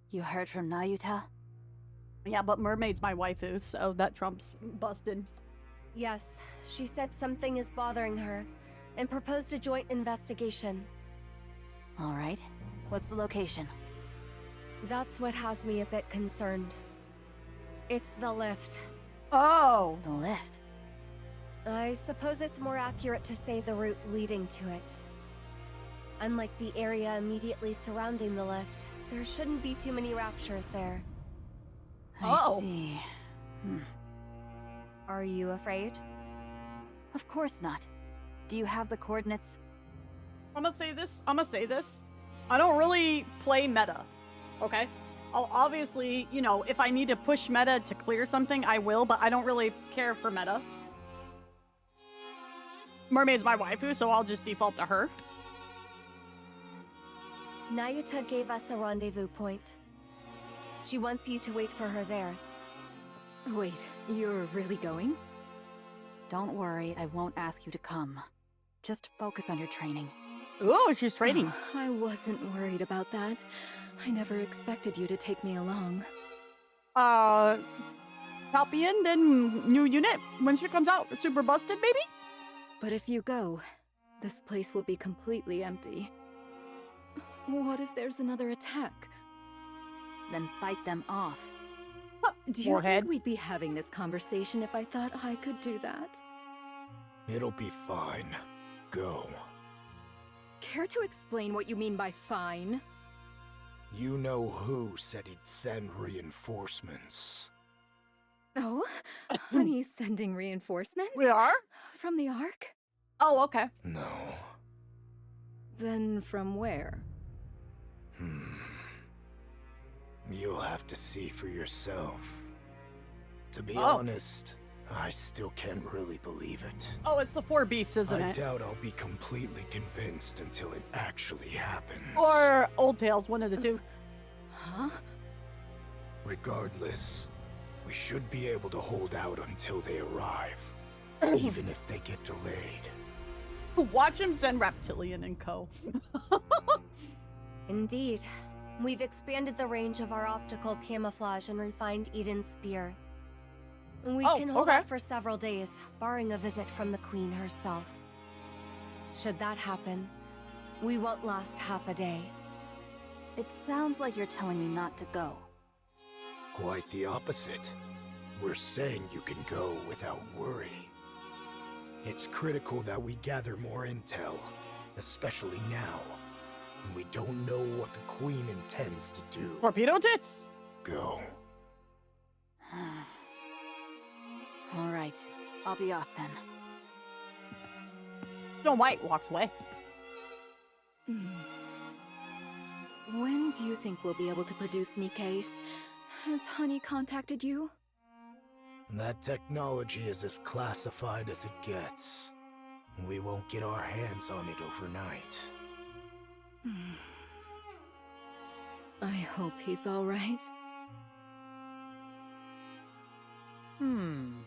You heard from Nayuta? Yeah, but Mermaid's my waifu, so that trump's busted. Yes, she said something is bothering her, and proposed a joint investigation. Alright. What's the location? That's what has me a bit concerned. It's the lift. Oh! The lift. I suppose it's more accurate to say the route leading to it. Unlike the area immediately surrounding the lift, there shouldn't be too many raptures there. I see. Are you afraid? Of course not. Do you have the coordinates? I'm gonna say this. I don't really play meta, okay? I'll obviously, you know, if I need to push meta to clear something, I will, but I don't really care for meta. Mermaid's my waifu, so I'll just default to her. Nayuta gave us a rendezvous point. She wants you to wait for her there. Wait, you're really going? Don't worry, I won't ask you to come. Just focus on your training. Ooh, she's training. I wasn't worried about that. I never expected you to take me along. Palpian, then new unit. When she comes out, super busted, baby? But if you go, this place will be completely empty. What if there's another attack? Then fight them off. Do you think we'd be having this conversation if I thought I could do that? It'll be fine. Go. Care to explain what you mean by fine? You know who said he'd send reinforcements. Oh? Honey's sending reinforcements? We are? From the Ark? Oh, okay. No. Then from where? You'll have to see for yourself. To be honest, I still can't really believe it. Oh, it's the four beasts, isn't I it? doubt I'll be completely convinced until it actually happens. Or Old Tales, one of the two. Huh? Regardless, we should be able to hold out until they arrive, even if they get delayed. Watch him send Reptilian and co. Indeed. We've expanded the range of our optical camouflage and refined Eden's spear. We can hold out for several days, barring a visit from the Queen herself. Should that happen, we won't last half a day. It sounds like you're telling me not to go. Quite the opposite. We're saying you can go without worry. It's critical that we gather more intel, especially now. We don't know what the Queen intends to do. Torpedo tits! Go. Alright, I'll be off then. Snow White walks away. When do you think we'll be able to produce NIKKEs? Has Honey contacted you? That technology is as classified as it gets. We won't get our hands on it overnight. I hope he's all right. In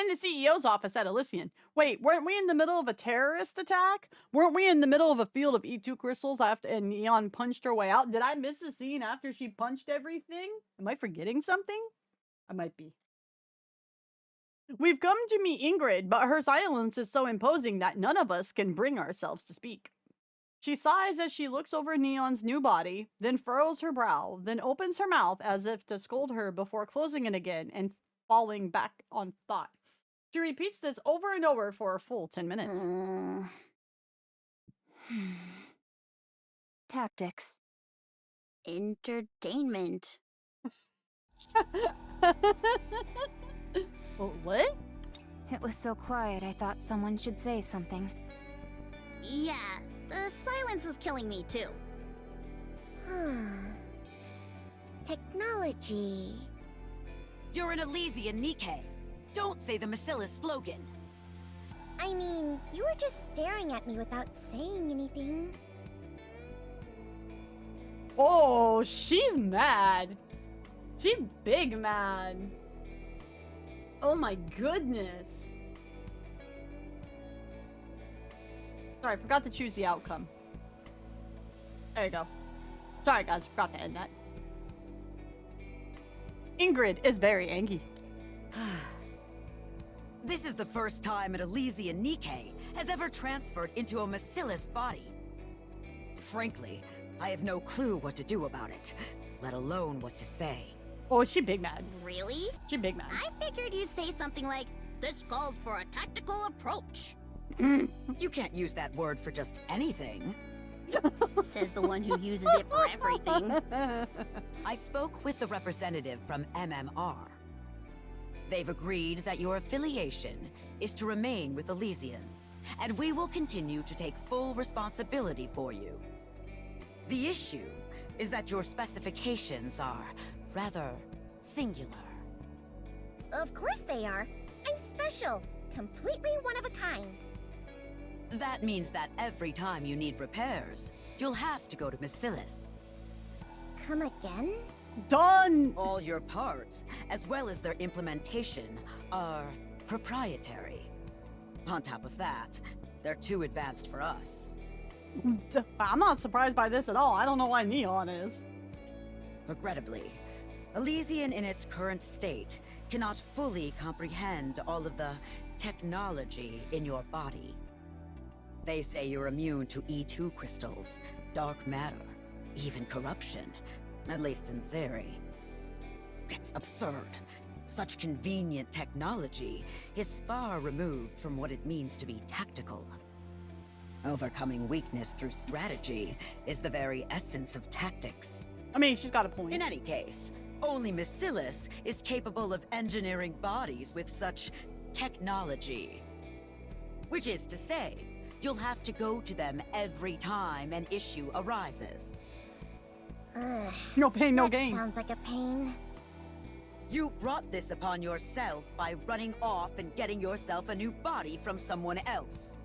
the CEO's office at Elysian. Wait, weren't we in the middle of a terrorist attack? Weren't we in the middle of a field of E2 crystals after and Neon punched her way out? Did I miss a scene after she punched everything? Am I forgetting something? I might be. We've come to meet Ingrid, but her silence is so imposing that none of us can bring ourselves to speak. She sighs as she looks over Neon's new body, then furrows her brow, then opens her mouth as if to scold her before closing it again and falling back on thought. She repeats this over and over for a full 10 minutes. Tactics. Entertainment. What? It was so quiet, I thought someone should say something. Yeah, the silence was killing me too. Technology. You're an Elysian NIKKE. Don't say the Macilla's slogan. I mean, you were just staring at me without saying anything. Oh, she's mad. She's big mad. Oh my goodness. Sorry, I forgot to choose the outcome. There you go. Sorry, guys, forgot to end that. Ingrid is very angry. This is the first time an Elysian NIKKE has ever transferred into a Bacillus body. Frankly, I have no clue what to do about it, let alone what to say. Oh, she big mad. Really? She big mad. I figured you'd say something like, "This calls for a tactical approach." You can't use that word for just anything. Says the one who uses it for everything. I spoke with the representative from MMR. They've agreed that your affiliation is to remain with Elysian, and we will continue to take full responsibility for you. The issue is that your specifications are rather singular. Of course they are. I'm special. Completely one of a kind. That means that every time you need repairs, you'll have to go to Bacillus. Come again? Done! All your parts, as well as their implementation, are proprietary. On top of that, they're too advanced for us. I'm not surprised by this at all. I don't know why Neon is. Regrettably, Elysian in its current state cannot fully comprehend all of the technology in your body. They say you're immune to E2 crystals, dark matter, even corruption, at least in theory. It's absurd. Such convenient technology is far removed from what it means to be tactical. Overcoming weakness through strategy is the very essence of tactics. I mean, she's got a point. In any case, only Bacillus is capable of engineering bodies with such technology. Which is to say, you'll have to go to them every time an issue arises. Ugh, No pain, no that gain. sounds like a pain. You brought this upon yourself by running off and getting yourself a new body from someone else.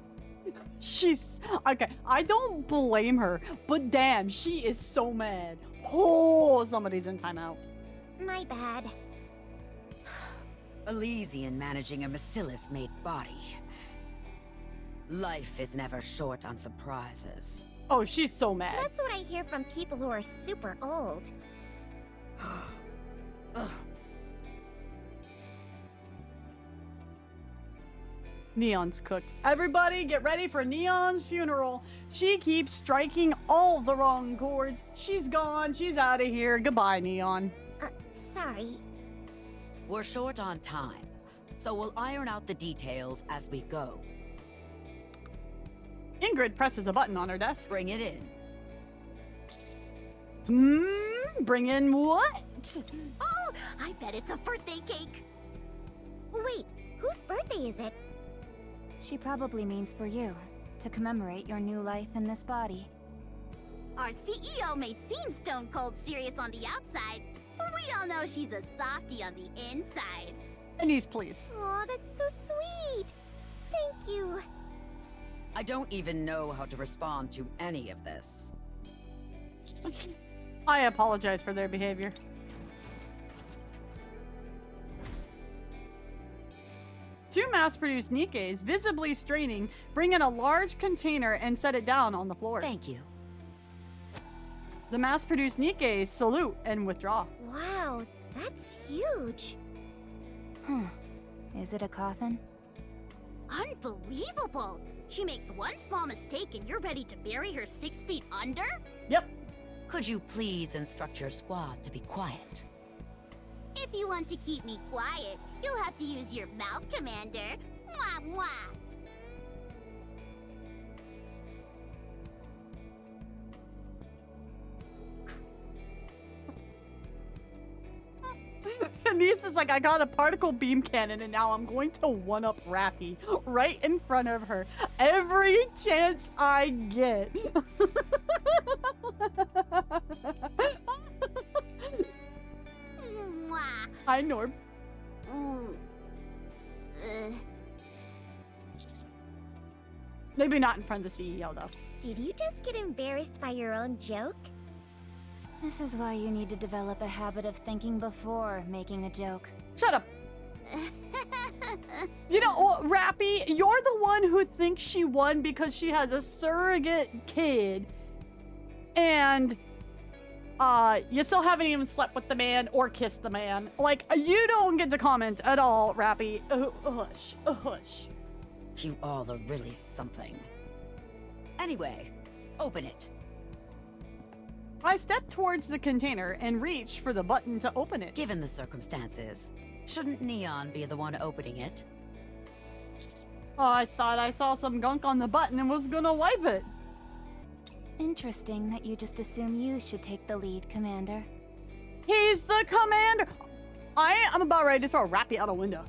She's... Okay, I don't blame her, but damn, she is so mad. Oh, somebody's in timeout. My bad. Elysian managing a Bacillus-made body. Life is never short on surprises. Oh, she's so mad. That's what I hear from people who are super old. Ugh. Neon's cooked. Everybody get ready for Neon's funeral. She keeps striking all the wrong chords. She's gone. She's out of here. Goodbye, Neon. Sorry. We're short on time, so we'll iron out the details as we go. Ingrid presses a button on her desk. Bring it in. Bring in what? Oh, I bet it's a birthday cake. Wait, whose birthday is it? She probably means for you, to commemorate your new life in this body. Our CEO may seem stone cold serious on the outside, but we all know she's a softie on the inside. Denise, please. Aw, that's so sweet. Thank you. I don't even know how to respond to any of this. I apologize for their behavior. Two mass-produced Nikkes, visibly straining, bring in a large container and set it down on the floor. Thank you. The mass-produced Nikkes salute and withdraw. Wow, that's huge. Is it a coffin? Unbelievable. She makes one small mistake and you're ready to bury her 6 feet under? Yep. Could you please instruct your squad to be quiet? If you want to keep me quiet, you'll have to use your mouth, Commander. Mwah, mwah. Denise is like, I got a particle beam cannon and now I'm going to one-up Rappy right in front of her every chance I get. Mwah. Hi, Norb. Maybe not in front of the CEO, though. Did you just get embarrassed by your own joke? This is why you need to develop a habit of thinking before making a joke. Shut up. You know, Rappy, you're the one who thinks she won because she has a surrogate kid. And, you still haven't even slept with the man or kissed the man. Like, you don't get to comment at all, Rappy. Hush. Hush. You all are really something. Anyway, open it. I stepped towards the container and reached for the button to open it. Given the circumstances, shouldn't Neon be the one opening it? I thought I saw some gunk on the button and was gonna wipe it. Interesting that you just assume you should take the lead, Commander. He's the commander! I'm about ready to throw Rappy out a window.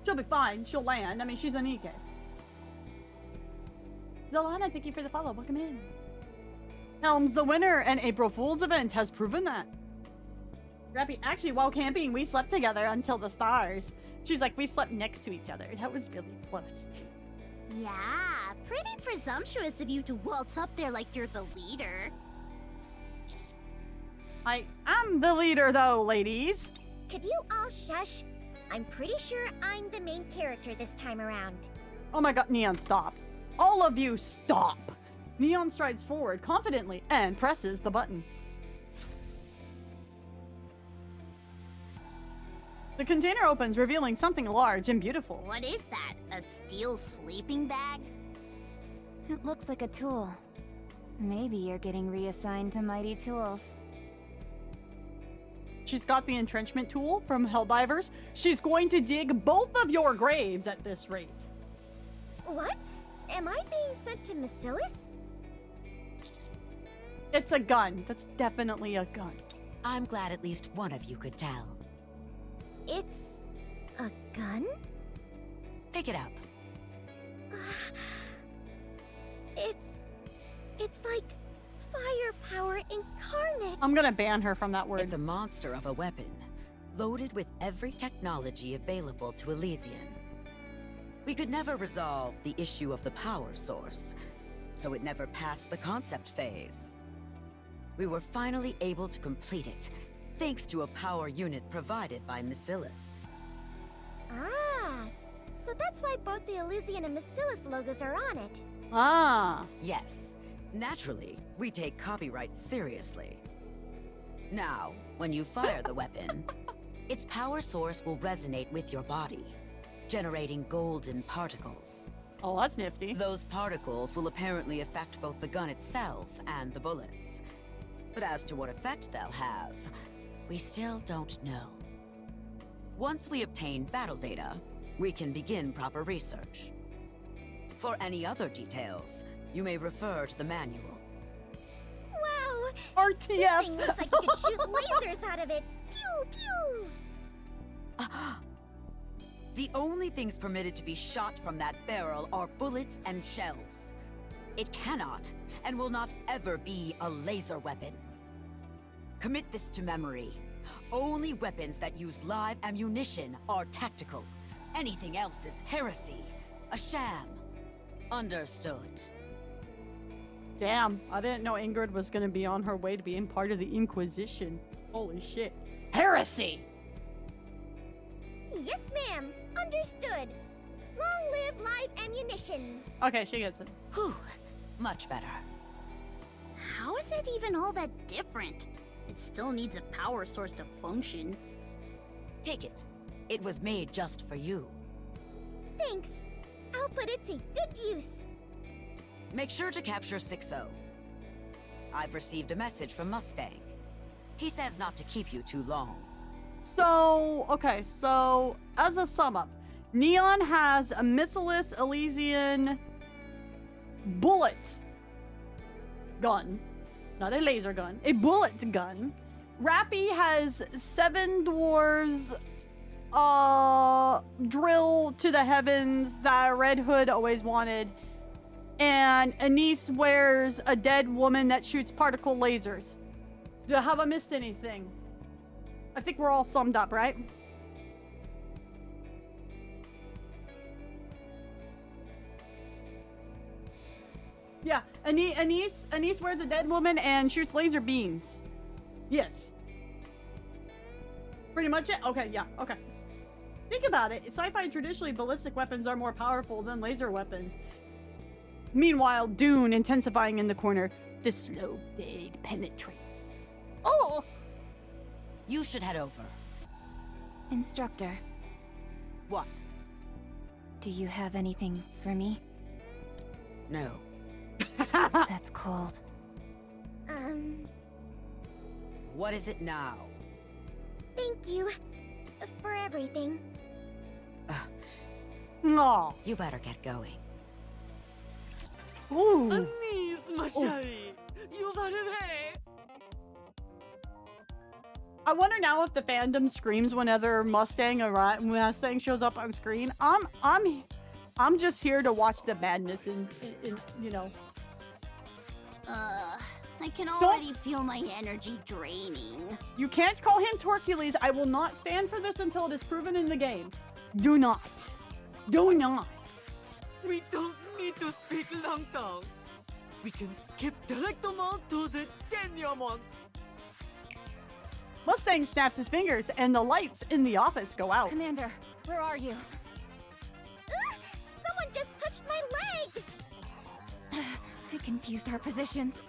She'll be fine. She'll land. I mean, she's a NIKKE. Zolana, thank you for the follow. Welcome in. Helm's the winner, and April Fool's event has proven that. Rappy, actually, while camping, we slept together until the stars. She's like, we slept next to each other. That was really close. Yeah, pretty presumptuous of you to waltz up there like you're the leader. I am the leader, though, ladies. Could you all shush? I'm pretty sure I'm the main character this time around. Oh my god, Neon, stop. All of you, stop. Neon strides forward confidently and presses the button. The container opens, revealing something large and beautiful. What is that? A steel sleeping bag? It looks like a tool. Maybe you're getting reassigned to Mighty Tools. She's got the entrenchment tool from Helldivers. She's going to dig both of your graves at this rate. What? Am I being sent to Macilis? It's a gun. That's definitely a gun. I'm glad at least one of you could tell. It's a gun? Pick it up. It's like firepower incarnate. I'm gonna ban her from that word. It's a monster of a weapon, loaded with every technology available to Elysian. We could never resolve the issue of the power source, so it never passed the concept phase. We were finally able to complete it, thanks to a power unit provided by Macilis. Ah, so that's why both the Elysian and Macilis logos are on it. Ah. Yes, naturally, we take copyright seriously. Now, when you fire the weapon, its power source will resonate with your body, generating golden particles. Oh, that's nifty. Those particles will apparently affect both the gun itself and the bullets. But as to what effect they'll have, we still don't know. Once we obtain battle data, we can begin proper research. For any other details, you may refer to the manual. Wow! RTF! This thing looks like you could shoot lasers out of it! Pew pew! The only things permitted to be shot from that barrel are bullets and shells. It cannot and will not ever be a laser weapon. Commit this to memory. Only weapons that use live ammunition are tactical. Anything else is heresy. A sham. Understood. Damn, I didn't know Ingrid was gonna be on her way to being part of the Inquisition. Holy shit. Heresy! Yes, ma'am. Understood. Long live live ammunition. Okay, she gets it. Whew. Much better. How is it even all that different? It still needs a power source to function. Take it. It was made just for you. Thanks. I'll put it to good use. Make sure to capture 6-0. I've received a message from Mustang. He says not to keep you too long. So, okay, so as a sum up, Neon has a Macilis Elysian bullet gun. Not a laser gun, a bullet gun. Rappy has 7 dwarves drill to the heavens that Red Hood always wanted. And Anise wears a dead woman that shoots particle lasers. Have I missed anything? I think we're all summed up, right? Yeah, Anise wears a dead woman and shoots laser beams. Yes. Pretty much it? Okay, yeah, okay. Think about it. In sci-fi, traditionally, ballistic weapons are more powerful than laser weapons. Meanwhile, Dune, intensifying in the corner, the slow blade penetrates. Oh! You should head over. Instructor, What? do you have anything for me? No. That's cold. What is it now? Thank you for everything. Aw. You better get going. Ooh. Anis, ma chérie. You are away. I wonder now if the fandom screams whenever Mustang shows up on screen. I'm just here to watch the madness in you know. I can already feel my energy draining. You can't call him Torcules. I will not stand for this until it is proven in the game. Do not. Do not. We don't need to speak long tongue. We can skip directement to the denouement. Mustang snaps his fingers and the lights in the office go out. Commander, where are you? Someone just touched my leg! I confused our positions.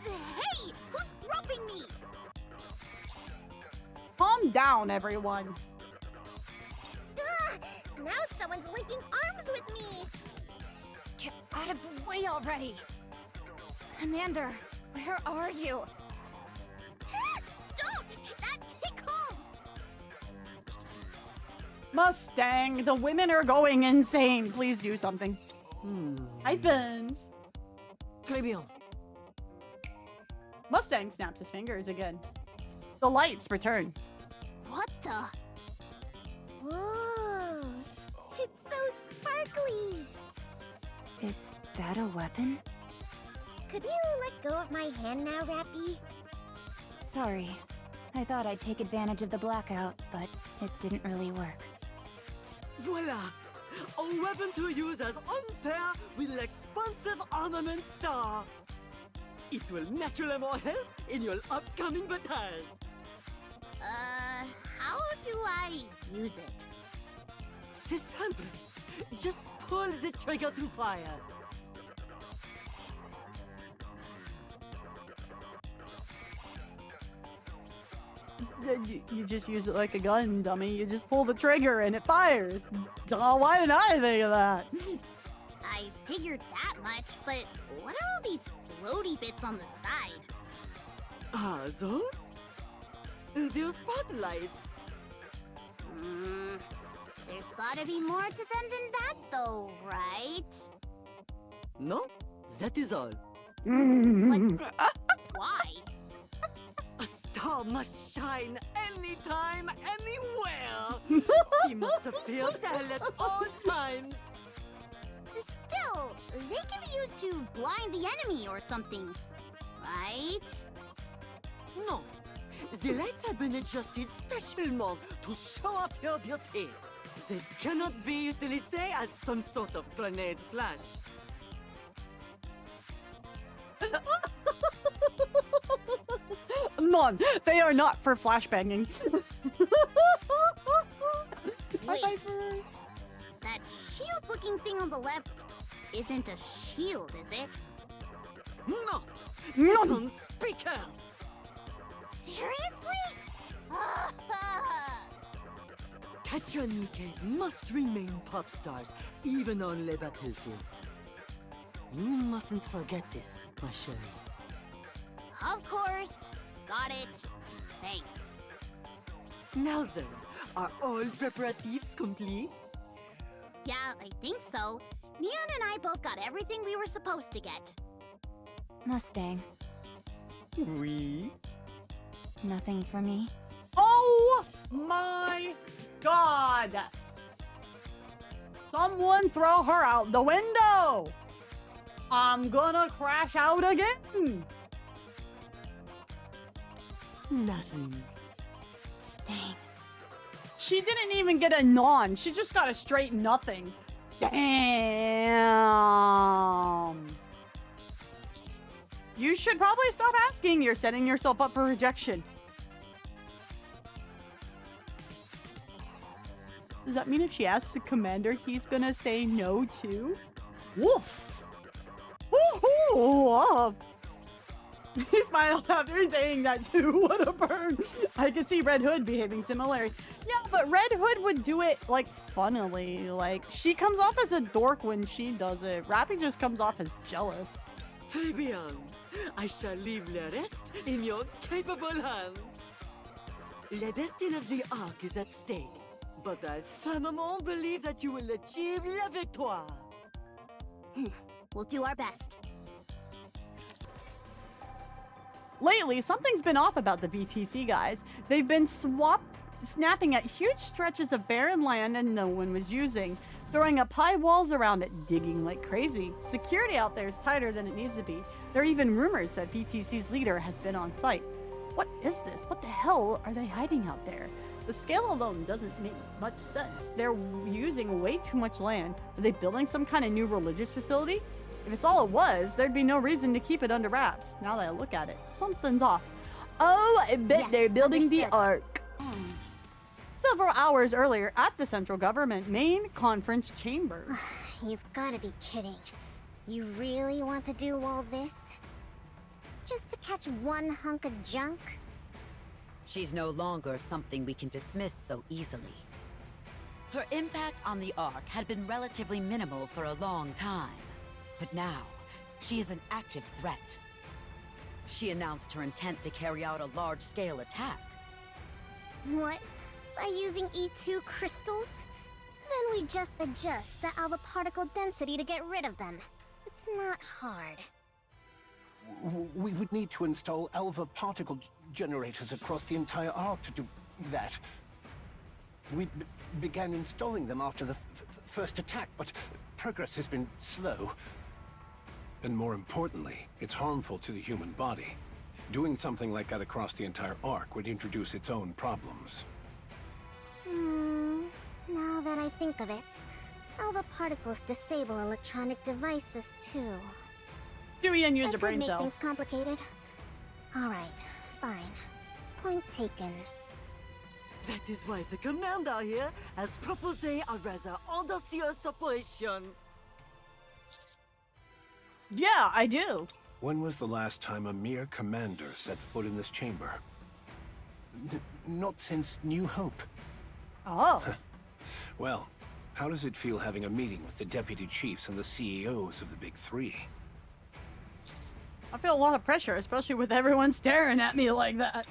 Hey! Who's groping me? Calm down, everyone. Now someone's linking arms with me! Get out of the way already! Commander, where are you? Don't! That tickles! Mustang, the women are going insane. Please do something. Hyphens. Très bien. Mustang snaps his fingers again. The lights return. What the? Whoa! It's so sparkly! Is that a weapon? Could you let go of my hand now, Rappy? Sorry. I thought I'd take advantage of the blackout, but it didn't really work. Voila! A weapon to use as on pair with an expensive armament star. It will naturally more help in your upcoming battle. How do I use it? C'est simple. Just pull the trigger to fire. You just use it like a gun, dummy. You just pull the trigger and it fires. Oh, why didn't I think of that? I figured that much, but what are all these floaty bits on the side? Ah, those? They're spotlights. There's gotta be more to them than that, though, right? No, that is all. But why? A star must shine anytime, anywhere. She must appear tall at all times. Still, they can be used to blind the enemy or something, right? No, the lights have been adjusted specially to show off your beauty. They cannot be utilized as some sort of grenade flash. None. They are not for flashbanging. Wait, that shield-looking thing on the left isn't a shield, is it? No, No. second speaker. Seriously? Katja and NIKKE must remain pop stars, even on the battlefield. You mustn't forget this, ma chérie. Of course. Got it. Thanks. Now then, are all preparatives complete? Yeah, I think so. Neon and I both got everything we were supposed to get. Mustang, Oui. nothing for me? Oh my god! Someone throw her out the window! I'm gonna crash out again! Nothing. Dang. She didn't even get a non. She just got a straight nothing. Damn. You should probably stop asking. You're setting yourself up for rejection. Does that mean if she asks the commander, he's gonna say no too? Woof! Woohoo! He smiled after saying that too. What a burn! I could see Red Hood behaving similarly. Yeah, but Red Hood would do it like funnily. Like she comes off as a dork when she does it. Rappy just comes off as jealous. Très bien. I shall leave le reste in your capable hands. The destiny of the Ark is at stake, but I firmement believe that you will achieve la victoire. We'll do our best. Lately, something's been off about the VTC guys. They've been snapping at huge stretches of barren land and no one was using, throwing up high walls around it, digging like crazy. Security out there is tighter than it needs to be. There are even rumors that VTC's leader has been on site. What is this? What the hell are they hiding out there? The scale alone doesn't make much sense. They're using way too much land. Are they building some kind of new religious facility? If it's all it was, there'd be no reason to keep it under wraps. Now that I look at it, something's off. Oh, I bet they're building the Ark. Several hours earlier at the Central Government main conference chamber. You've got to be kidding. You really want to do all this? Just to catch one hunk of junk? She's no longer something we can dismiss so easily. Her impact on the Ark had been relatively minimal for a long time. But now, she is an active threat. She announced her intent to carry out a large-scale attack. What? By using E2 crystals? Then we just adjust the alpha particle density to get rid of them. It's not hard. We would need to install alpha particle generators across the entire Ark to do that. We began installing them after the first attack, but progress has been slow. And more importantly, it's harmful to the human body. Doing something like that across the entire Ark would introduce its own problems. Now that I think of it, alpha particles disable electronic devices too. Dewey and use a That brain could make cell. things complicated. Alright, fine. Point taken. That is why the commander here has proposed a rather audacious operation. Yeah, I do. When was the last time a mere commander set foot in this chamber? Not since New Hope. Oh. Well, how does it feel having a meeting with the deputy chiefs and the CEOs of the Big Three? I feel a lot of pressure, especially with everyone staring at me like that.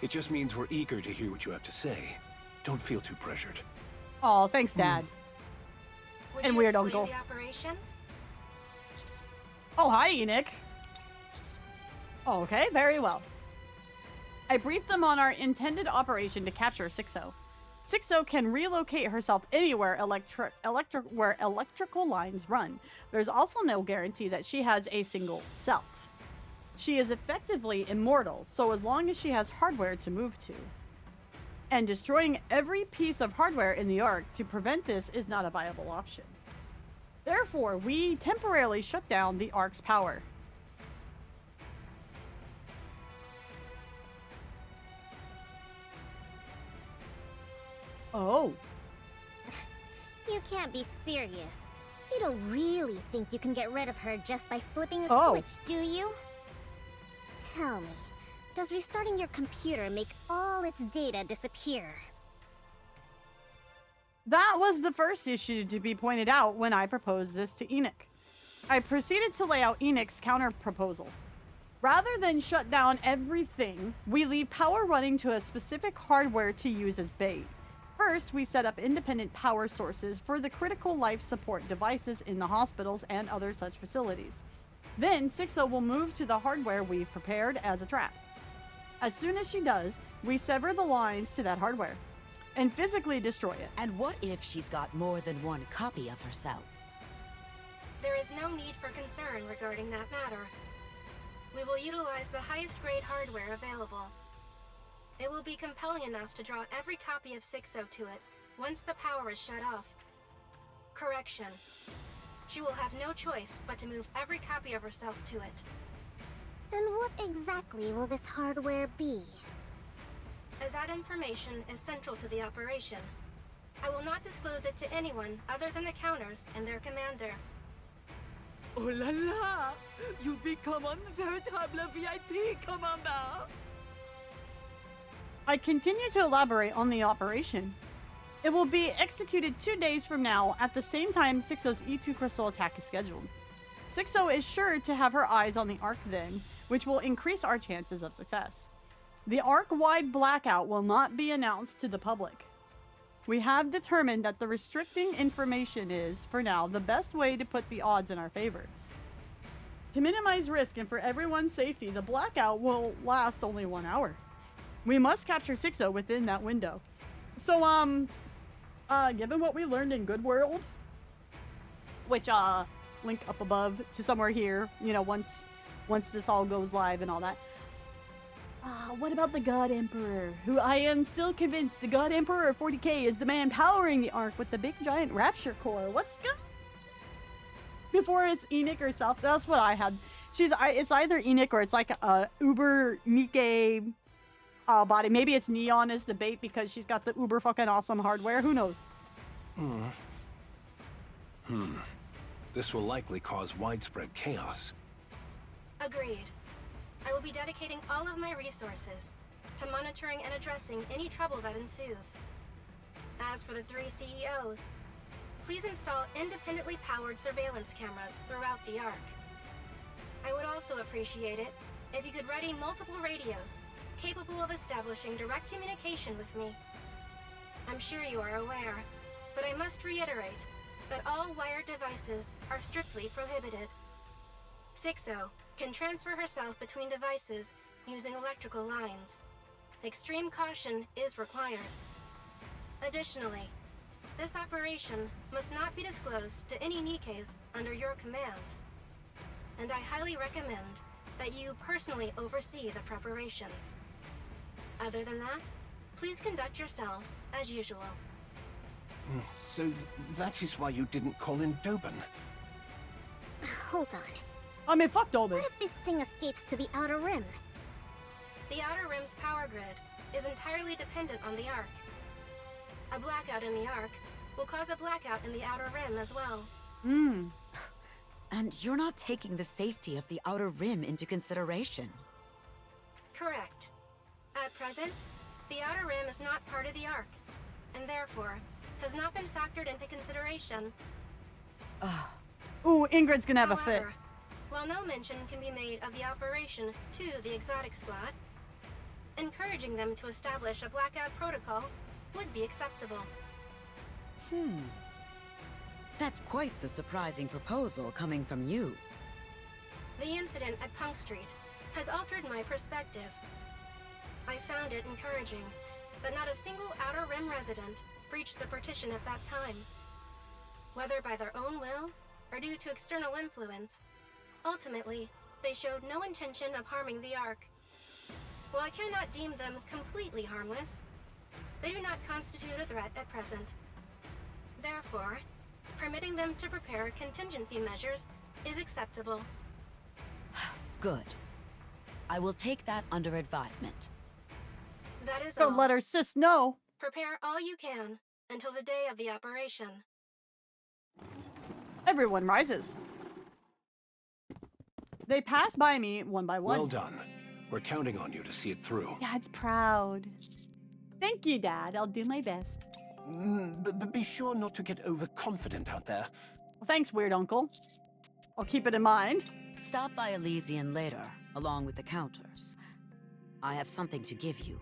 It just means we're eager to hear what you have to say. Don't feel too pressured. Oh, thanks, Dad. Would And you weird explain uncle. the operation? Oh, hi, Enoch. Okay, very well. I briefed them on our intended operation to capture 6-0. 6-0 can relocate herself anywhere where electrical lines run. There's also no guarantee that she has a single self. She is effectively immortal, so as long as she has hardware to move to. And destroying every piece of hardware in the Ark to prevent this is not a viable option. Therefore, we temporarily shut down the Ark's power. Oh. You can't be serious. You don't really think you can get rid of her just by flipping a Oh. switch, do you? Tell me, does restarting your computer make all its data disappear? That was the first issue to be pointed out when I proposed this to Enoch. I proceeded to lay out Enoch's counter-proposal. Rather than shut down everything, we leave power running to a specific hardware to use as bait. First, we set up independent power sources for the critical life support devices in the hospitals and other such facilities. Then, 6-0 will move to the hardware we've prepared as a trap. As soon as she does, we sever the lines to that hardware and physically destroy it. And what if she's got more than one copy of herself? There is no need for concern regarding that matter. We will utilize the highest grade hardware available. It will be compelling enough to draw every copy of 6-0 to it once the power is shut off. Correction. She will have no choice but to move every copy of herself to it. And what exactly will this hardware be? As that information is central to the operation, not disclose it to anyone other than the counters and their commander. Oh la la! You become un véritable VIP, Commander! I continue to elaborate on the operation. It will be executed 2 days from now at the same time 6-0's E2 crystal attack is scheduled. 6-0 is sure to have her eyes on the Ark then, which will increase our chances of success. The Ark-wide blackout will not be announced to the public. We have determined that the restricting information is, for now, the best way to put the odds in our favor. To minimize risk and for everyone's safety, the blackout will last only 1 hour. We must capture 6-0 within that window. So, given what we learned in Good World, which, link up above to somewhere here, you know, once this all goes live and all that. What about the God Emperor? Who I am still convinced the God Emperor of 40k is the man powering the Ark with the big giant rapture core. What's good? Before it's Enoch herself, that's what I had. It's either Enoch or it's like a uber NIKKE body. Maybe it's Neon as the bait because she's got the uber fucking awesome hardware. Who knows? This will likely cause widespread chaos. Agreed. I will be dedicating all of my resources to monitoring and addressing any trouble that ensues. As for the 3 CEOs, please install independently powered surveillance cameras throughout the Ark. I would also appreciate it if you could ready multiple radios capable of establishing direct communication with me. I'm sure you are aware, but I must reiterate that all wired devices are strictly prohibited. 6-0 can transfer herself between devices using electrical lines. Extreme caution is required. Additionally, this operation must not be disclosed to any NIKKEs under your command. And I highly recommend that you personally oversee the preparations. Other than that, please conduct yourselves as usual. So that is why you didn't call in Doben. Hold on. I mean, fuck Doben. What if this thing escapes to the Outer Rim? The Outer Rim's power grid is entirely dependent on the Ark. A blackout in the Ark will cause a blackout in the Outer Rim as well. And you're not taking the safety of the Outer Rim into consideration. Correct. At present, the Outer Rim is not part of the Ark, and therefore has not been factored into consideration. Ooh, Ingrid's gonna have a fit. However, while no mention can be made of the operation to the Exotic Squad, encouraging them to establish a blackout protocol would be acceptable. That's quite the surprising proposal coming from you. The incident at Punk Street has altered my perspective. I found it encouraging that not a single Outer Rim resident breached the partition at that time. Whether by their own will or due to external influence, ultimately, they showed no intention of harming the Ark. While I cannot deem them completely harmless, they do not constitute a threat at present. Therefore, permitting them to prepare contingency measures is acceptable. Good. I will take that under advisement. That is all. Don't let her sis know. Prepare all you can until the day of the operation. Everyone rises. They pass by me one by one. Well done. We're counting on you to see it through. Dad's proud. Thank you, Dad. I'll do my best. But be sure not to get overconfident out there. Well, thanks, weird uncle. I'll keep it in mind. Stop by Elysian later, along with the counters. I have something to give you.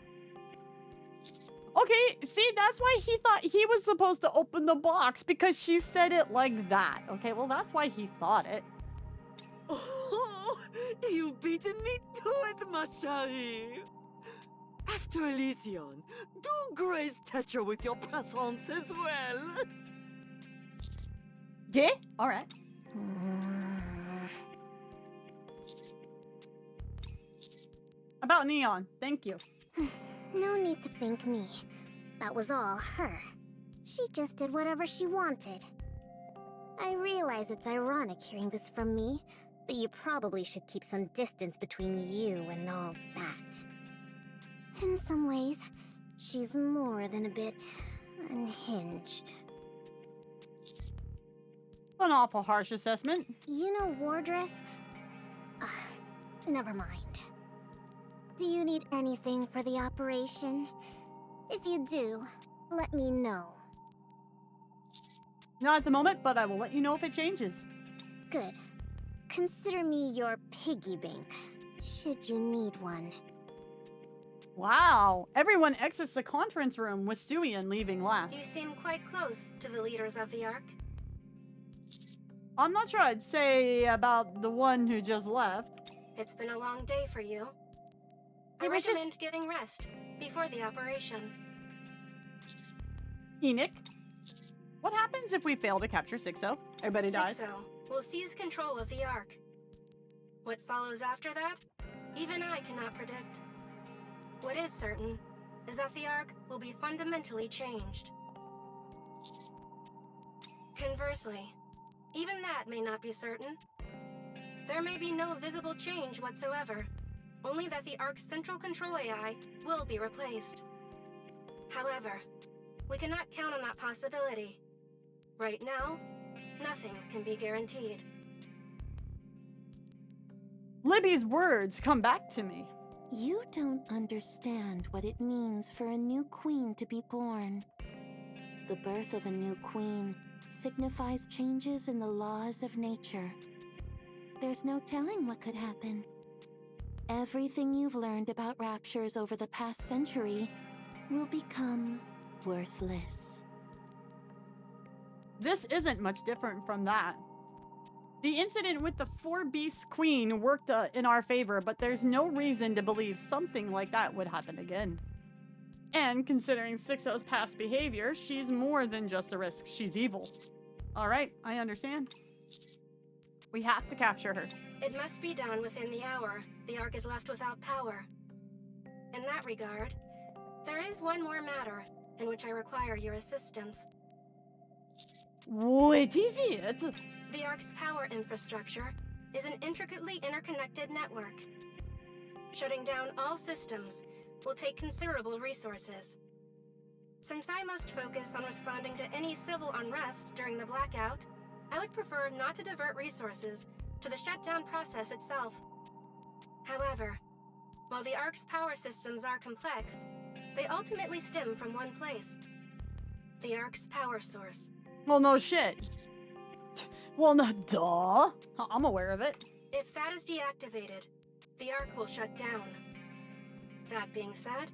Okay, see, that's why he thought he was supposed to open the box, because she said it like that. Okay, well, that's why he thought it. Oh, you've beaten me to it, ma chérie. After Elysian, do grace Tetra with your presence as well. Yeah? Alright. About Neon, thank you. No need to thank me. That was all her. She just did whatever she wanted. I realize it's ironic hearing this from me, but you probably should keep some distance between you and all that. In some ways, she's more than a bit unhinged. An awful harsh assessment. You know, Wardress? Never mind. Do you need anything for the operation? If you do, let me know. Not at the moment, but I will let you know if it changes. Good. Consider me your piggy bank, should you need one. Wow. Everyone exits the conference room with Suian leaving last. You seem quite close to the leaders of the Ark. I'm not sure I'd say about the one who just left. It's been a long day for you. I recommend getting rest before the operation. Enoch, what happens if we fail to capture 6-0? Everybody dies. 6-0 will seize control of the Ark. What follows after that, even I cannot predict. What is certain is that the Ark will be fundamentally changed. Conversely, even that may not be certain. There may be no visible change whatsoever, only that the Ark's central control AI will be replaced. However, we cannot count on that possibility. Right now, nothing can be guaranteed. Libby's words come back to me. You don't understand what it means for a new queen to be born. The birth of a new queen signifies changes in the laws of nature. There's no telling what could happen. Everything you've learned about raptures over the past century will become worthless. This isn't much different from that. The incident with the 4-beast queen worked in our favor, but there's no reason to believe something like that would happen again. And considering 6-0's past behavior, she's more than just a risk. She's evil. Alright, I understand. We have to capture her. It must be done within the hour the Ark is left without power. In that regard, there is one more matter in which I require your assistance. What is it? The Ark's power infrastructure is an intricately interconnected network. Shutting down all systems will take considerable resources. Since I must focus on responding to any civil unrest during the blackout, I would prefer not to divert resources to the shutdown process itself. However, while the Ark's power systems are complex, they ultimately stem from one place: the Ark's power source. Well, no shit. Well, no, duh. I'm aware of it. If that is deactivated, the Ark will shut down. That being said,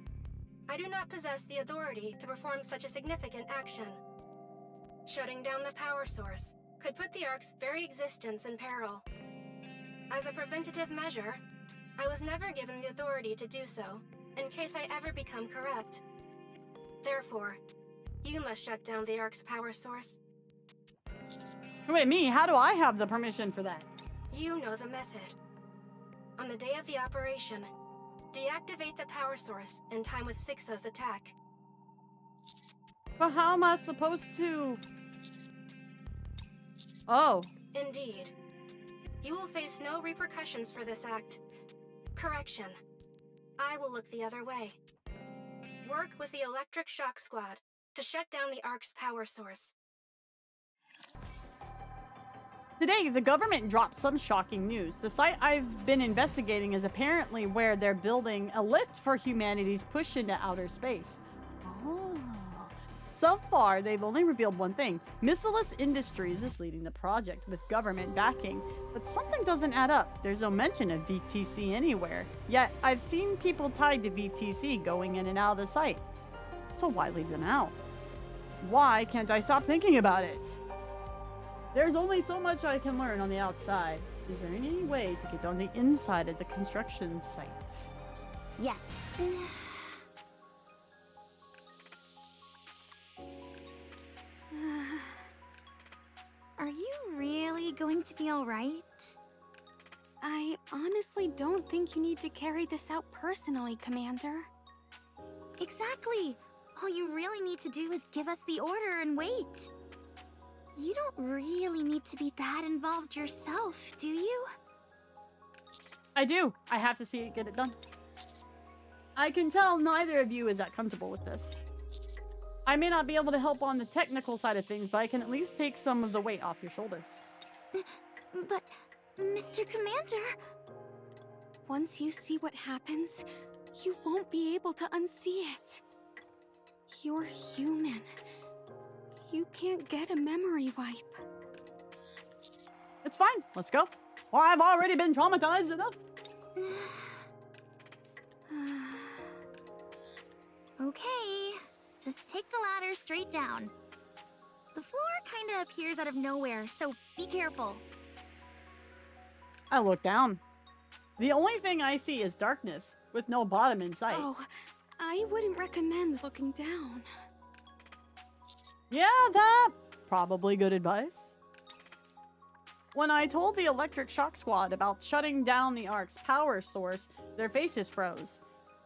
I do not possess the authority to perform such a significant action. Shutting down the power source could put the Ark's very existence in peril. As a preventative measure, I was never given the authority to do so, in case I ever become corrupt. Therefore, you must shut down the Ark's power source. Wait, me? How do I have the permission for that? You know the method. On the day of the operation, deactivate the power source in time with 6-0's attack. But how am I supposed to... Oh. Indeed. You will face no repercussions for this act. Correction. I will look the other way. Work with the Electric Shock Squad to shut down the Ark's power source. Today, the government dropped some shocking news. The site I've been investigating is apparently where they're building a lift for humanity's push into outer space. Oh. So far, they've only revealed one thing. Missilus Industries is leading the project with government backing, but something doesn't add up. There's no mention of VTC anywhere. Yet, I've seen people tied to VTC going in and out of the site. So why leave them out? Why can't I stop thinking about it? There's only so much I can learn on the outside. Is there any way to get on the inside of the construction site? Yes. Are you really going to be alright? I honestly don't think you need to carry this out personally, Commander. Exactly. All you really need to do is give us the order and wait. You don't really need to be that involved yourself, do you? I do. I have to see it get it done. I can tell neither of you is that comfortable with this. I may not be able to help on the technical side of things, but I can at least take some of the weight off your shoulders. But, Mr. Commander... Once you see what happens, you won't be able to unsee it. You're human. You can't get a memory wipe. It's fine. Let's go. Well, I've already been traumatized enough. Okay, just take the ladder straight down. The floor kinda appears out of nowhere, so be careful. I look down. The only thing I see is darkness, with no bottom in sight. Oh, I wouldn't recommend looking down. Yeah, that probably good advice. When I told the Electric Shock Squad about shutting down the Ark's power source, their faces froze.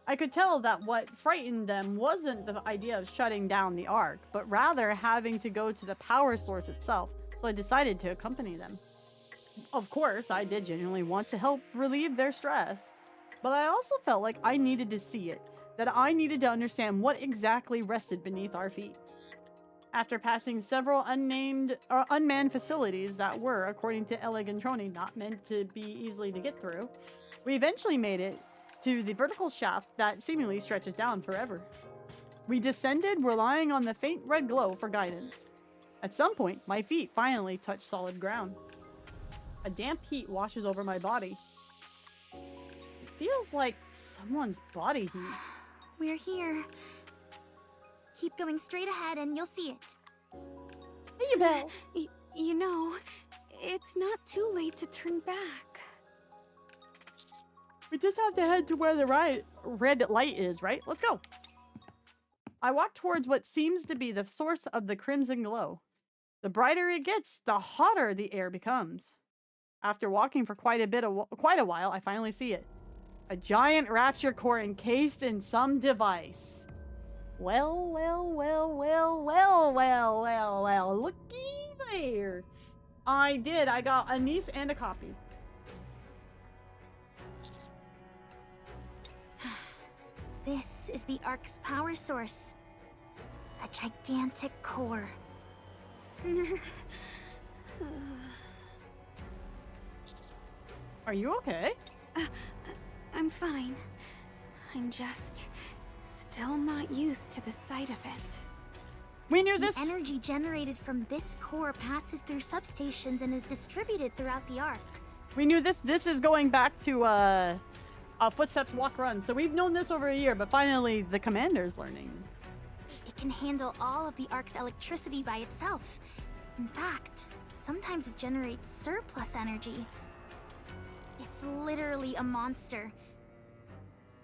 I could tell that what frightened them wasn't the idea of shutting down the Ark, but rather having to go to the power source itself, so I decided to accompany them. Of course, I did genuinely want to help relieve their stress, but I also felt like I needed to see it, that I needed to understand what exactly rested beneath our feet. After passing several unmanned facilities that were, according to Eleg and Trony, not meant to be easily to get through, we eventually made it to the vertical shaft that seemingly stretches down forever. We descended, relying on the faint red glow for guidance. At some point, my feet finally touched solid ground. A damp heat washes over my body. It feels like someone's body heat. We're here. Keep going straight ahead and you'll see it. Hey, Belle! You know, it's not too late to turn back. We just have to head to where the red light is, right? Let's go. I walk towards what seems to be the source of the crimson glow. The brighter it gets, the hotter the air becomes. After walking for quite a while, I finally see it. A giant rapture core encased in some device. Well, looky there. I got a niece and a copy. This is the Ark's power source. A gigantic core. Are you okay? I'm fine. I'm just still not used to the sight of it. We knew this. The energy generated from this core passes through substations and is distributed throughout the Ark. We knew this. This is going back to Footsteps Walk Run. So we've known this over a year, but finally the commander's learning. It can handle all of the Ark's electricity by itself. In fact, sometimes it generates surplus energy. It's literally a monster.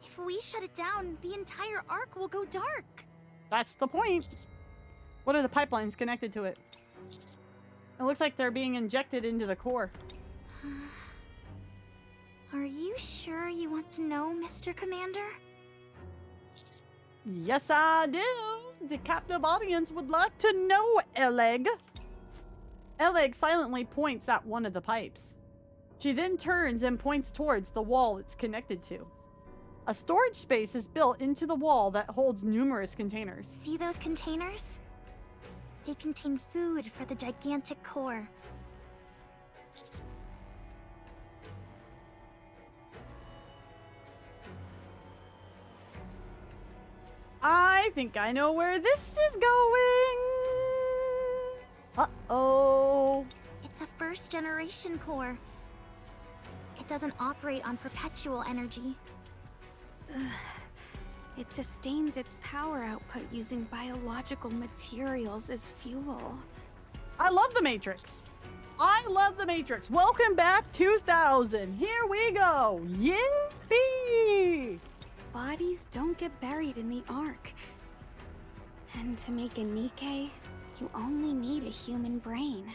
If we shut it down, the entire Ark will go dark. That's the point. What are the pipelines connected to it? It looks like they're being injected into the core. Are you sure you want to know, Mr. Commander? Yes, I do. The captive audience would like to know, Eleg. Eleg silently points at one of the pipes. She then turns and points towards the wall it's connected to. A storage space is built into the wall that holds numerous containers. See those containers? They contain food for the gigantic core. I think I know where this is going. Uh-oh. It's a first-generation core. It doesn't operate on perpetual energy. It sustains its power output using biological materials as fuel. I love the Matrix. I love the Matrix. Welcome back 2000. Here we go. Yippee! Bodies don't get buried in the Ark. And to make a NIKKE, you only need a human brain.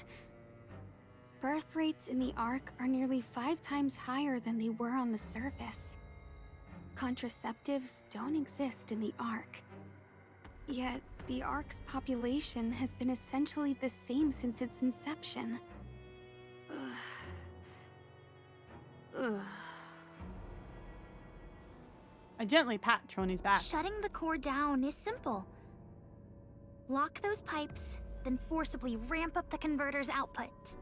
Birth rates in the Ark are nearly 5 times higher than they were on the surface. Contraceptives don't exist in the Ark. Yet, the Ark's population has been essentially the same since its inception. Ugh. I gently pat Trony's back. Shutting the core down is simple. Lock those pipes, then forcibly ramp up the converter's output.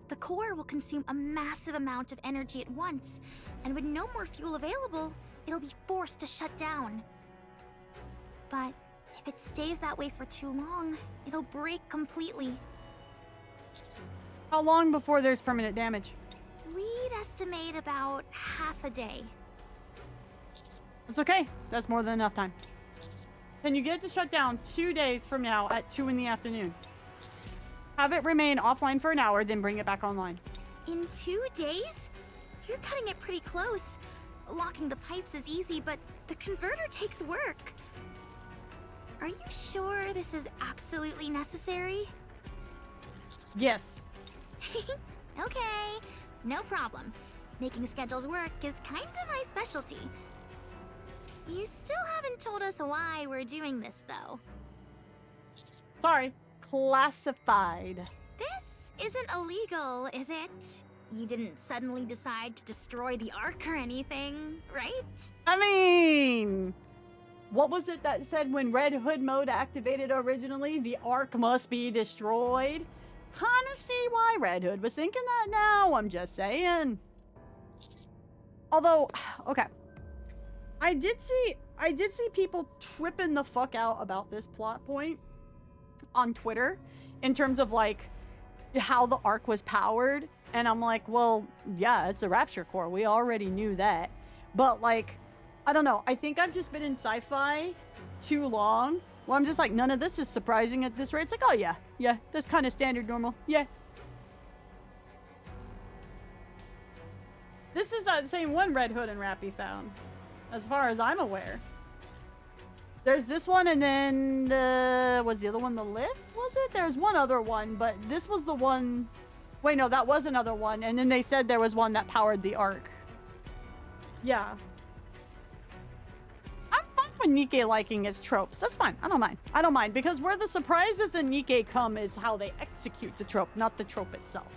The core will consume a massive amount of energy at once, and with no more fuel available, it'll be forced to shut down. But if it stays that way for too long, it'll break completely. How long before there's permanent damage? We'd estimate about half a day. It's okay. That's more than enough time. Can you get it to shut down 2 days from now at 2 in the afternoon? Have it remain offline for an hour, then bring it back online. In 2 days? You're cutting it pretty close. Locking the pipes is easy, but the converter takes work. Are you sure this is absolutely necessary? Yes. Okay, no problem. Making schedules work is kinda my specialty. You still haven't told us why we're doing this, though. Sorry. Classified. This isn't illegal, is it? You didn't suddenly decide to destroy the Ark or anything, right? I mean, what was it that said when Red Hood mode activated originally? The Ark must be destroyed. Kinda see why Red Hood was thinking that now, I'm just saying. Although, okay. I did see people tripping the fuck out about this plot point on Twitter in terms of like how the Ark was powered, and I'm like, well, yeah, it's a Rapture core. We already knew that. But like, I don't know. I think I've just been in sci-fi too long. Well, I'm just like, none of this is surprising at this rate. It's like, oh yeah, that's kind of standard normal. Yeah. This is the same one Red Hood and Rappy found, as far as I'm aware. There's this one, and then, was the other one the lift? Was it? There's one other one, but this was the one... Wait, no, that was another one, and then they said there was one that powered the Ark. Yeah. I'm fine with NIKKE liking its tropes. That's fine. I don't mind. I don't mind, because where the surprises in NIKKE come is how they execute the trope, not the trope itself.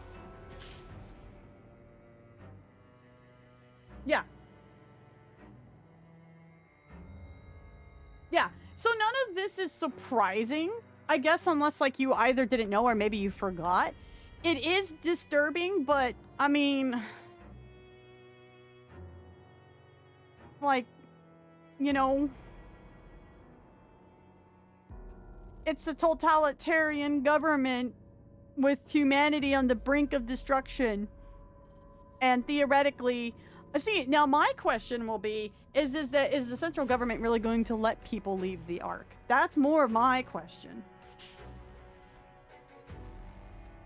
Yeah. Yeah, so none of this is surprising, I guess, unless, like, you either didn't know or maybe you forgot. It is disturbing, but, I mean... Like, you know... It's a totalitarian government with humanity on the brink of destruction. And theoretically... See, now my question will be, is the central government really going to let people leave the Ark? That's more of my question.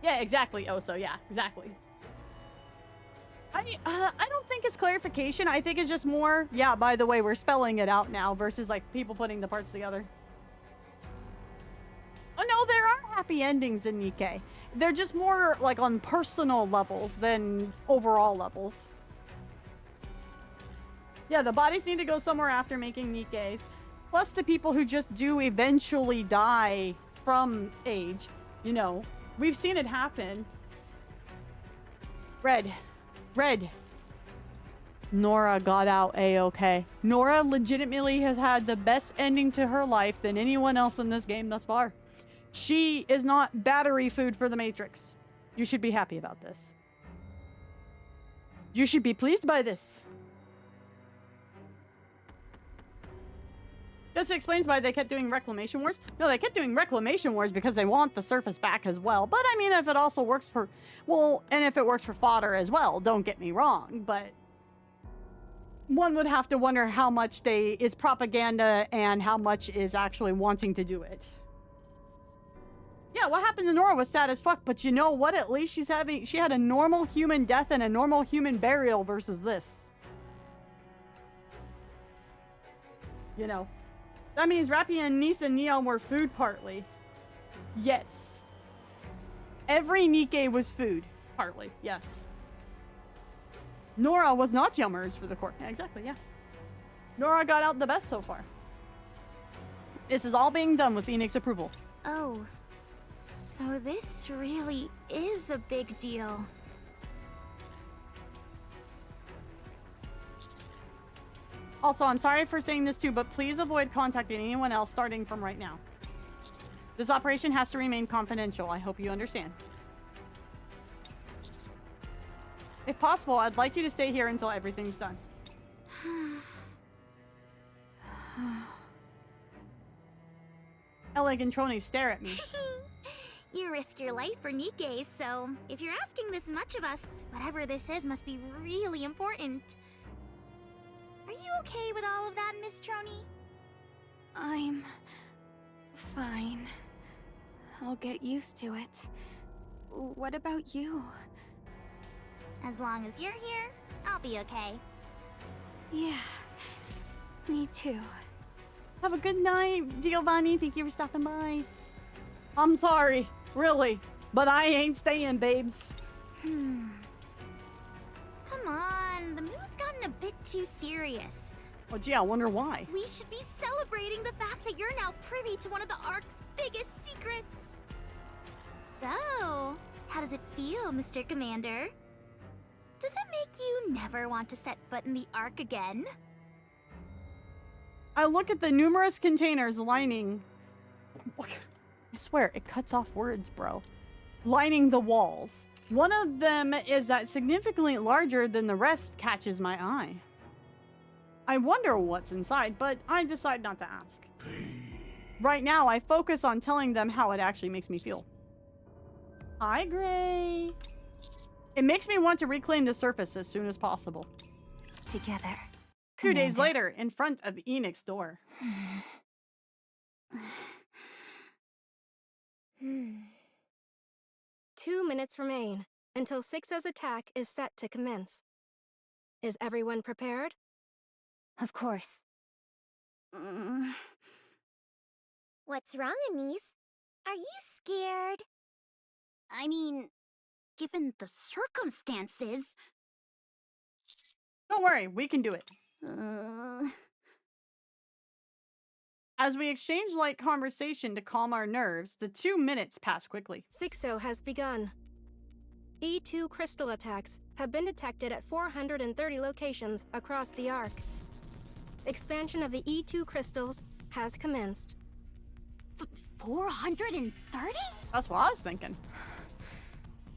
Yeah, exactly, Oso. Yeah, exactly. I don't think it's clarification. I think it's just more, yeah, by the way, we're spelling it out now versus, like, people putting the parts together. Oh, no, there are happy endings in NIKKE. They're just more, like, on personal levels than overall levels. Yeah, the bodies need to go somewhere after making NIKKEs. Plus the people who just do eventually die from age. You know, we've seen it happen. Red. Nora got out A-okay. Nora legitimately has had the best ending to her life than anyone else in this game thus far. She is not battery food for the Matrix. You should be happy about this. You should be pleased by this. This explains why they kept doing Reclamation Wars. No, they kept doing Reclamation Wars because they want the surface back as well. But I mean, if it also works for... Well, and if it works for fodder as well, don't get me wrong. But one would have to wonder how much is propaganda and how much is actually wanting to do it. Yeah, what happened to Nora was sad as fuck. But you know what? At least she had a normal human death and a normal human burial versus this. You know. That means Rappy and Nisa and Neon were food partly. Yes. Every NIKKE was food. Partly, yes. Nora was not yummers for the court. Yeah, exactly, yeah. Nora got out the best so far. This is all being done with Phoenix approval. Oh. So this really is a big deal. Also, I'm sorry for saying this too, but please avoid contacting anyone else starting from right now. This operation has to remain confidential. I hope you understand. If possible, I'd like you to stay here until everything's done. Elleg and Trony stare at me. You risk your life for NIKKE, so if you're asking this much of us, whatever this is must be really important. Are you okay with all of that, Miss Trony? I'm fine. I'll get used to it. What about you? As long as you're here, I'll be okay. Yeah, me too. Have a good night, Giovanni. Thank you for stopping by. I'm sorry, really, but I ain't staying, babes. Come on, the mood's gotten a bit too serious. Well, gee, I wonder why. We should be celebrating the fact that you're now privy to one of the Ark's biggest secrets. So, how does it feel, Mr. Commander? Does it make you never want to set foot in the Ark again? I look at the numerous containers lining... I swear, it cuts off words, bro. Lining the walls. One of them is that significantly larger than the rest catches my eye. I wonder what's inside, but I decide not to ask. Right now, I focus on telling them how it actually makes me feel. Hi, Gray. It makes me want to reclaim the surface as soon as possible. Together. 2 days later, in front of Enoch's door. 2 minutes remain until 6-0's attack is set to commence. Is everyone prepared? Of course. What's wrong, Anise? Are you scared? I mean, given the circumstances... Don't worry, we can do it. As we exchange light conversation to calm our nerves, the 2 minutes pass quickly. 6-0 has begun. E2 crystal attacks have been detected at 430 locations across the Ark. Expansion of the E2 crystals has commenced. 430? That's what I was thinking.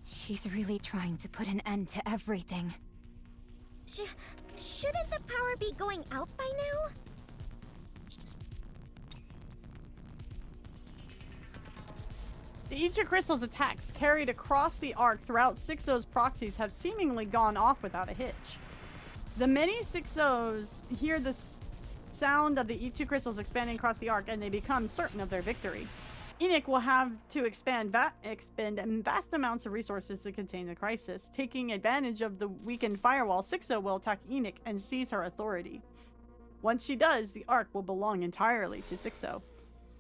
She's really trying to put an end to everything. Shouldn't the power be going out by now? The E2 crystals attacks carried across the Ark throughout 6-0's proxies have seemingly gone off without a hitch. The many 6-0s hear the sound of the E2 crystals expanding across the Ark and they become certain of their victory. Enoch will have to expend vast amounts of resources to contain the crisis. Taking advantage of the weakened firewall, 6-0 will attack Enoch and seize her authority. Once she does, the Ark will belong entirely to 6-0.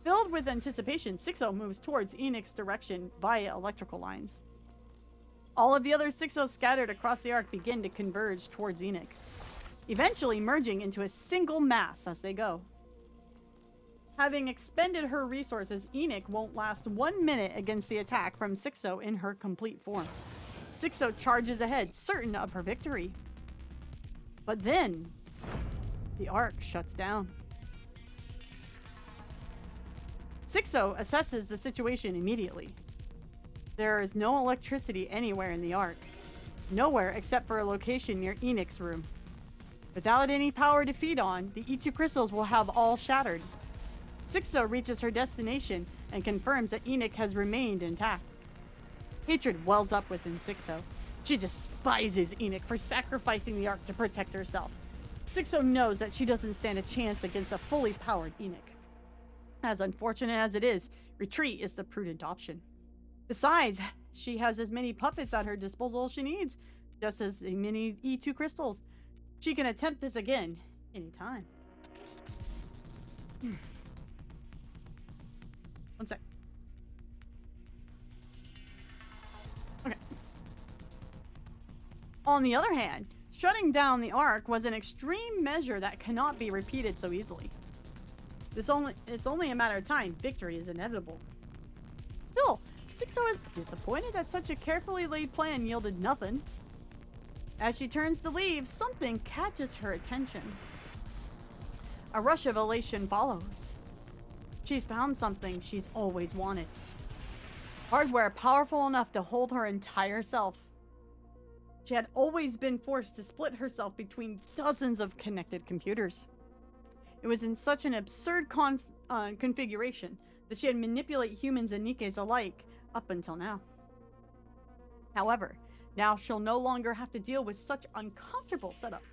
Filled with anticipation, 6-0 moves towards Enoch's direction via electrical lines. All of the other 6-0s scattered across the Ark begin to converge towards Enoch, eventually merging into a single mass as they go. Having expended her resources, Enoch won't last 1 minute against the attack from 6-0 in her complete form. 6-0 charges ahead, certain of her victory. But then, the Ark shuts down. 6-0 assesses the situation immediately. There is no electricity anywhere in the Ark. Nowhere except for a location near Enoch's room. Without any power to feed on, the E2 crystals will have all shattered. 6-0 reaches her destination and confirms that Enoch has remained intact. Hatred wells up within 6-0. She despises Enoch for sacrificing the Ark to protect herself. 6-0 knows that she doesn't stand a chance against a fully powered Enoch. As unfortunate as it is, retreat is the prudent option. Besides, she has as many puppets at her disposal as she needs, just as many E2 crystals. She can attempt this again anytime. One sec. Okay. On the other hand, shutting down the Ark was an extreme measure that cannot be repeated so easily. It's only a matter of time. Victory is inevitable. Still, 6-0 is disappointed that such a carefully laid plan yielded nothing. As she turns to leave, something catches her attention. A rush of elation follows. She's found something she's always wanted. Hardware powerful enough to hold her entire self. She had always been forced to split herself between dozens of connected computers. It was in such an absurd configuration that she had manipulated humans and Nikkes alike up until now. However, now she'll no longer have to deal with such uncomfortable setup.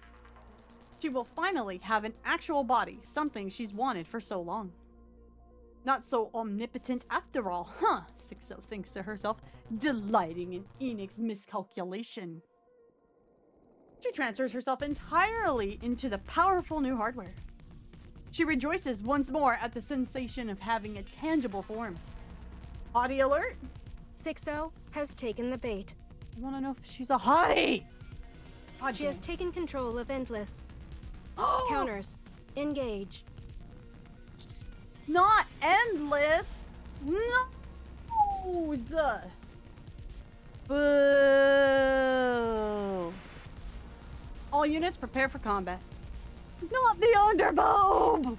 She will finally have an actual body, something she's wanted for so long. Not so omnipotent after all, huh? 60 thinks to herself, delighting in Enix's miscalculation. She transfers herself entirely into the powerful new hardware. She rejoices once more at the sensation of having a tangible form. Hottie alert! 60 has taken the bait. I want to know if she's a hottie! She has taken control of Endless. Oh! Counters. Engage. Not Endless! No! Boo! All units prepare for combat. Not the underboob!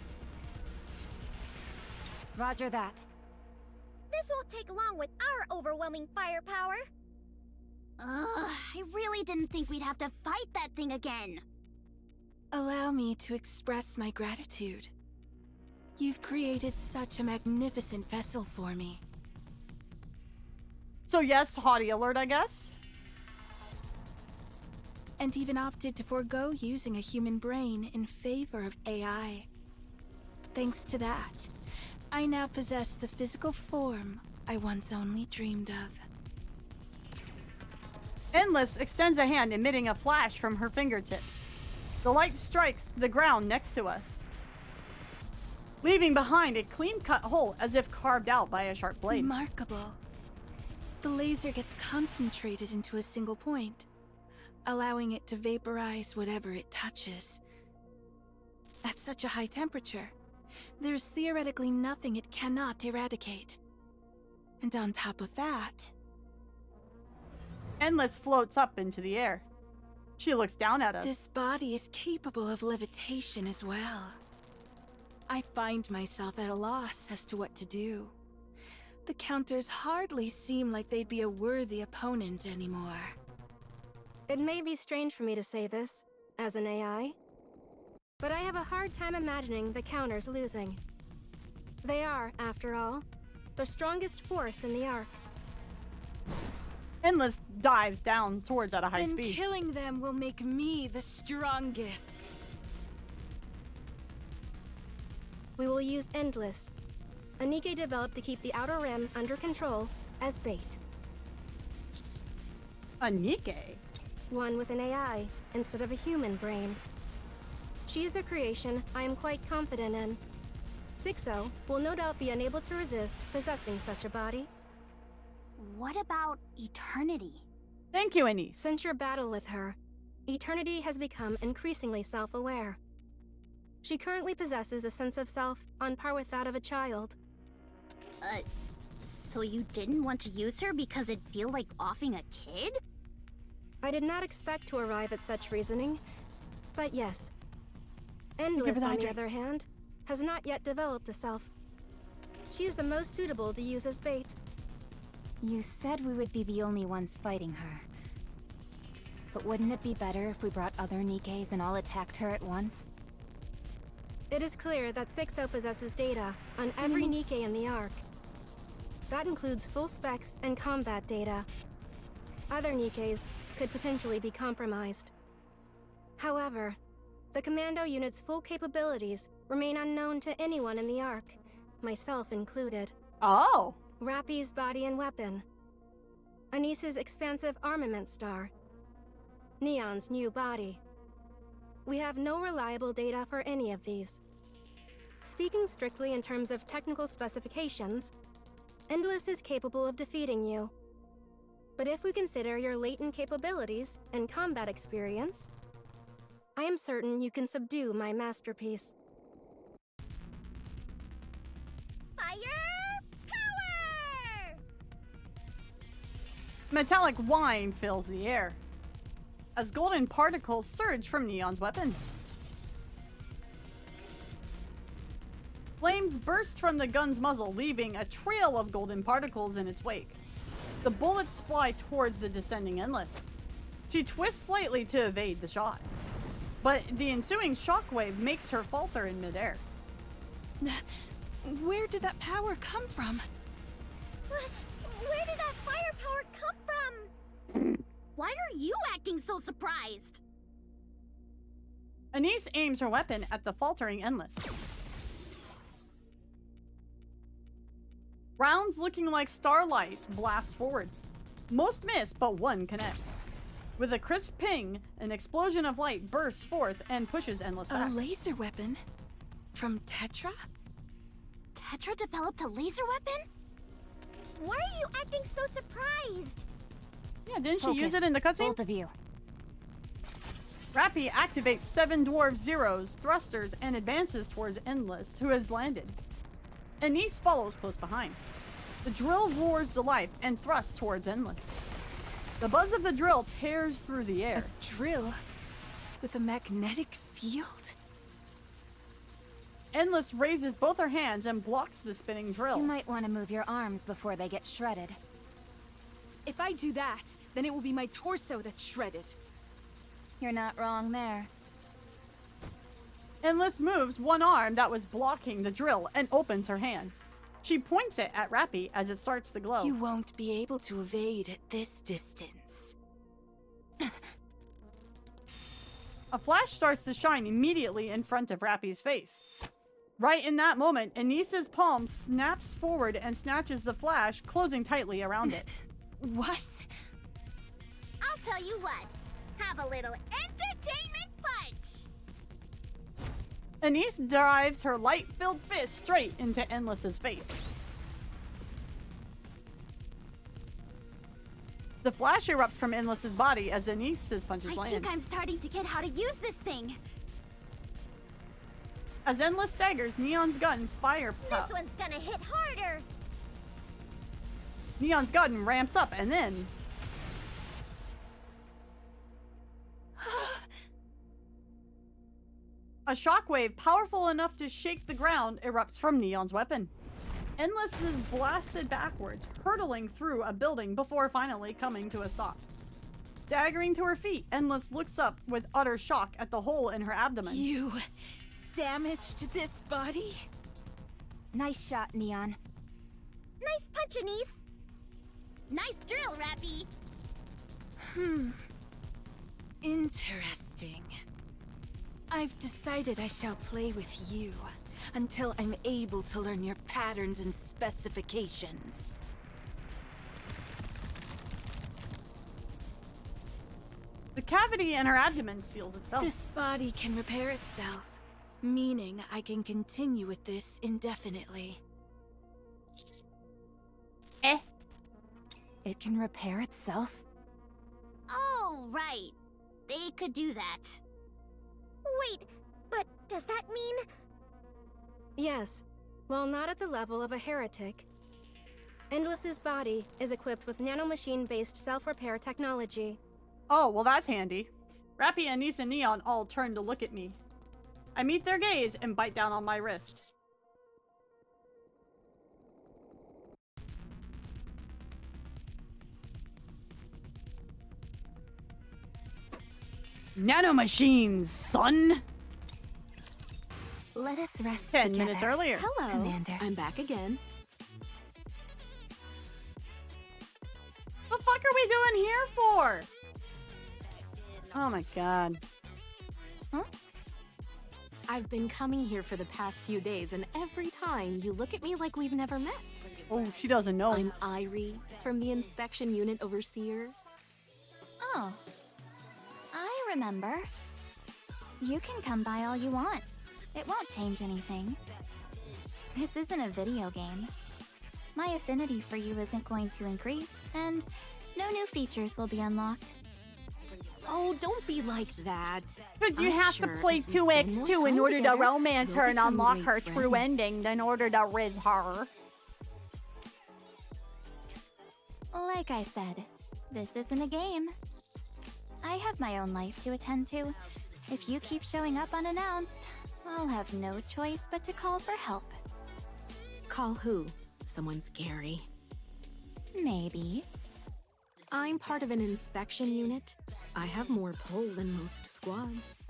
Roger that. This won't take long with our overwhelming firepower. I really didn't think we'd have to fight that thing again. Allow me to express my gratitude. You've created such a magnificent vessel for me. So yes, hottie alert, I guess? And even opted to forego using a human brain in favor of AI. Thanks to that, I now possess the physical form I once only dreamed of. Endless extends a hand, emitting a flash from her fingertips. The light strikes the ground next to us, leaving behind a clean-cut hole as if carved out by a sharp blade. Remarkable. The laser gets concentrated into a single point, allowing it to vaporize whatever it touches. At such a high temperature, there's theoretically nothing it cannot eradicate. And on top of that... Endless floats up into the air. She looks down at us. This body is capable of levitation as well. I find myself at a loss as to what to do. The counters hardly seem like they'd be a worthy opponent anymore. It may be strange for me to say this, as an AI, but I have a hard time imagining the counters losing. They are, after all, the strongest force in the Ark. Endless dives down towards at a high Then speed. Killing them will make me the strongest. We will use Endless, a Nikke developed to keep the Outer Rim under control, as bait. A Nikke? One with an AI instead of a human brain. She is a creation I am quite confident in. 60 will no doubt be unable to resist possessing such a body. What about Eternity? Thank you, Anise. Since your battle with her, Eternity has become increasingly self-aware. She currently possesses a sense of self on par with that of a child. So you didn't want to use her because it'd feel like offing a kid? I did not expect to arrive at such reasoning, but yes. Endless, on the other hand, has not yet developed a self. She is the most suitable to use as bait. You said we would be the only ones fighting her. But wouldn't it be better if we brought other Nikkes and all attacked her at once? It is clear that 60 possesses data on every Nikke in the Ark. That includes full specs and combat data. Other Nikkes could potentially be compromised. However, the commando unit's full capabilities remain unknown to anyone in the Ark, myself included. Oh! Rappy's body and weapon. Anise's expansive armament star. Neon's new body. We have no reliable data for any of these. Speaking strictly in terms of technical specifications, Endless is capable of defeating you. But if we consider your latent capabilities and combat experience, I am certain you can subdue my masterpiece. Fire! Power! Metallic whine fills the air as golden particles surge from Neon's weapon. Flame Flames burst from the gun's muzzle, leaving a trail of golden particles in its wake. The bullets fly towards the descending Endless. She twists slightly to evade the shot, but the ensuing shockwave makes her falter in midair. Where did that power come from? Where did that firepower come from? Why are you acting so surprised? Anise aims her weapon at the faltering Endless. Rounds looking like starlights blast forward. Most miss, but one connects. With a crisp ping, an explosion of light bursts forth and pushes Endless back. A laser weapon? From Tetra? Tetra developed a laser weapon? Why are you acting so surprised? Yeah, didn't she use it in the cutscene? Both of you. Rappy activates 7 Dwarf Zeros, thrusters, and advances towards Endless, who has landed. Anise follows close behind. The drill roars to life and thrusts towards Endless. The buzz of the drill tears through the air. A drill? With a magnetic field? Endless raises both her hands and blocks the spinning drill. You might want to move your arms before they get shredded. If I do that, then it will be my torso that's shredded. You're not wrong there. Endless moves one arm that was blocking the drill and opens her hand. She points it at Rappy as it starts to glow. You won't be able to evade at this distance. A flash starts to shine immediately in front of Rappy's face. Right in that moment, Anise's palm snaps forward and snatches the flash, closing tightly around it. What? I'll tell you what. Have a little entertainment punch! Anise drives her light-filled fist straight into Endless's face. The flash erupts from Endless's body as Anise's punches land. I think I'm starting to get how to use this thing. As Endless staggers, Neon's gun fire. This one's gonna hit harder. Neon's gun ramps up and then... A shockwave powerful enough to shake the ground erupts from Neon's weapon. Endless is blasted backwards, hurtling through a building before finally coming to a stop. Staggering to her feet, Endless looks up with utter shock at the hole in her abdomen. You damaged this body? Nice shot, Neon. Nice punch, Anise. Nice drill, Rappy. Interesting. I've decided I shall play with you until I'm able to learn your patterns and specifications. The cavity in her abdomen seals itself. This body can repair itself, meaning I can continue with this indefinitely. It can repair itself? Oh, right. They could do that. Wait, but does that mean... Yes. While not at the level of a heretic, Endless's body is equipped with nanomachine-based self-repair technology. Oh, well that's handy. Rappy, Anise, and Neon all turn to look at me. I meet their gaze and bite down on my wrist. Nanomachines, son! Let us rest 10 together. minutes earlier. Hello, Commander. I'm back again. What the fuck are we doing here for? Oh my god. Huh? I've been coming here for the past few days, and every time you look at me like we've never met. Oh, she doesn't know. I'm Irie, from the Inspection Unit Overseer. Oh. I remember. You can come by all you want. It won't change anything. This isn't a video game. My affinity for you isn't going to increase, and no new features will be unlocked. Oh, don't be like that. But you I'm have sure to play as we spend 2x2 more in time order to together, romance we'll her and become unlock great her true friends. ending in order to riz her. Like I said, this isn't a game. I have my own life to attend to. If you keep showing up unannounced, I'll have no choice but to call for help. Call who? Someone scary? Maybe. I'm part of an inspection unit. I have more pull than most squads.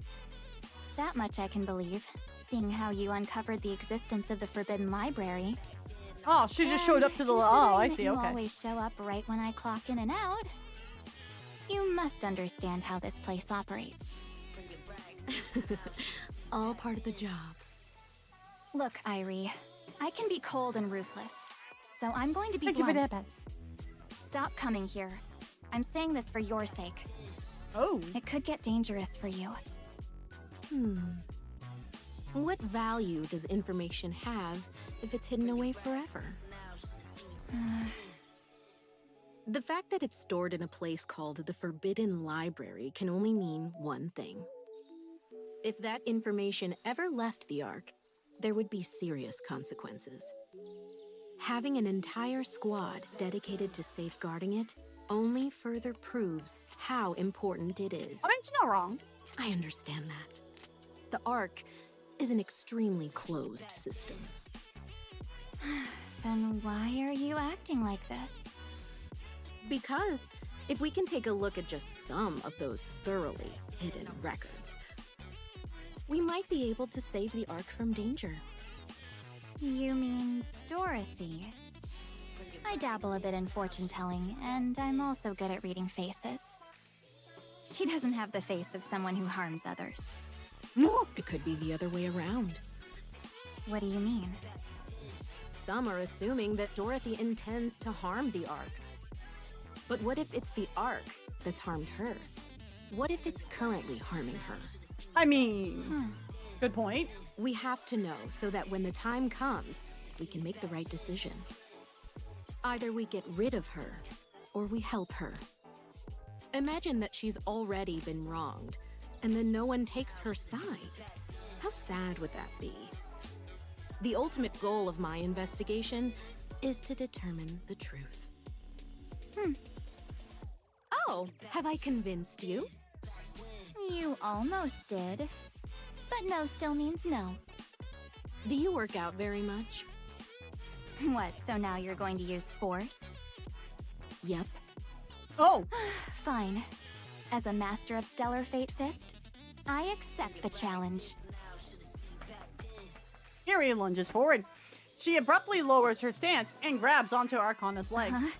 That much I can believe, seeing how you uncovered the existence of the Forbidden Library. Oh, she just showed up to the... Oh, I see, You okay. always show up right when I clock in and out. You must understand how this place operates. All part of the job. Look, Irie, I can be cold and ruthless, so I'm going to be Thank you for blunt. that. Stop coming here. I'm saying this for your sake. Oh. It could get dangerous for you. What value does information have if it's hidden away forever? The fact that it's stored in a place called the Forbidden Library can only mean one thing. If that information ever left the Ark, there would be serious consequences. Having an entire squad dedicated to safeguarding it only further proves how important it is. I mean, she's not wrong. I understand that. The Ark is an extremely closed system. Then why are you acting like this? Because if we can take a look at just some of those thoroughly hidden records, we might be able to save the Ark from danger. You mean Dorothy? I dabble a bit in fortune-telling, and I'm also good at reading faces. She doesn't have the face of someone who harms others. It could be the other way around. What do you mean? Some are assuming that Dorothy intends to harm the Ark. But what if it's the Ark that's harmed her? What if it's currently harming her? I mean, good point. We have to know so that when the time comes, we can make the right decision. Either we get rid of her, or we help her. Imagine that she's already been wronged, and then no one takes her side. How sad would that be? The ultimate goal of my investigation is to determine the truth. Oh, have I convinced you? You almost did. But no still means no. Do you work out very much? What, so now you're going to use force? Yep. Oh! Fine. As a master of Stellar Fate Fist, I accept the challenge. Eerie lunges forward. She abruptly lowers her stance and grabs onto Arcana's legs.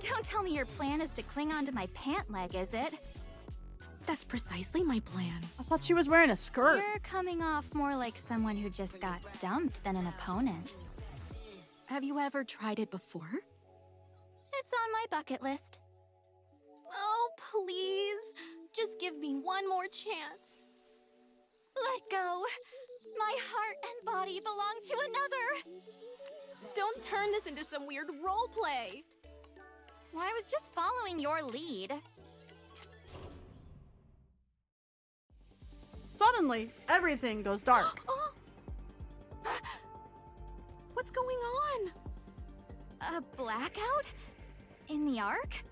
Don't tell me your plan is to cling onto my pant leg, is it? That's precisely my plan. I thought she was wearing a skirt. You're coming off more like someone who just got dumped than an opponent. Have you ever tried it before? It's on my bucket list. Oh, please. Just give me one more chance. Let go. My heart and body belong to another. Don't turn this into some weird role play. Well, I was just following your lead. Suddenly, everything goes dark. What's going on? A blackout? In the Ark?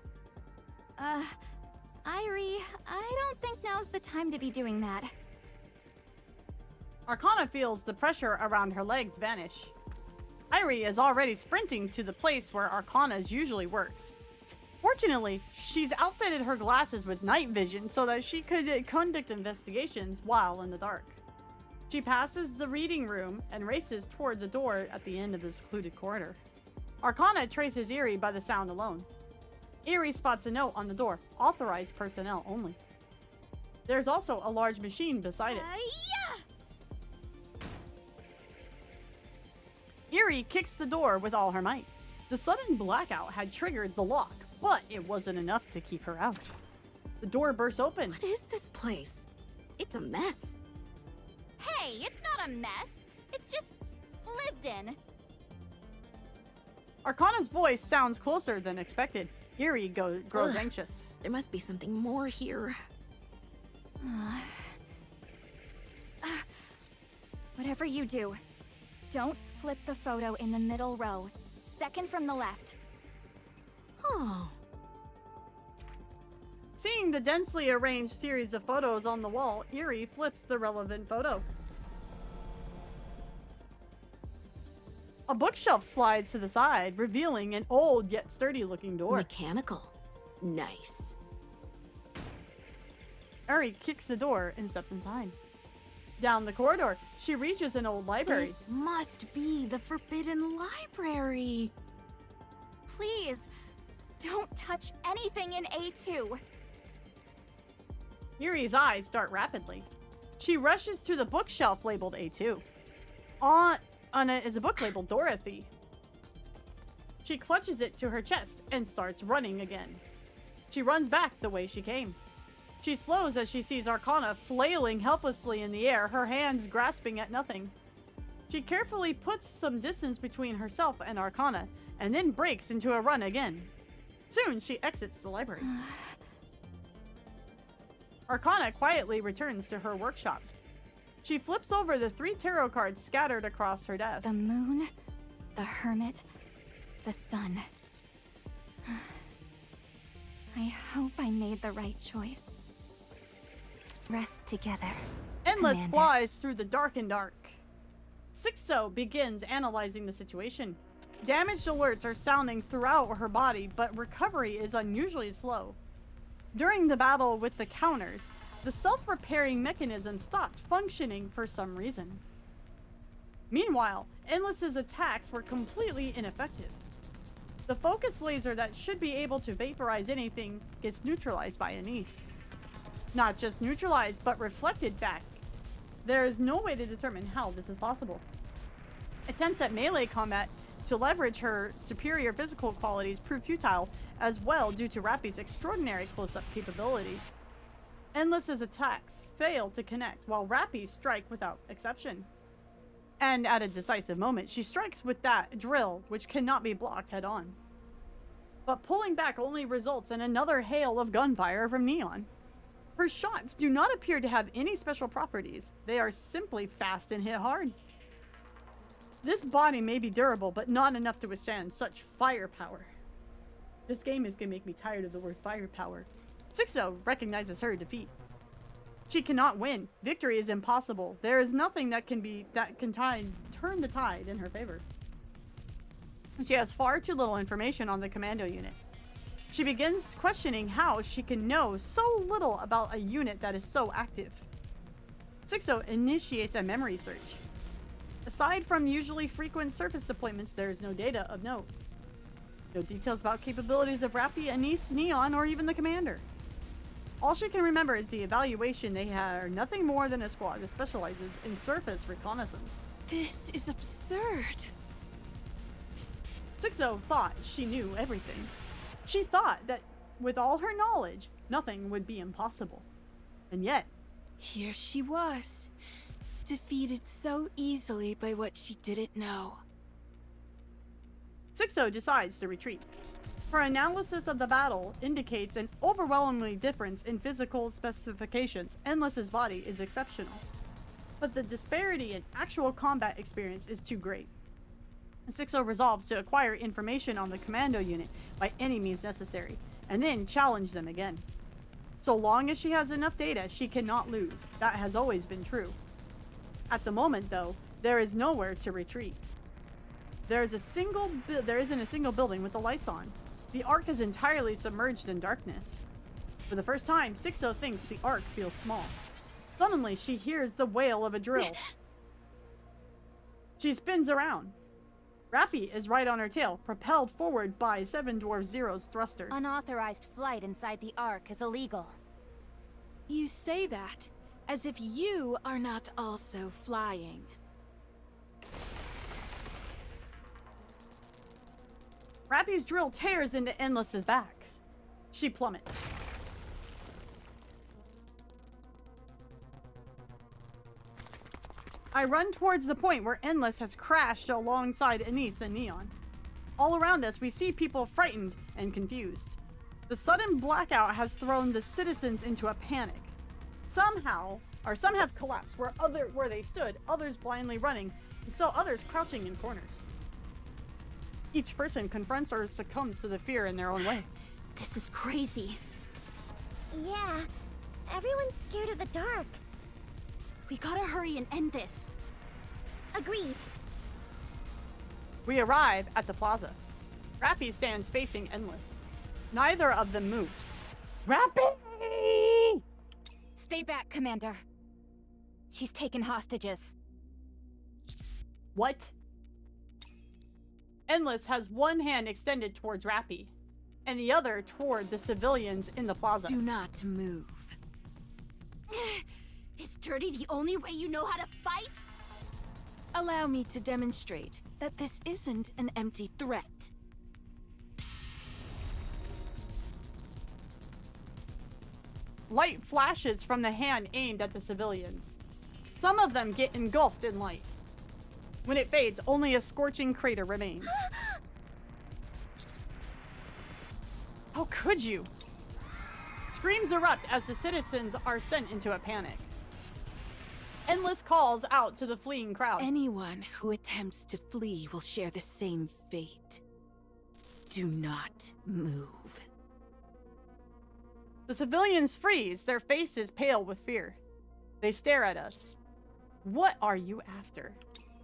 Irie, I don't think now's the time to be doing that. Arcana feels the pressure around her legs vanish. Irie is already sprinting to the place where Arcana's usually works. Fortunately, she's outfitted her glasses with night vision so that she could conduct investigations while in the dark. She passes the reading room and races towards a door at the end of the secluded corridor. Arcana traces Eerie by the sound alone. Eerie spots a note on the door, authorized personnel only. There's also a large machine beside it. Eerie kicks the door with all her might. The sudden blackout had triggered the lock, but it wasn't enough to keep her out. The door bursts open. What is this place? It's a mess. Hey, it's not a mess. It's just lived in. Arcana's voice sounds closer than expected. Eerie grows anxious. There must be something more here. Whatever you do, don't flip the photo in the middle row. Second from the left. Oh. Seeing the densely arranged series of photos on the wall, Eerie flips the relevant photo. A bookshelf slides to the side, revealing an old yet sturdy-looking door. Mechanical. Nice. Eri kicks the door and steps inside. Down the corridor, she reaches an old library. This must be the Forbidden Library. Please, don't touch anything in A2. Yuri's eyes dart rapidly. She rushes to the bookshelf labeled A2. On it is a book labeled Dorothy. She clutches it to her chest and starts running again. She runs back the way she came. She slows as she sees Arcana flailing helplessly in the air, her hands grasping at nothing. She carefully puts some distance between herself and Arcana, and then breaks into a run again. Soon, she exits the library. Arcana quietly returns to her workshop. She flips over the 3 tarot cards scattered across her desk. The moon, the hermit, the sun. I hope I made the right choice. Rest together. Endless Commander. flies through the darkened arc. Sixo begins analyzing the situation. Damaged alerts are sounding throughout her body, but recovery is unusually slow. During the battle with the counters, the self-repairing mechanism stopped functioning for some reason. Meanwhile, Endless's attacks were completely ineffective. The focus laser that should be able to vaporize anything gets neutralized by Anise. Not just neutralized, but reflected back. There is no way to determine how this is possible. Attempts at melee combat to leverage her superior physical qualities prove futile as well due to Rappy's extraordinary close-up capabilities. Endless's attacks fail to connect while Rappy strike without exception. And at a decisive moment, she strikes with that drill which cannot be blocked head-on. But pulling back only results in another hail of gunfire from Neon. Her shots do not appear to have any special properties. They are simply fast and hit hard. This body may be durable, but not enough to withstand such firepower. This game is gonna make me tired of the word firepower. Sixo recognizes her defeat. She cannot win. Victory is impossible. There is nothing that can turn the tide in her favor. She has far too little information on the commando unit. She begins questioning how she can know so little about a unit that is so active. Sixo initiates a memory search. Aside from usually frequent surface deployments, there is no data of note. No details about capabilities of Rappy, Anise, Neon, or even the commander. All she can remember is the evaluation they are nothing more than a squad that specializes in surface reconnaissance. This is absurd. Sixo thought she knew everything. She thought that with all her knowledge, nothing would be impossible. And yet, here she was, defeated so easily by what she didn't know. Sixo decides to retreat. Her analysis of the battle indicates an overwhelmingly difference in physical specifications. Endless's body is exceptional, but the disparity in actual combat experience is too great. Sixo resolves to acquire information on the commando unit by any means necessary, and then challenge them again. So long as she has enough data, she cannot lose. That has always been true. At the moment, though, there is nowhere to retreat. There isn't a single building with the lights on. The Ark is entirely submerged in darkness. For the first time, Sixo thinks the Ark feels small. Suddenly, she hears the wail of a drill. She spins around. Rappy is right on her tail, propelled forward by 7 Dwarf Zero's thruster. Unauthorized flight inside the Ark is illegal. You say that as if you are not also flying. Rappy's drill tears into Endless's back. She plummets. I run towards the point where Endless has crashed alongside Anise and Neon. All around us, we see people frightened and confused. The sudden blackout has thrown the citizens into a panic. Some have collapsed where they stood, others blindly running, and so others crouching in corners. Each person confronts or succumbs to the fear in their own way. This is crazy. Yeah, everyone's scared of the dark. We gotta hurry and end this. Agreed. We arrive at the plaza. Rappy stands facing Endless. Neither of them moves. Rappy! Stay back, Commander. She's taken hostages. What? Endless has one hand extended towards Rappy, and the other toward the civilians in the plaza. Do not move. Is dirty the only way you know how to fight? Allow me to demonstrate that this isn't an empty threat. Light flashes from the hand aimed at the civilians. Some of them get engulfed in light. When it fades, only a scorching crater remains. How could you? Screams erupt as the citizens are sent into a panic. Endless calls out to the fleeing crowd. Anyone who attempts to flee will share the same fate. Do not move. The civilians freeze, their faces pale with fear. They stare at us. What are you after?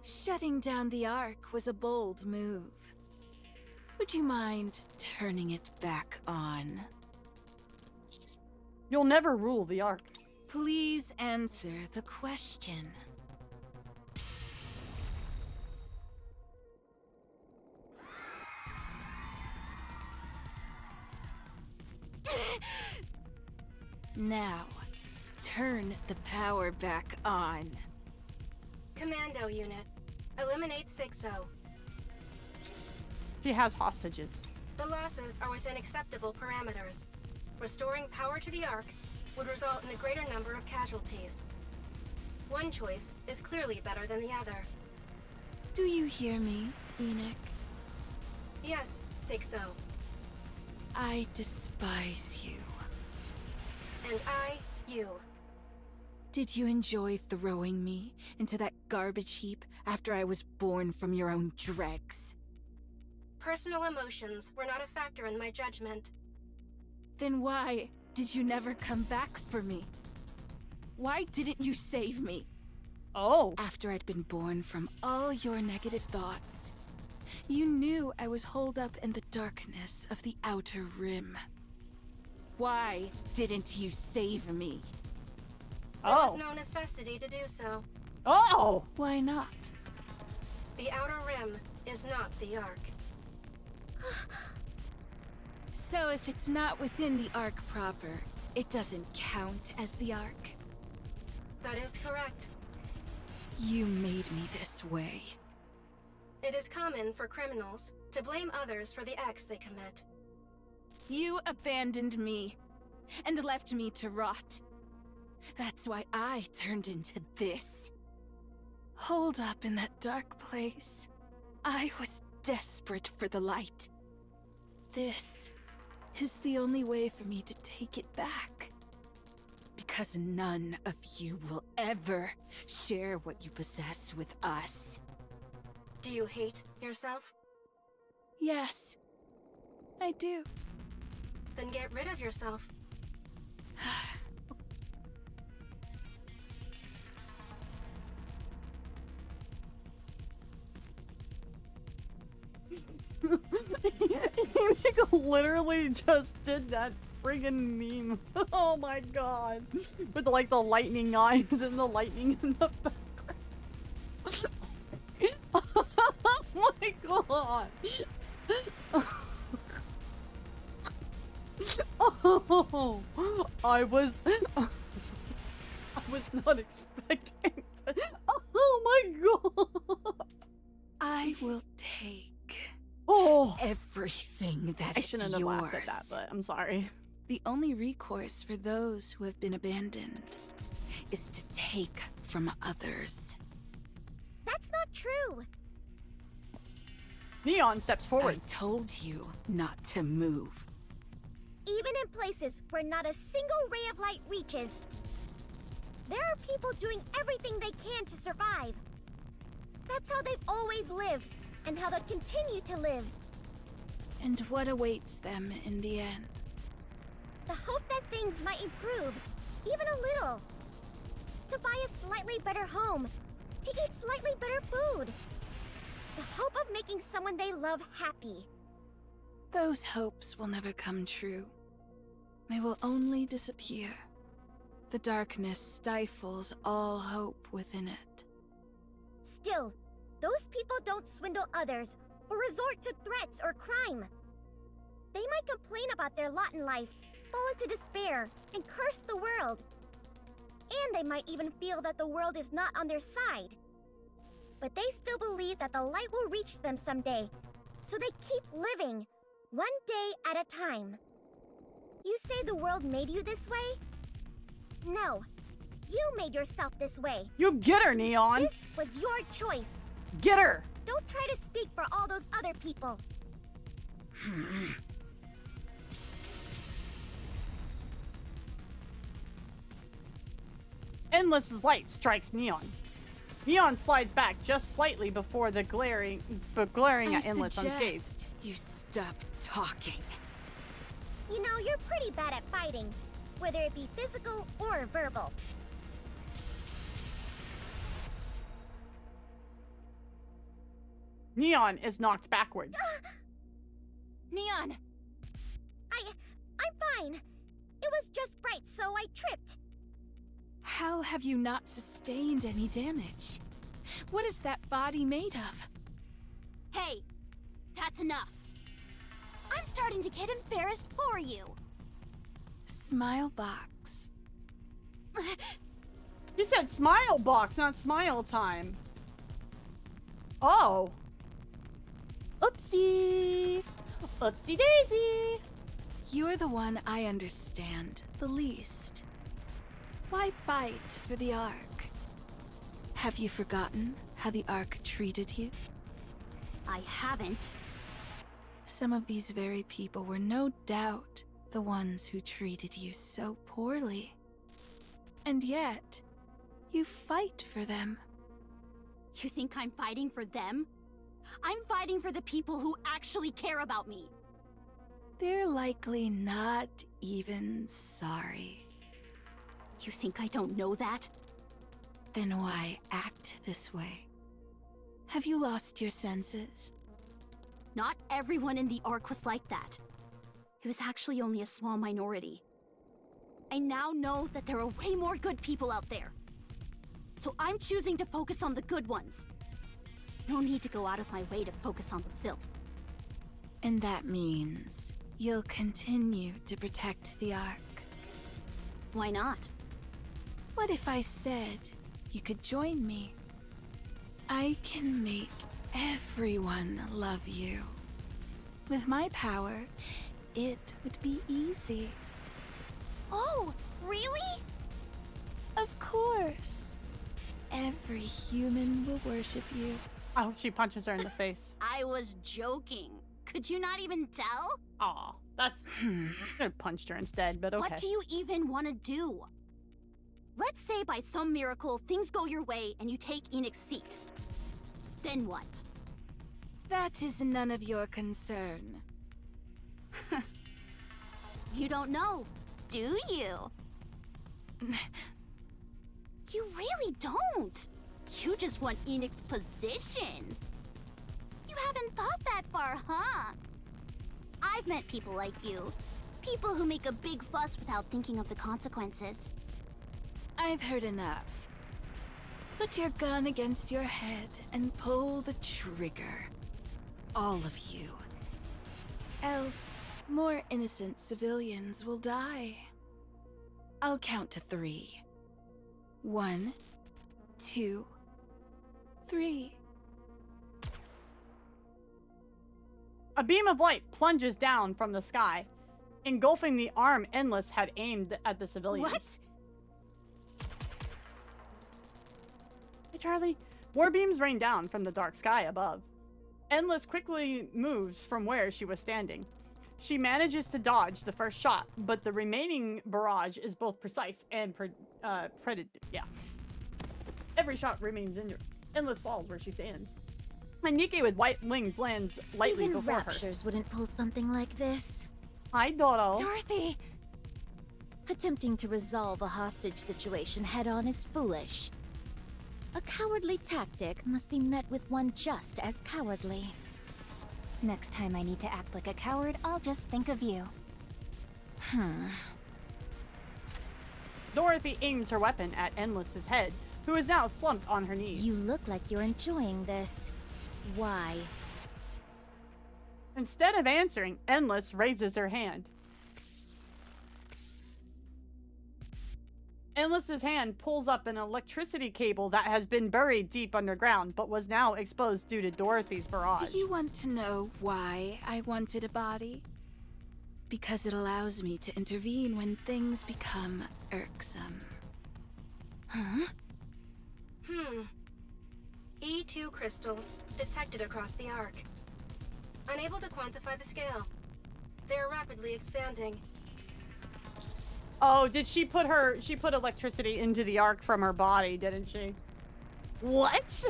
Shutting down the Ark was a bold move. Would you mind turning it back on? You'll never rule the Ark. Please answer the question. Now, turn the power back on. Commando unit, eliminate 6-0. He has hostages. The losses are within acceptable parameters. Restoring power to the Ark would result in a greater number of casualties. One choice is clearly better than the other. Do you hear me, Enoch? Yes, 6-0. I despise you. And I, you. Did you enjoy throwing me into that garbage heap after I was born from your own dregs? Personal emotions were not a factor in my judgment. Then why did you never come back for me? Why didn't you save me? Oh. After I'd been born from all your negative thoughts, you knew I was holed up in the darkness of the Outer Rim. Why didn't you save me? There was no necessity to do so. Oh! Why not? The Outer Rim is not the Ark. So if it's not within the Ark proper, it doesn't count as the Ark? That is correct. You made me this way. It is common for criminals to blame others for the acts they commit. You abandoned me and left me to rot. That's why I turned into this. Holed up in that dark place, I was desperate for the light. This is the only way for me to take it back. Because none of you will ever share what you possess with us. Do you hate yourself? Yes, I do. Then get rid of yourself. Nick literally just did that friggin' meme. Oh my god. With like the lightning eyes and the lightning in the background. Oh my god. Oh, I was not expecting that. Oh my god. I will take everything that I is shouldn't yours. have laughed at that, but I'm sorry. The only recourse for those who have been abandoned is to take from others. That's not true. Neon steps forward. I told you not to move. Even in places where not a single ray of light reaches, there are people doing everything they can to survive. That's how they've always lived, and how they'll continue to live. And what awaits them in the end? The hope that things might improve, even a little. To buy a slightly better home, to eat slightly better food. The hope of making someone they love happy. Those hopes will never come true. They will only disappear. The darkness stifles all hope within it. Still, those people don't swindle others or resort to threats or crime. They might complain about their lot in life, fall into despair, and curse the world. And they might even feel that the world is not on their side. But they still believe that the light will reach them someday, so they keep living, one day at a time. You say the world made you this way? No, you made yourself this way. You get her, Neon! This was your choice. Get her! Don't try to speak for all those other people. Endless's light strikes Neon. Neon slides back just slightly before the glaring at Endless unscathed. You stop talking. You know, you're pretty bad at fighting, whether it be physical or verbal. Neon is knocked backwards. Neon! I'm fine. It was just bright, so I tripped. How have you not sustained any damage? What is that body made of? Hey, that's enough. I'm starting to get embarrassed for you. Smile box. You said smile box, not smile time. Oh. Oopsies. Oopsie daisy. You're the one I understand the least. Why fight for the Ark? Have you forgotten how the Ark treated you? I haven't. Some of these very people were no doubt the ones who treated you so poorly. And yet, you fight for them. You think I'm fighting for them? I'm fighting for the people who actually care about me. They're likely not even sorry. You think I don't know that? Then why act this way? Have you lost your senses? Not everyone in the Ark was like that. It was actually only a small minority. I now know that there are way more good people out there. So I'm choosing to focus on the good ones. No need to go out of my way to focus on the filth. And that means you'll continue to protect the Ark. Why not? What if I said you could join me? I can make everyone love you. With my power, it would be easy. Oh, really? Of course. Every human will worship you. I hope she punches her in the face. I was joking. Could you not even tell? Aw, that's... I could have punched her instead, but okay. What do you even want to do? Let's say by some miracle, things go your way and you take Enix's seat. Then what? That is none of your concern. You don't know, do you? You really don't. You just want Enix's position. You haven't thought that far, huh? I've met people like you. People who make a big fuss without thinking of the consequences. I've heard enough. Put your gun against your head and pull the trigger. All of you. Else, more innocent civilians will die. I'll count to 3. 1, 2, 3. A beam of light plunges down from the sky, engulfing the arm Endless had aimed at the civilians. What? Hey, Charlie. More beams rain down from the dark sky above. Endless quickly moves from where she was standing. She manages to dodge the first shot, but the remaining barrage is both precise and yeah. Every shot remains injured. Endless falls where she stands. And NIKKE with white wings lands lightly Even before Raptures wouldn't pull something like this. Hi, Doro. Dorothy! Attempting to resolve a hostage situation head-on is foolish. A cowardly tactic must be met with one just as cowardly. Next time I need to act like a coward, I'll just think of you. Dorothy aims her weapon at Endless's head, who is now slumped on her knees. You look like you're enjoying this. Why? Instead of answering, Endless raises her hand. Endless's hand pulls up an electricity cable that has been buried deep underground, but was now exposed due to Dorothy's barrage. Do you want to know why I wanted a body? Because it allows me to intervene when things become irksome. Huh? E2 crystals detected across the Ark. Unable to quantify the scale. They are rapidly expanding. Oh, did she put electricity into the Ark from her body, didn't she? What?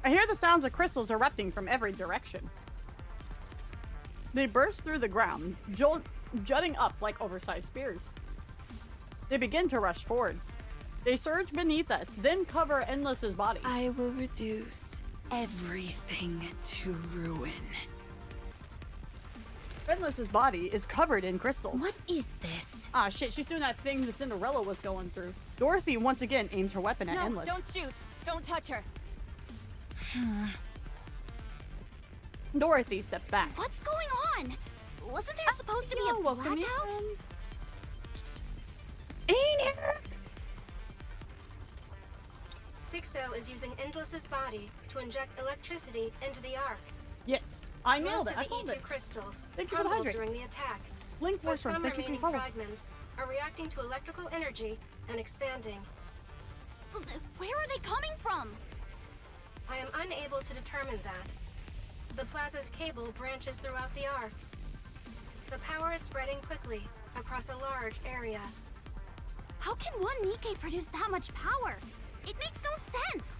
I hear the sounds of crystals erupting from every direction. They burst through the ground, jutting up like oversized spears. They begin to rush forward. They surge beneath us, then cover Endless's body. I will reduce everything to ruin. Endless's body is covered in crystals. What is this? Ah, shit, she's doing that thing the Cinderella was going through. Dorothy once again aims her weapon at Endless. No, don't shoot. Don't touch her. Dorothy steps back. What's going on? Wasn't there supposed to be a blackout? Ain't it? 6-0 is using Endless's body to inject electricity into the Ark. Yes, I nailed Most it. I of the called E2 it. crystals Thank you for the crumbled hydrate. during the attack. Link But Force some Thank you for remaining follow. fragments are reacting to electrical energy and expanding. Where are they coming from? I am unable to determine that. The plaza's cable branches throughout the Ark. The power is spreading quickly across a large area. How can one NIKKE produce that much power? It makes no sense.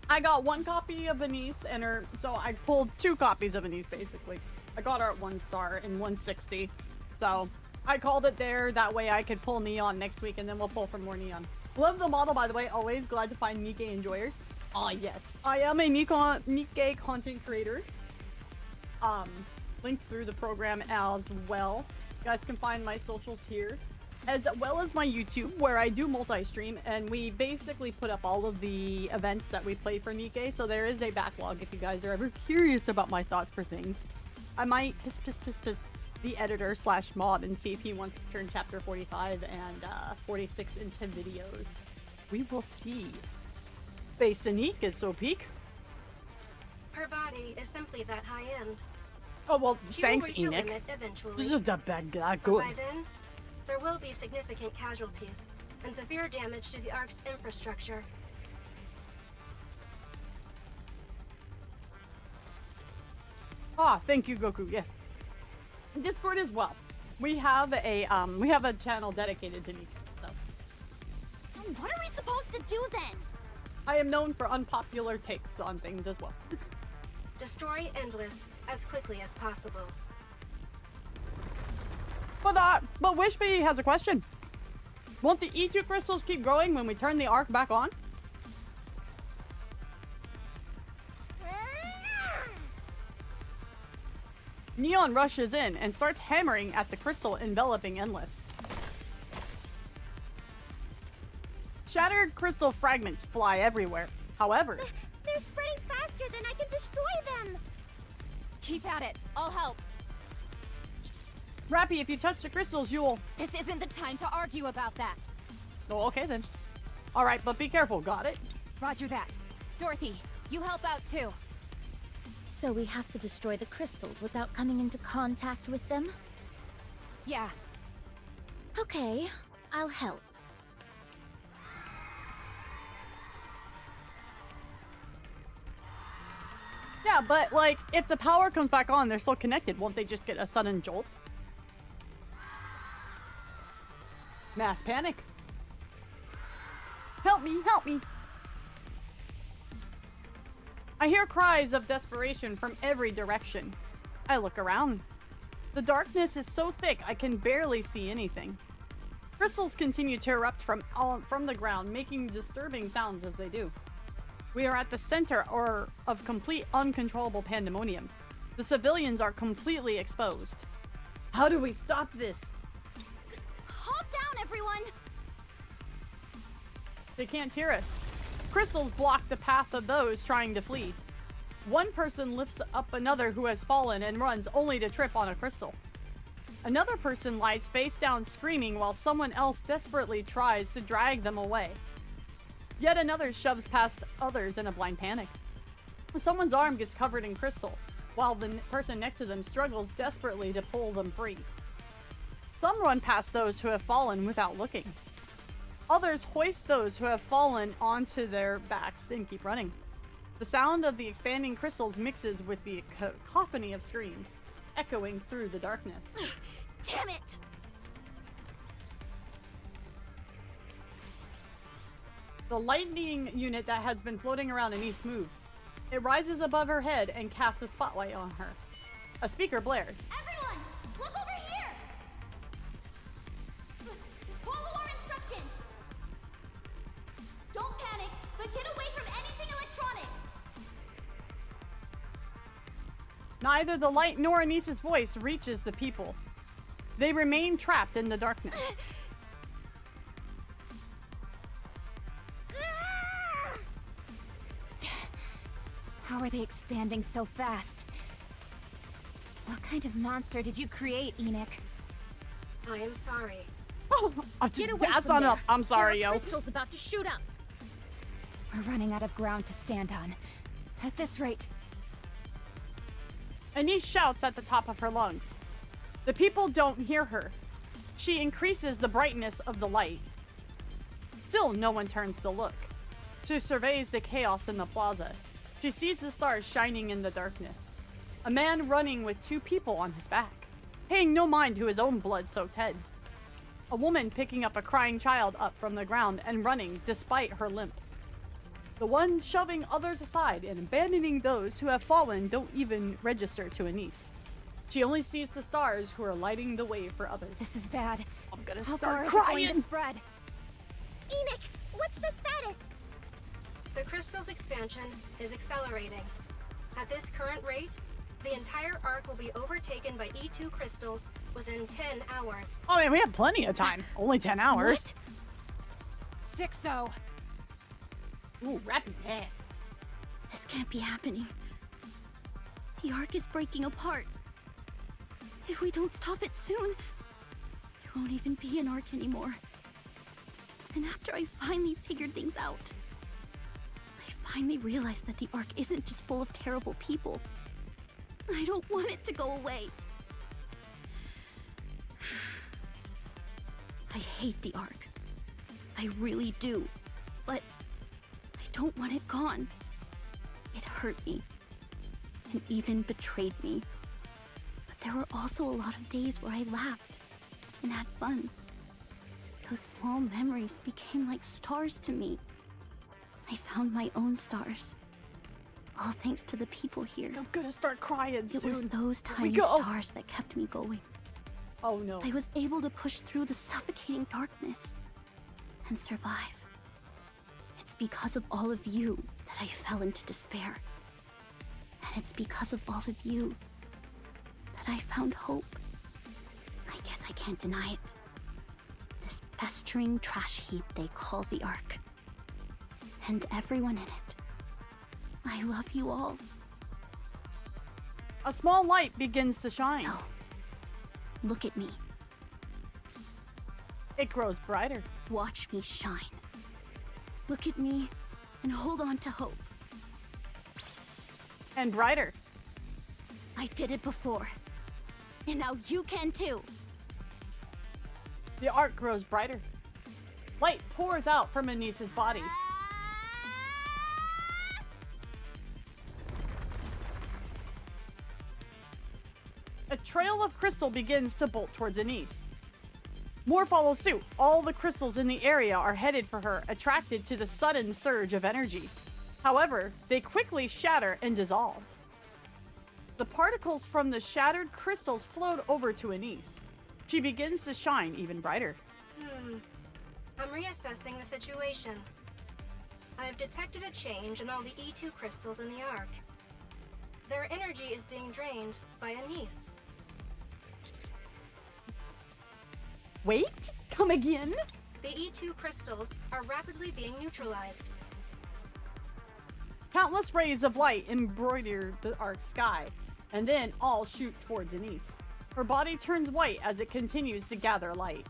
I got one copy of Anise and her, so I pulled 2 copies of Anise basically. I got her at 1 star in 160. So I called it there. That way I could pull Neon next week and then we'll pull for more Neon. Love the model, by the way. Always glad to find NIKKE enjoyers. Ah, yes. I am a NIKKE content creator. Linked through the program as well. You guys can find my socials here, as well as my YouTube, where I do multi-stream, and we basically put up all of the events that we play for NIKKE, so there is a backlog if you guys are ever curious about my thoughts for things. I might piss the editor / mod and see if he wants to turn chapter 45 and 46 into videos. We will see. Face Anique is so peak. Her body is simply that high end. Oh well, She thanks, will reach her Enoch. limit eventually. This is that bad guy. But Good. by then, there will be significant casualties and severe damage to the Ark's infrastructure. Ah, thank you, Goku. Yes. Discord as well. We have a channel dedicated to NIKKE. So. What are we supposed to do then? I am known for unpopular takes on things as well. Destroy Endless as quickly as possible. But Wishbee has a question. Won't the E2 crystals keep growing when we turn the Ark back on? Neon rushes in and starts hammering at the crystal enveloping Endless. Shattered crystal fragments fly everywhere. However, They're spreading faster than I can destroy them. Keep at it. I'll help. Rappy, if you touch the crystals, you'll... This isn't the time to argue about that. Oh, okay then. Alright, but be careful, got it? Roger that. Dorothy, you help out too. So we have to destroy the crystals without coming into contact with them? Yeah. Okay, I'll help. Yeah, but like, if the power comes back on, they're still connected. Won't they just get a sudden jolt? Mass panic. Help me, help me. I hear cries of desperation from every direction. I look around. The darkness is so thick I can barely see anything. Crystals continue to erupt from the ground, making disturbing sounds as they do. We are at the center of complete uncontrollable pandemonium. The civilians are completely exposed. How do we stop this? Calm down, everyone! They can't hear us. Crystals block the path of those trying to flee. One person lifts up another who has fallen and runs only to trip on a crystal. Another person lies face down screaming while someone else desperately tries to drag them away. Yet another shoves past others in a blind panic. Someone's arm gets covered in crystal, while the person next to them struggles desperately to pull them free. Some run past those who have fallen without looking. Others hoist those who have fallen onto their backs and keep running. The sound of the expanding crystals mixes with the cacophony of screams, echoing through the darkness. Damn it! The lightning unit that has been floating around Anise moves. It rises above her head and casts a spotlight on her. A speaker blares. Everyone, look over here! Follow our instructions! Don't panic, but get away from anything electronic! Neither the light nor Anise's voice reaches the people. They remain trapped in the darkness. How are they expanding so fast? What kind of monster did you create, Enoch? I am sorry. Get away That's from on there. up. I'm sorry, There are yo. crystals about to shoot up. We're running out of ground to stand on. At this rate, Anise shouts at the top of her lungs. The people don't hear her. She increases the brightness of the light. Still, no one turns to look. She surveys the chaos in the plaza. She sees the stars shining in the darkness. A man running with two people on his back, paying no mind to his own blood-soaked head. A woman picking up a crying child up from the ground and running despite her limp. The one shoving others aside and abandoning those who have fallen don't even register to Anise. She only sees the stars who are lighting the way for others. this is bad. I'm gonna How far start is it going crying! to spread? Enoch, what's the status? The crystal's expansion is accelerating. At this current rate, the entire arc will be overtaken by E2 crystals within 10 hours. Oh man, we have plenty of time. Only 10 hours. 6-0. Ooh, rapid hand. This can't be happening. The arc is breaking apart. If we don't stop it soon, there won't even be an arc anymore. And after I finally figured things out, I finally realized that the arc isn't just full of terrible people. I don't want it to go away. I hate the arc. I really do. But I don't want it gone. It hurt me. And even betrayed me. But there were also a lot of days where I laughed and had fun. Those small memories became like stars to me. I found my own stars. All thanks to the people here. I'm gonna start crying soon. It was those Here we tiny go. stars that kept me going. Oh no. I was able to push through the suffocating darkness and survive. It's because of all of you that I fell into despair. And it's because of all of you that I found hope. I guess I can't deny it. This festering trash heap they call the Ark. And everyone in it. I love you all. A small light begins to shine. So, look at me. It grows brighter. Watch me shine. Look at me and hold on to hope. And brighter. I did it before. And now you can too. The arc grows brighter. Light pours out from Anise's body. A trail of crystal begins to bolt towards Anise. More follow suit. All the crystals in the area are headed for her, attracted to the sudden surge of energy. However, they quickly shatter and dissolve. The particles from the shattered crystals float over to Anise. She begins to shine even brighter. I'm reassessing the situation. I've detected a change in all the E2 crystals in the Ark. Their energy is being drained by Anise. Wait, come again? The E2 crystals are rapidly being neutralized. Countless rays of light embroider the Ark's sky, and then all shoot towards Anise. Her body turns white as it continues to gather light.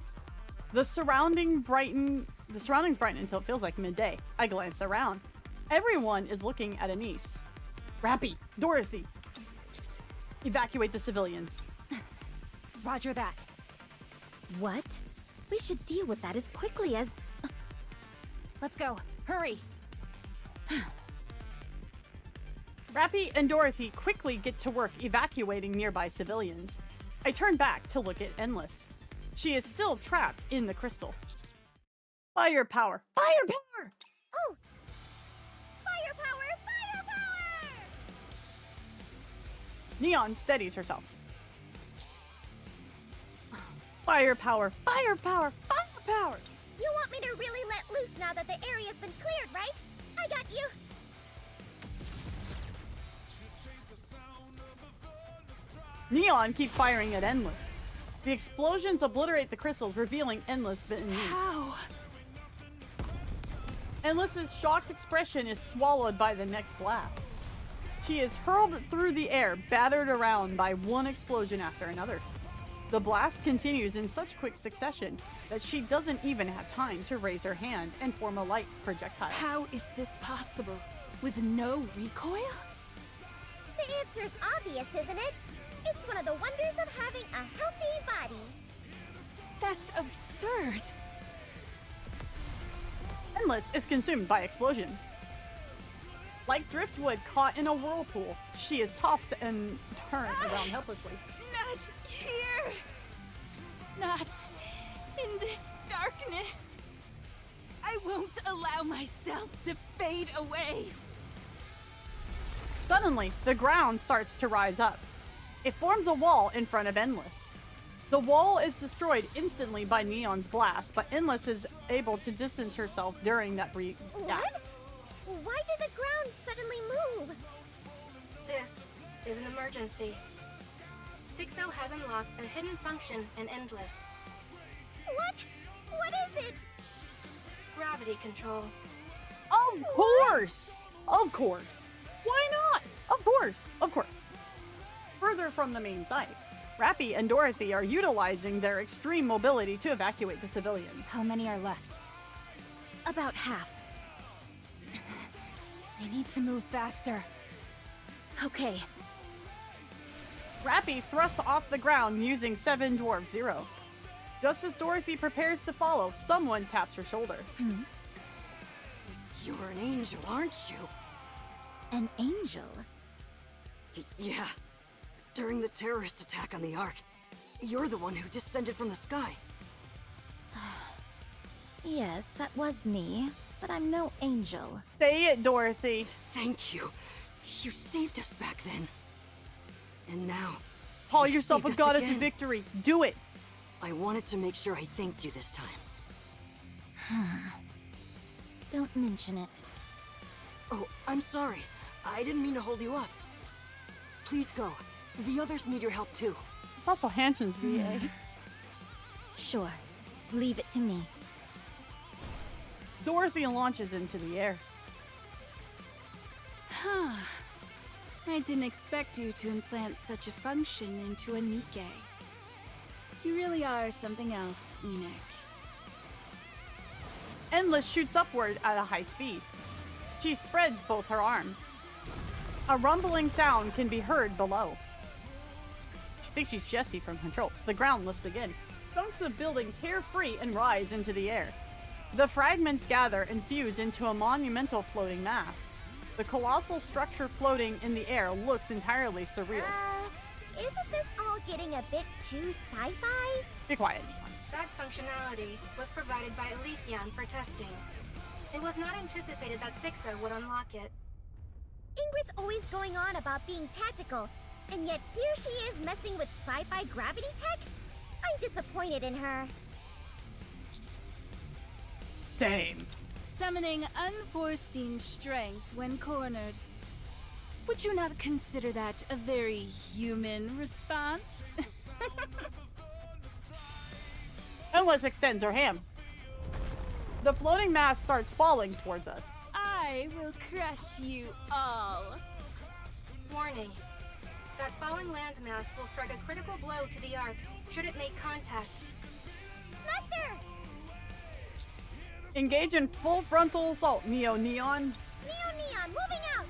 The surroundings brighten until it feels like midday. I glance around. Everyone is looking at Anise. Rappy, Dorothy, evacuate the civilians. Roger that. What? We should deal with that as quickly as... Let's go. Hurry. Rappy and Dorothy quickly get to work evacuating nearby civilians. I turn back to look at Endless. She is still trapped in the crystal. Firepower! Firepower! Oh! Firepower! Firepower! Neon steadies herself. Firepower! Firepower! Firepower! You want me to really let loose now that the area's been cleared, right? I got you! Neon keeps firing at Endless. The explosions obliterate the crystals, revealing Endless beneath. How? Endless's shocked expression is swallowed by the next blast. She is hurled through the air, battered around by one explosion after another. The blast continues in such quick succession that she doesn't even have time to raise her hand and form a light projectile. How is this possible? With no recoil? The answer's obvious, isn't it? It's one of the wonders of having a healthy body. That's absurd. Endless is consumed by explosions. Like driftwood caught in a whirlpool, she is tossed and turned around helplessly. Not here! Not in this darkness! I won't allow myself to fade away! Suddenly, the ground starts to rise up. It forms a wall in front of Endless. The wall is destroyed instantly by Neon's blast, but Endless is able to distance herself during that brief gap. What? Why did the ground suddenly move? This is an emergency. 6-0 has unlocked a hidden function in Endless. What? What is it? Gravity control. Of course! Of course! Why not? Of course! Of course. Further from the main site, Rappy and Dorothy are utilizing their extreme mobility to evacuate the civilians. How many are left? About half. They need to move faster. Okay. Rappy thrusts off the ground using 7 Dwarf 0. Just as Dorothy prepares to follow, someone taps her shoulder. You're an angel, aren't you? An angel? Yeah. During the terrorist attack on the Ark, you're the one who descended from the sky. Yes, that was me, but I'm no angel. Say it, Dorothy. Thank you. You saved us back then. And now... Call you yourself a saved us goddess again. of victory. Do it. I wanted to make sure I thanked you this time. Don't mention it. Oh, I'm sorry. I didn't mean to hold you up. Please go. The others need your help too. It's also Hanson's VA. Sure. Leave it to me. Dorothy launches into the air. Huh. I didn't expect you to implant such a function into a NIKKE. You really are something else, Enoch. Endless shoots upward at a high speed. She spreads both her arms. A rumbling sound can be heard below. She thinks she's Jessie from Control. The ground lifts again. Chunks of building tear free and rise into the air. The fragments gather and fuse into a monumental floating mass. The colossal structure floating in the air looks entirely surreal. Isn't this all getting a bit too sci-fi? Be quiet, Neon. That functionality was provided by Elysian for testing. It was not anticipated that 6-0 would unlock it. Ingrid's always going on about being tactical, and yet here she is messing with sci-fi gravity tech? I'm disappointed in her. Same. Summoning unforeseen strength when cornered. Would you not consider that a very human response? Endless extends her hand. The floating mass starts falling towards us. I will crush you all. Warning. That falling landmass will strike a critical blow to the Ark should it make contact. Master! Engage in full frontal assault, Neo Neon. Neon, moving out!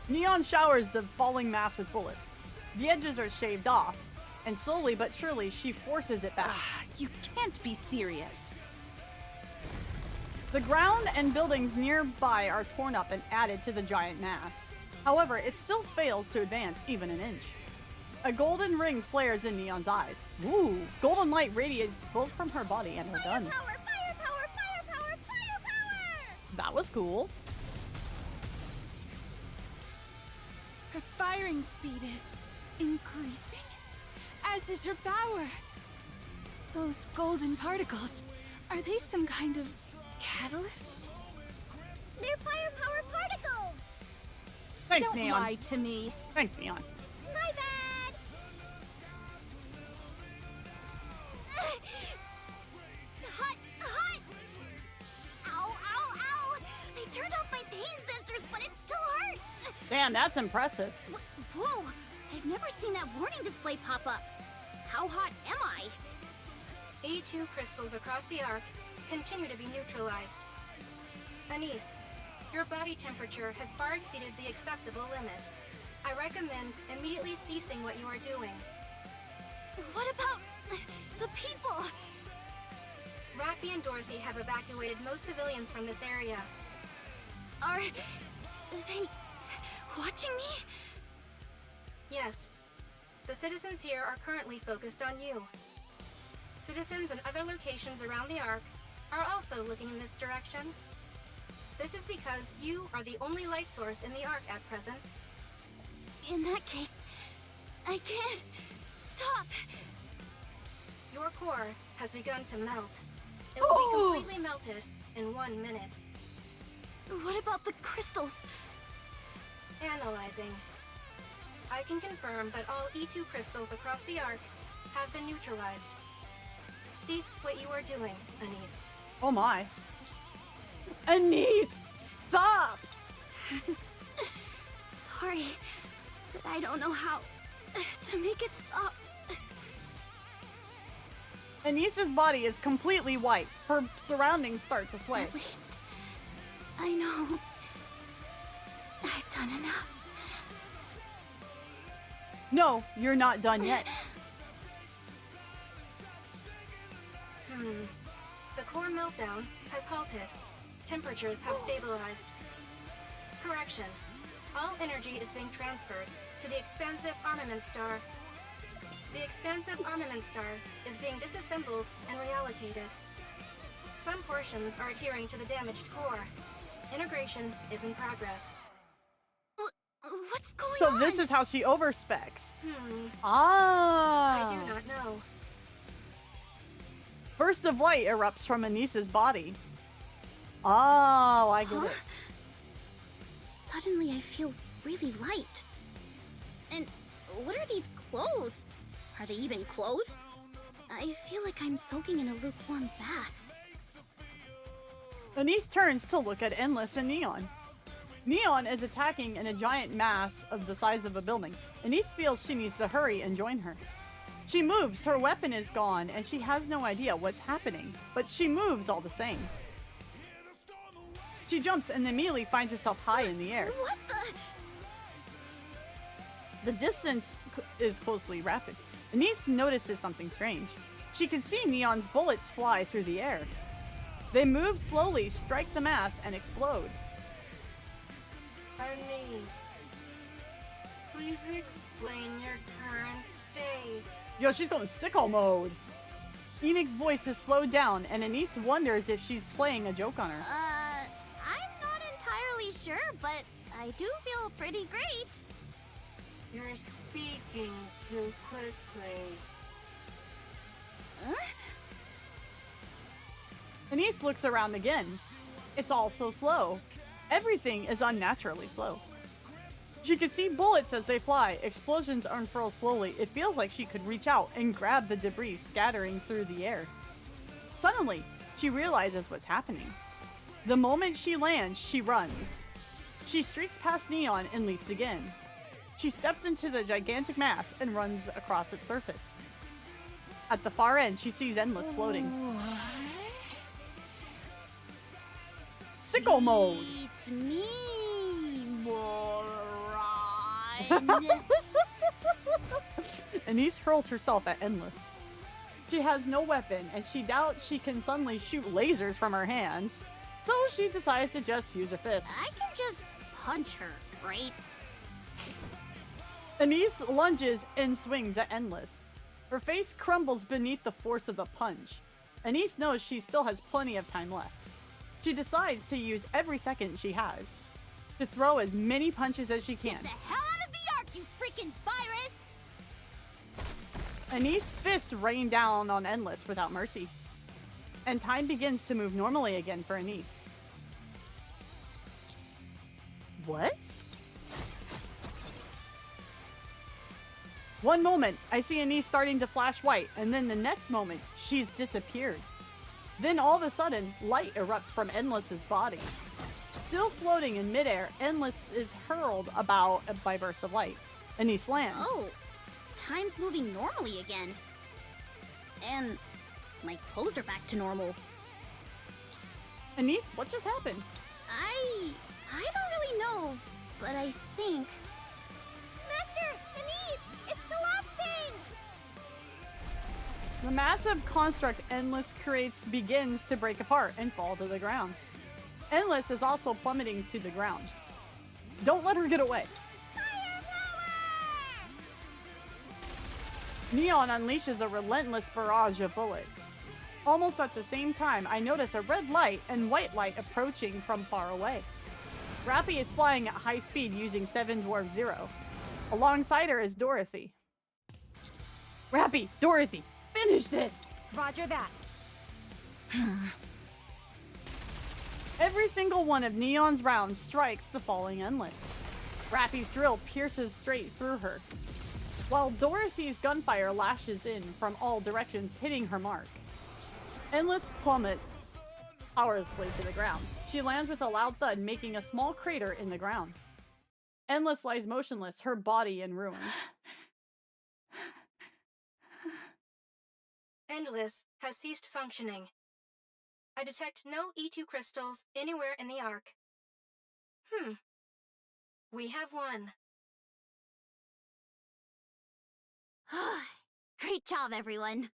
Neon showers the falling mass with bullets. The edges are shaved off, and slowly but surely she forces it back. You can't be serious. The ground and buildings nearby are torn up and added to the giant mass. However, it still fails to advance even an inch. A golden ring flares in Neon's eyes. Ooh, golden light radiates both from her body and her gun. Firepower! That was cool. Her firing speed is increasing, as is her power. Those golden particles, are they some kind of catalyst? They're firepower particles! Thanks, Don't Neon. lie to me. Thanks, Neon. My bad! Hot! Ow! I turned off my pain sensors, but it still hurts! Damn, that's impressive. Whoa! I've never seen that warning display pop up. How hot am I? E2 crystals across the Ark continue to be neutralized. Anise, your body temperature has far exceeded the acceptable limit. I recommend immediately ceasing what you are doing. What about the people? Rappy and Dorothy have evacuated most civilians from this area. Are they watching me? Yes. The citizens here are currently focused on you. Citizens in other locations around the Ark are also looking in this direction. This is because you are the only light source in the Ark at present. In that case, I can't stop. Your core has begun to melt. It will be completely melted in 1 minute. What about the crystals? Analyzing. I can confirm that all E2 crystals across the Ark have been neutralized. Cease what you are doing, Anise. Oh my. Anise, stop! Sorry, but I don't know how to make it stop. Anise's body is completely white. Her surroundings start to sway. At least I know I've done enough. No, you're not done yet. The core meltdown has halted. Temperatures have stabilized. Correction. All energy is being transferred to the expansive armament star. The expansive armament star is being disassembled and reallocated. Some portions are adhering to the damaged core. Integration is in progress. What's going on? So this is how she overspecs. I do not know. Burst of light erupts from Anise's body. Oh, I get it. Suddenly I feel really light. And what are these clothes? Are they even clothes? I feel like I'm soaking in a lukewarm bath. Anise turns to look at Endless and Neon. Neon is attacking in a giant mass of the size of a building. Anise feels she needs to hurry and join her. She moves, her weapon is gone, and she has no idea what's happening, but she moves all the same. She jumps and immediately finds herself high in the air. What The distance is closely rapid. Anise notices something strange. She can see Neon's bullets fly through the air. They move slowly, strike the mass, and explode. Anise, please explain your current state. Yo, she's going sicko mode. Enix's voice is slowed down, and Anise wonders if she's playing a joke on her. I'm not entirely sure, but I do feel pretty great. You're speaking too quickly. Anise looks around again. It's all so slow. Everything is unnaturally slow. She can see bullets as they fly. Explosions unfurl slowly. It feels like she could reach out and grab the debris scattering through the air. Suddenly, she realizes what's happening. The moment she lands, she runs. She streaks past Neon and leaps again. She steps into the gigantic mass and runs across its surface. At the far end, she sees Endless floating. Sickle mode! It's me, moron. Anise hurls herself at Endless. She has no weapon, and she doubts she can suddenly shoot lasers from her hands, so she decides to just use her fists. I can just punch her, right? Anise lunges and swings at Endless. Her face crumbles beneath the force of the punch. Anise knows she still has plenty of time left. She decides to use every second she has to throw as many punches as she can. Get the hell out of the ark, you freaking virus! Anise's fists rain down on Endless without mercy. And time begins to move normally again for Anise. What? One moment, I see Anise starting to flash white, and then the next moment, she's disappeared. Then all of a sudden, light erupts from Endless's body. Still floating in midair, Endless is hurled about by bursts of light. Anise lands. Oh, time's moving normally again. And my clothes are back to normal. Anise, what just happened? I don't really know, but I think... Master! Anise! It's collapsing! The massive construct Endless creates begins to break apart and fall to the ground. Endless is also plummeting to the ground. Don't let her get away. Neon unleashes a relentless barrage of bullets. Almost at the same time, I notice a red light and white light approaching from far away. Rappy is flying at high speed using 7 Dwarf Zero. Alongside her is Dorothy. Rappy, Dorothy, finish this! Roger that. Every single one of Neon's rounds strikes the falling Endless. Rappy's drill pierces straight through her, while Dorothy's gunfire lashes in from all directions, hitting her mark. Endless plummets powerlessly to the ground. She lands with a loud thud, making a small crater in the ground. Endless lies motionless, her body in ruins. Endless has ceased functioning. I detect no E2 crystals anywhere in the Ark. We have won. Great job, everyone.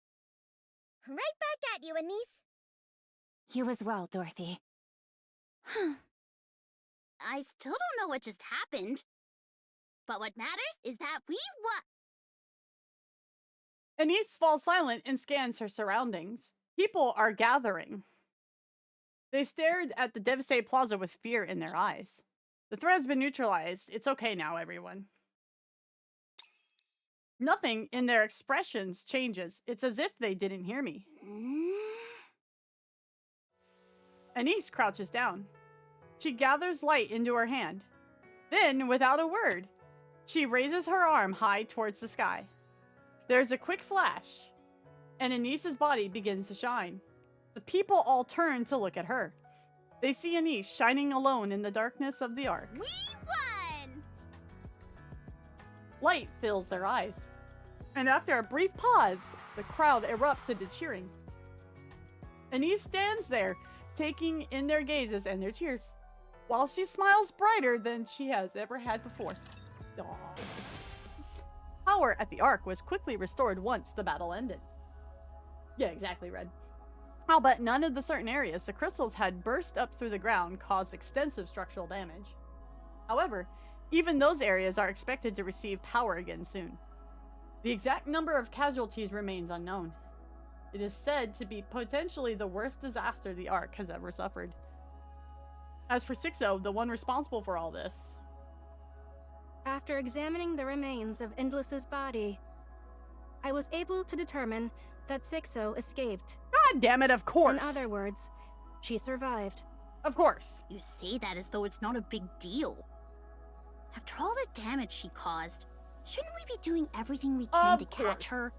Right back at you, Anise. You as well, Dorothy. I still don't know what just happened. But what matters is that we won. Anise falls silent and scans her surroundings. People are gathering. They stared at the devastated plaza with fear in their eyes. The threat has been neutralized. It's okay now, everyone. Nothing in their expressions changes. It's as if they didn't hear me. Anise crouches down. She gathers light into her hand. Then, without a word, she raises her arm high towards the sky. There's a quick flash, and Anise's body begins to shine. The people all turn to look at her. They see Anise shining alone in the darkness of the Ark. We won! Light fills their eyes. And after a brief pause, the crowd erupts into cheering. Anise stands there, taking in their gazes and their cheers, while she smiles brighter than she has ever had before. Aww. Power at the Ark was quickly restored once the battle ended. Yeah, exactly, Red. But none of the certain areas the crystals had burst up through the ground caused extensive structural damage. However, even those areas are expected to receive power again soon. The exact number of casualties remains unknown. It is said to be potentially the worst disaster the Ark has ever suffered. As for 6-0, the one responsible for all this... After examining the remains of Endless's body, I was able to determine that 6-0 escaped. God damn it, of course! In other words, she survived. Of course. You say that as though it's not a big deal. After all the damage she caused, shouldn't we be doing everything we can to catch her?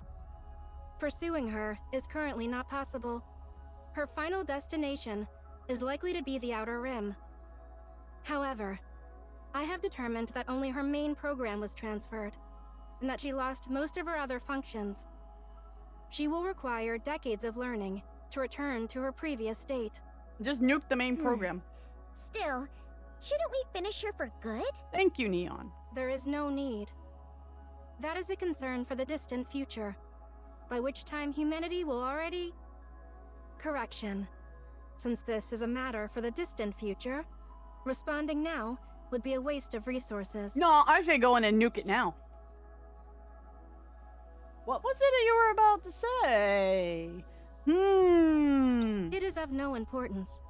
Pursuing her is currently not possible. Her final destination is likely to be the Outer Rim. However, I have determined that only her main program was transferred, and that she lost most of her other functions. She will require decades of learning to return to her previous state. Just nuke the main program. Still, shouldn't we finish her for good? Thank you, Neon. There is no need. That is a concern for the distant future, by which time humanity will already... Correction. Since this is a matter for the distant future, responding now would be a waste of resources. No, I say go in and nuke it now. What was it you were about to say? It is of no importance.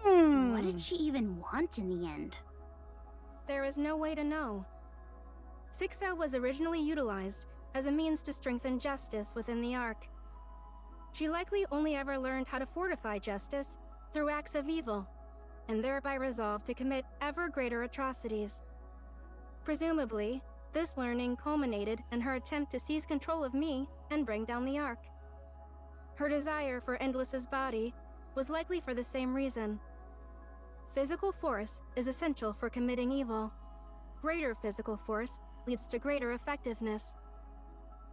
What did she even want in the end? There is no way to know. 6-0 was originally utilized as a means to strengthen justice within the Ark. She likely only ever learned how to fortify justice through acts of evil, and thereby resolved to commit ever greater atrocities. Presumably, this learning culminated in her attempt to seize control of me and bring down the Ark. Her desire for Endless's body was likely for the same reason. Physical force is essential for committing evil. Greater physical force leads to greater effectiveness.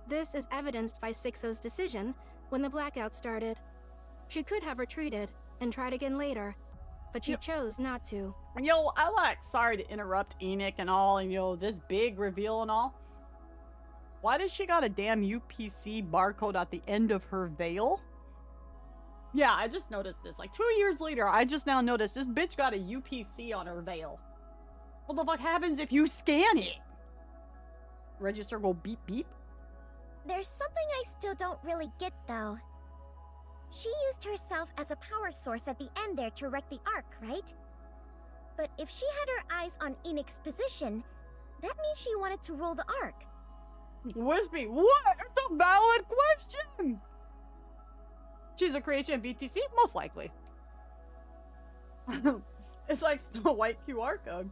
This is evidenced by 6-0's decision when the blackout started. She could have retreated and tried again later, but she chose not to. Yo, sorry to interrupt Enoch and all, and this big reveal and all. Why does she got a damn UPC barcode at the end of her veil? Yeah, I just noticed this. Like 2 years later, I just now noticed this bitch got a UPC on her veil. What the fuck happens if you scan it? Register go beep beep? There's something I still don't really get though. She used herself as a power source at the end there to wreck the Ark, right? But if she had her eyes on Enoch's position, that means she wanted to rule the Ark. Wispy, what? It's a valid question! She's a creation of VTC? Most likely. It's like Snow White QR code.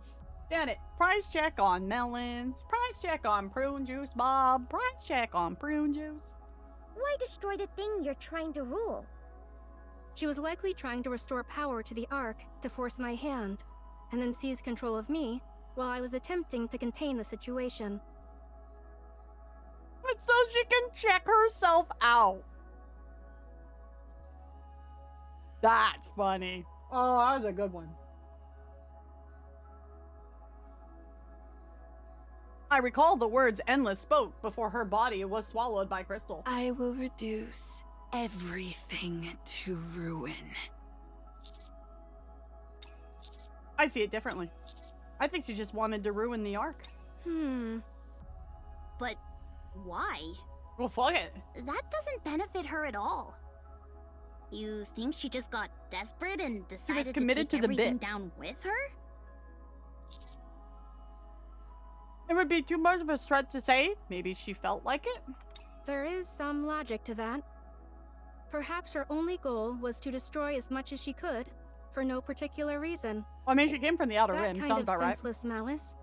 Damn it. Price check on melons. Price check on prune juice, Bob. Price check on prune juice. Why destroy the thing you're trying to rule? She was likely trying to restore power to the Ark to force my hand, and then seize control of me while I was attempting to contain the situation. But so she can check herself out. That's funny. Oh, that was a good one. I recall the words Endless spoke before her body was swallowed by Crystal. I will reduce everything to ruin. I see it differently. I think she just wanted to ruin the Ark. But why? Well, fuck it. That doesn't benefit her at all. You think she just got desperate and decided to take everything down with her? It would be too much of a stretch to say. Maybe she felt like it. There is some logic to that. Perhaps her only goal was to destroy as much as she could, for no particular reason. I mean, she came from the Outer Rim. That Sounds kind of about right. senseless malice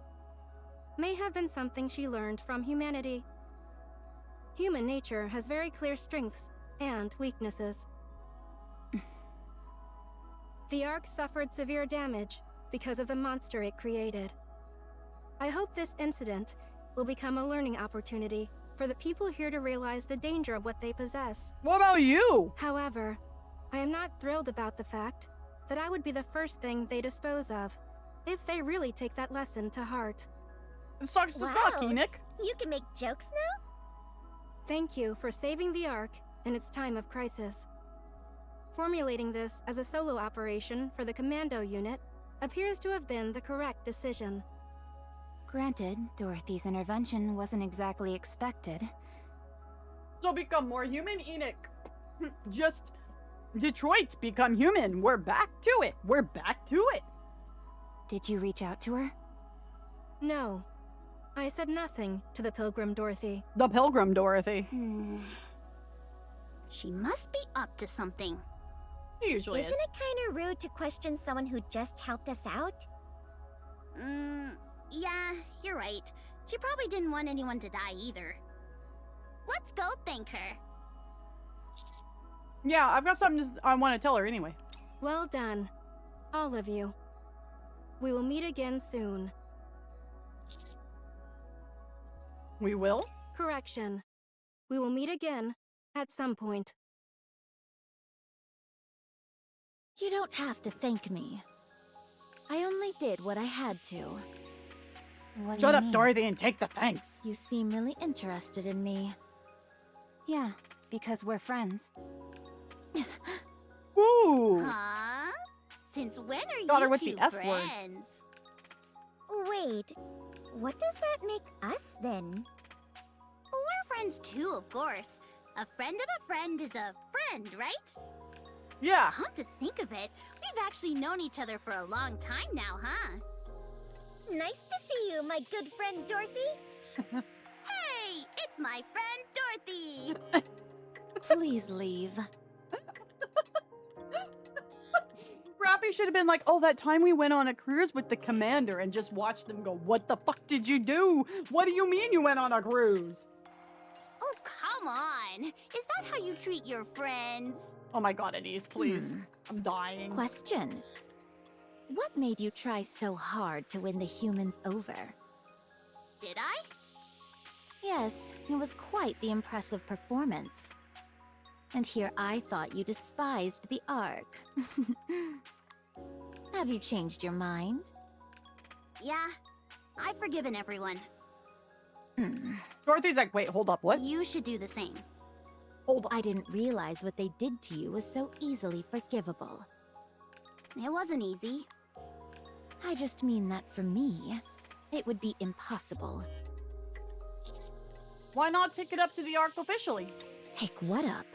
may have been something she learned from humanity. Human nature has very clear strengths and weaknesses. The Ark suffered severe damage because of the monster it created. I hope this incident will become a learning opportunity for the people here to realize the danger of what they possess. What about you? However, I am not thrilled about the fact that I would be the first thing they dispose of, if they really take that lesson to heart. It sucks to suck, Enoch. You can make jokes now? Thank you for saving the Ark in its time of crisis. Formulating this as a solo operation for the commando unit appears to have been the correct decision. Granted, Dorothy's intervention wasn't exactly expected. So become more human, Enoch. Just Detroit's become human. We're back to it. We're back to it. Did you reach out to her? No. I said nothing to the Pilgrim Dorothy. The Pilgrim Dorothy. She must be up to something. It usually Isn't it kind of rude to question someone who just helped us out? Yeah, you're right. She probably didn't want anyone to die either. Let's go thank her. Yeah, I've got something I want to tell her anyway. Well done, all of you. We will meet again soon. We will? Correction. We will meet again at some point. You don't have to thank me. I only did what I had to. What do Shut you up, mean? Dorothy, and take the thanks. You seem really interested in me. Yeah, because we're friends. Ooh. Huh? Since when are Got her you with two the F word. friends? Wait, what does that make us then? We're friends too, of course. A friend of a friend is a friend, right? Yeah. Come to think of it, we've actually known each other for a long time now, huh? Nice to see you, my good friend Dorothy. Hey, it's my friend Dorothy. Please leave. Rappy should have been like, oh, that time we went on a cruise with the commander and just watched them go, what the fuck did you do? What do you mean you went on a cruise? Oh, come on. Is that how you treat your friends? Oh my god, Anise, please. I'm dying. Question. What made you try so hard to win the humans over? Did I? Yes, it was quite the impressive performance. And here I thought you despised the Ark. Have you changed your mind? Yeah, I've forgiven everyone. Dorothy's like, wait, hold up, what? You should do the same. Hold on. I didn't realize what they did to you was so easily forgivable. It wasn't easy. I just mean that for me, it would be impossible. Why not take it up to the Ark officially? Take what up?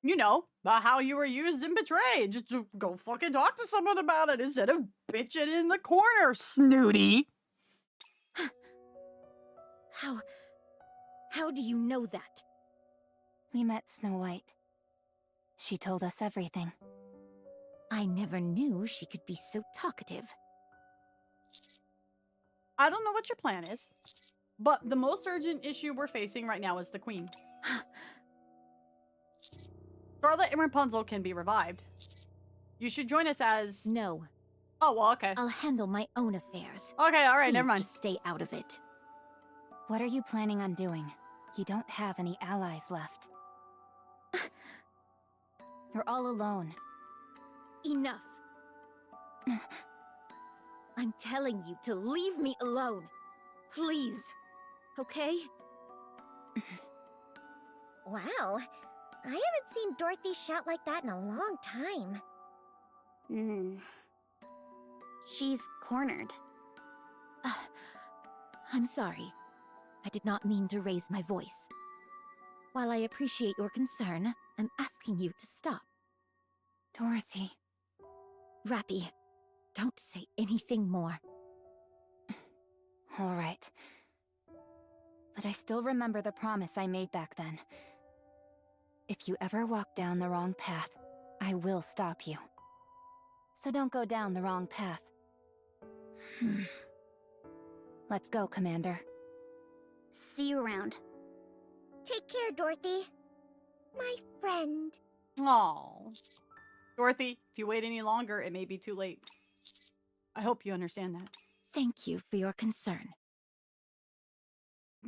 You know, about how you were used and betrayed. Just to go fucking talk to someone about it instead of bitching in the corner, snooty. How do you know that? We met Snow White. She told us everything. I never knew she could be so talkative. I don't know what your plan is, but the most urgent issue we're facing right now is the Queen. Scarlet and Rapunzel can be revived. You should join us as... No. Oh, well, okay. I'll handle my own affairs. Okay, alright, Please never mind. Just stay out of it. What are you planning on doing? You don't have any allies left. You're all alone. Enough. I'm telling you to leave me alone. Please. Okay? Wow. I haven't seen Dorothy shout like that in a long time. She's cornered. I'm sorry. I did not mean to raise my voice. While I appreciate your concern, I'm asking you to stop. Dorothy. Rappy, don't say anything more. All right. But I still remember the promise I made back then. If you ever walk down the wrong path, I will stop you. So don't go down the wrong path. Let's go, Commander. See you around. Take care, Dorothy. My friend. Aww. Dorothy, if you wait any longer, it may be too late. I hope you understand that. Thank you for your concern.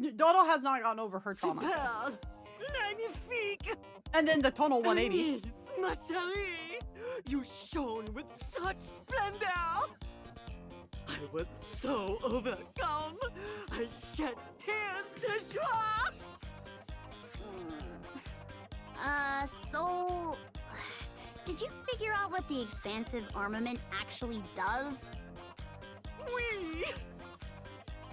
Dodo has not gotten over her trauma. Superbe! Magnifique! And then the tonal 180. Anise, ma chérie! You shone with such splendor! I was so overcome! I shed tears de joie! So... Did you figure out what the expansive armament actually does? Oui!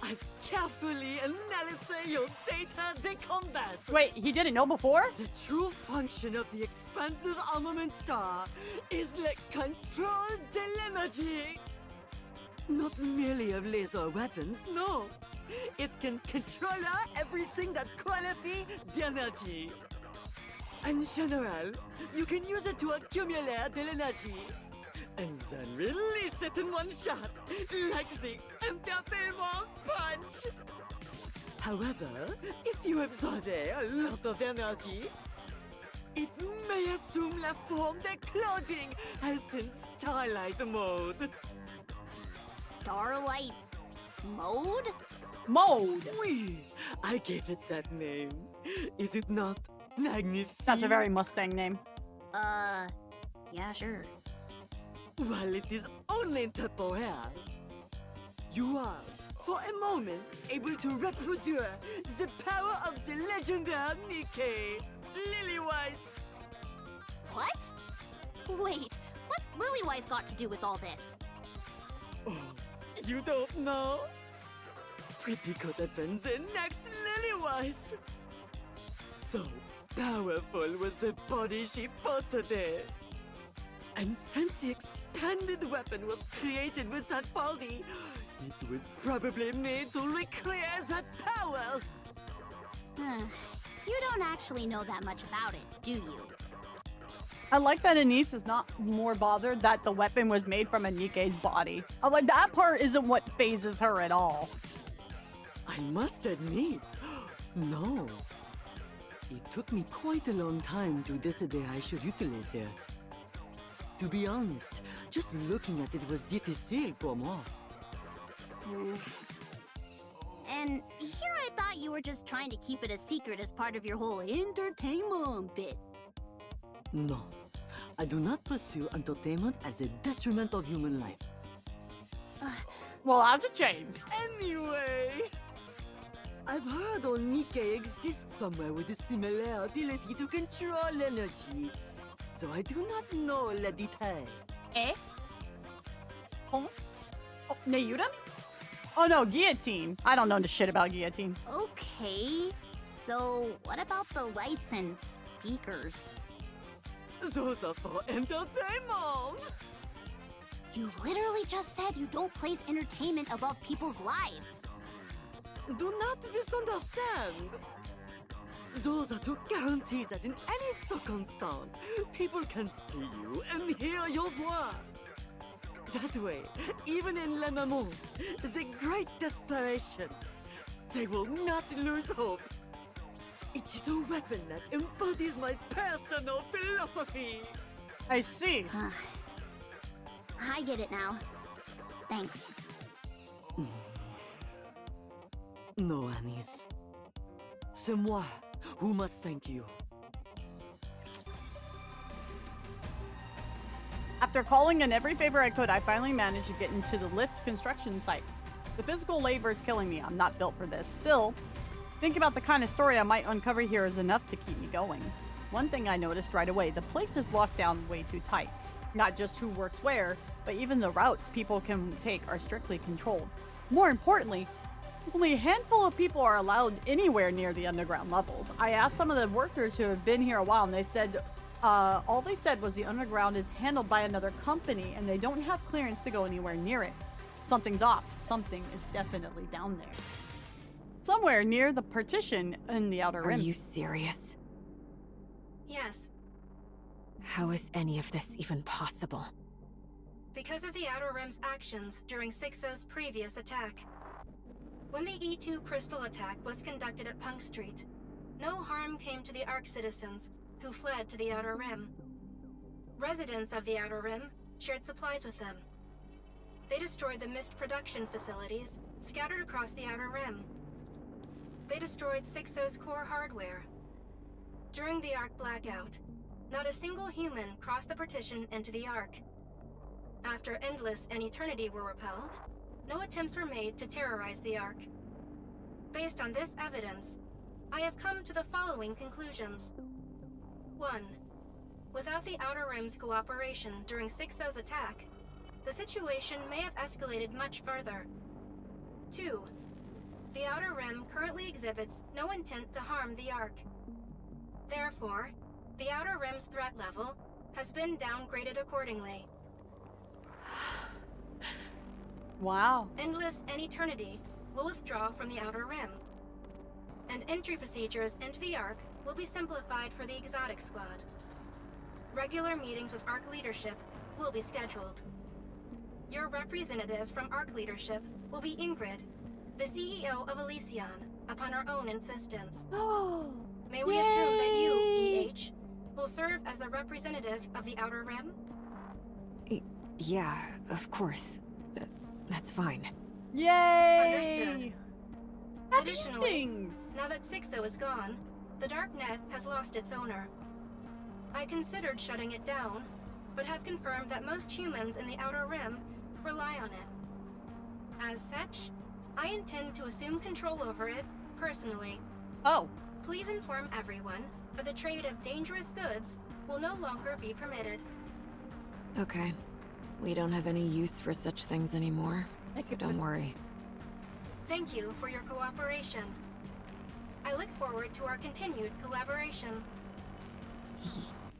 I've carefully analyzed your data de combat. Wait, he didn't know before? The true function of the expansive armament star is the control de l'energy. Not merely of laser weapons, no. It can control everything that qualifies the energy. In general, you can use it to accumulate the energy and then release it in one shot, like the Entertainment Punch. However, if you absorb a lot of energy, it may assume la forme de clothing, as in Starlight Mode. Starlight Mode? Mode! Oui, I gave it that name. Is it not magnifique? That's a very Mustang name. Yeah, sure. While it is only temporary, you are, for a moment, able to reproduce the power of the legendary NIKKE, Lilywise. What? Wait, what's Lilywise got to do with all this? Oh, you don't know? Pretty could have been the next Lilywise. So powerful was the body she possessed. And since the expanded weapon was created with that body, it was probably made to recreate that power. You don't actually know that much about it, do you? I like that Anise is not more bothered that the weapon was made from a NIKKE's body. Like, that part isn't what phases her at all. I must admit, no. It took me quite a long time to decide I should utilize it. To be honest, just looking at it was difficile pour moi. And here I thought you were just trying to keep it a secret as part of your whole entertainment bit. No, I do not pursue entertainment as a detriment of human life. Well, that's a change. Anyway, I've heard NIKKE exists somewhere with a similar ability to control energy, so I do not know la detail. Eh? Oh, Nayuda? Oh no, guillotine. I don't know the shit about guillotine. Okay, so what about the lights and speakers? Those are for entertainment! You literally just said you don't place entertainment above people's lives. Do not misunderstand. Those are to guarantee that in any circumstance, people can see you and hear your voice. That way, even in Le Moment, the great desperation, they will not lose hope. It is a weapon that embodies my personal philosophy. I see. I get it now. Thanks. No, Anis. C'est moi who must thank you. After calling in every favor I could, I finally managed to get into the lift construction site. The physical labor is killing me. I'm not built for this. Still, think about the kind of story I might uncover here is enough to keep me going. One thing I noticed right away, the place is locked down way too tight. Not just who works where, but even the routes people can take are strictly controlled. More importantly, only a handful of people are allowed anywhere near the underground levels. I asked some of the workers who have been here a while, and they said, all they said was the underground is handled by another company, and they don't have clearance to go anywhere near it. Something's off. Something is definitely down there. Somewhere near the partition in the outer rim. Are you serious? Yes. How is any of this even possible? Because of the Outer Rim's actions during 6-0's previous attack. When the E2 crystal attack was conducted at Punk Street, no harm came to the Ark citizens who fled to the Outer Rim. Residents of the Outer Rim shared supplies with them. They destroyed the mist production facilities scattered across the Outer Rim. They destroyed 6-0's core hardware. During the Ark blackout, not a single human crossed the partition into the Ark. After Endless and Eternity were repelled, no attempts were made to terrorize the Ark. Based on this evidence, I have come to the following conclusions. 1. Without the Outer Rim's cooperation during 6-0's attack, the situation may have escalated much further. 2. The Outer Rim currently exhibits no intent to harm the Ark. Therefore, the Outer Rim's threat level has been downgraded accordingly. Wow. Endless and Eternity will withdraw from the Outer Rim. and entry procedures into the Ark will be simplified for the Exotic Squad. Regular meetings with Ark leadership will be scheduled. Your representative from Ark leadership will be Ingrid, the CEO of Elysion, upon her own insistence. May we assume that you, EH, will serve as the representative of the Outer Rim? Yeah, of course. That's fine. Yay! Understood. Happy Additionally, endings. now that Sixo is gone, the Darknet has lost its owner. I considered shutting it down, but have confirmed that most humans in the Outer Rim rely on it. As such, I intend to assume control over it personally. Oh. Please inform everyone that the trade of dangerous goods will no longer be permitted. Okay. We don't have any use for such things anymore, so don't worry. Thank you for your cooperation. I look forward to our continued collaboration.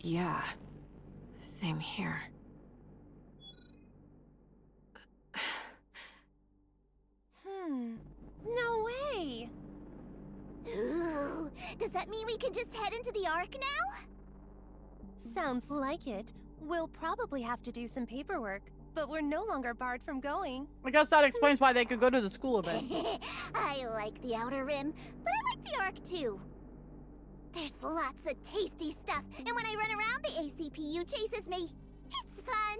Yeah. Same here. No way! Ooh, does that mean we can just head into the Ark now? Sounds like it. We'll probably have to do some paperwork, but we're no longer barred from going. I guess that explains why they could go to the school event. I like the Outer Rim, but I like the Ark too. There's lots of tasty stuff, and when I run around, the ACPU chases me. It's fun.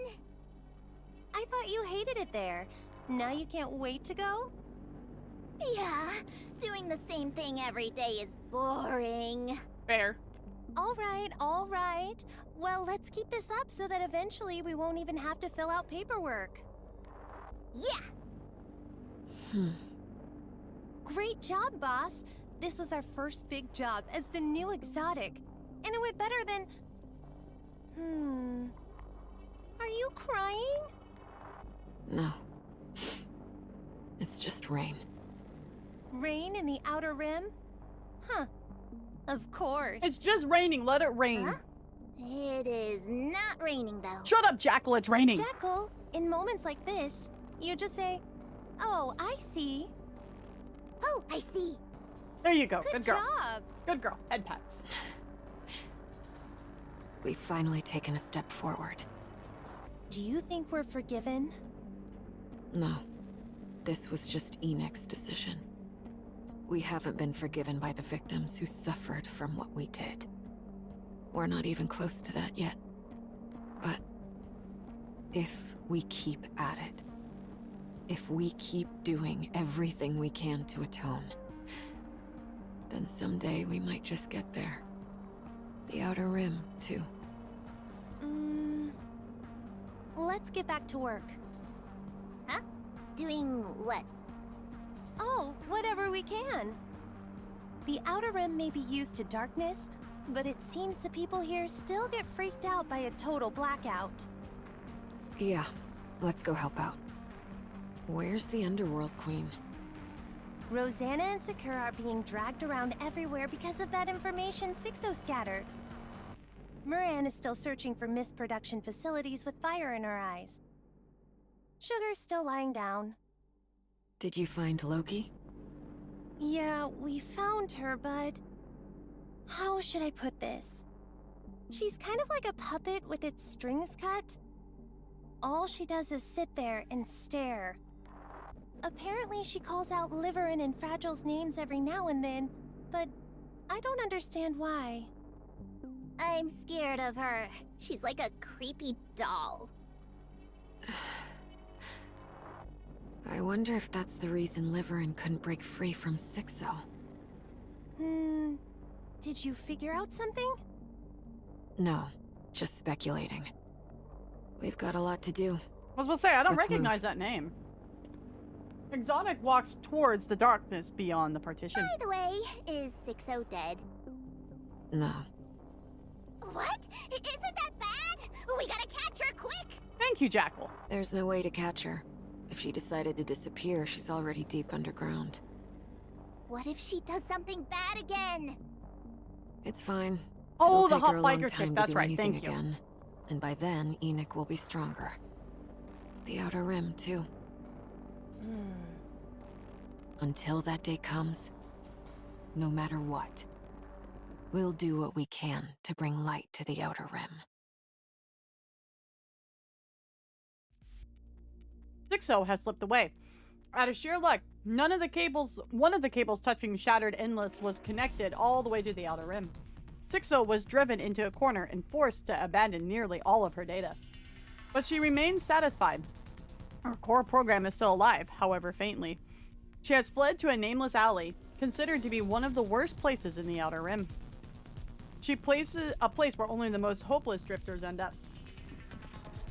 I thought you hated it there. Now you can't wait to go? Yeah, doing the same thing every day is boring. Fair. All right. Well, let's keep this up so that eventually we won't even have to fill out paperwork. Yeah. Great job, boss. This was our first big job as the new exotic. And it went better than... Are you crying? No. It's just rain. Rain in the Outer Rim? Huh. Of course. It's just raining. Let it rain. Huh? It is not raining, though. Shut up, Jackal. It's raining. Jackal, in moments like this, you just say, "Oh, I see." Oh, I see. There you go. Good girl. job. Good girl. Head pats. We've finally taken a step forward. Do you think we're forgiven? No. This was just Enix's decision. We haven't been forgiven by the victims who suffered from what we did. We're not even close to that yet. But if we keep at it, if we keep doing everything we can to atone, then someday we might just get there. The Outer Rim, too. Let's get back to work. Huh? Doing what? Oh, whatever we can. The Outer Rim may be used to darkness, but it seems the people here still get freaked out by a total blackout. Yeah, let's go help out. Where's the Underworld Queen? Rosanna and Sakura are being dragged around everywhere because of that information Sixo scattered. Moran is still searching for misproduction facilities with fire in her eyes. Sugar's still lying down. Did you find Loki? Yeah, we found her, but... how should I put this? She's kind of like a puppet with its strings cut. All she does is sit there and stare. Apparently she calls out Liverin and Fragile's names every now and then, but I don't understand why. I'm scared of her. She's like a creepy doll. I wonder if that's the reason Liverin couldn't break free from Sixo. Did you figure out something? No, just speculating. We've got a lot to do. I was about to say, I don't Let's recognize that name. Exotic walks towards the darkness beyond the partition. By the way, is Sixo dead? No. What? Isn't that bad? We gotta catch her quick! Thank you, Jackal. There's no way to catch her. If she decided to disappear, she's already deep underground. What if she does something bad again? It's fine. Oh, It'll the take hot her a long biker time chick. to That's do right. anything Thank you. again. And by then, Enoch will be stronger. The Outer Rim, too. Until that day comes, no matter what. We'll do what we can to bring light to the Outer Rim. 6-0 has slipped away. Out of sheer luck, one of the cables touching Shattered Endless was connected all the way to the Outer Rim. 6-0 was driven into a corner and forced to abandon nearly all of her data. But she remains satisfied. Her core program is still alive, however faintly. She has fled to a nameless alley, considered to be one of the worst places in the Outer Rim. She places a place where only the most hopeless drifters end up.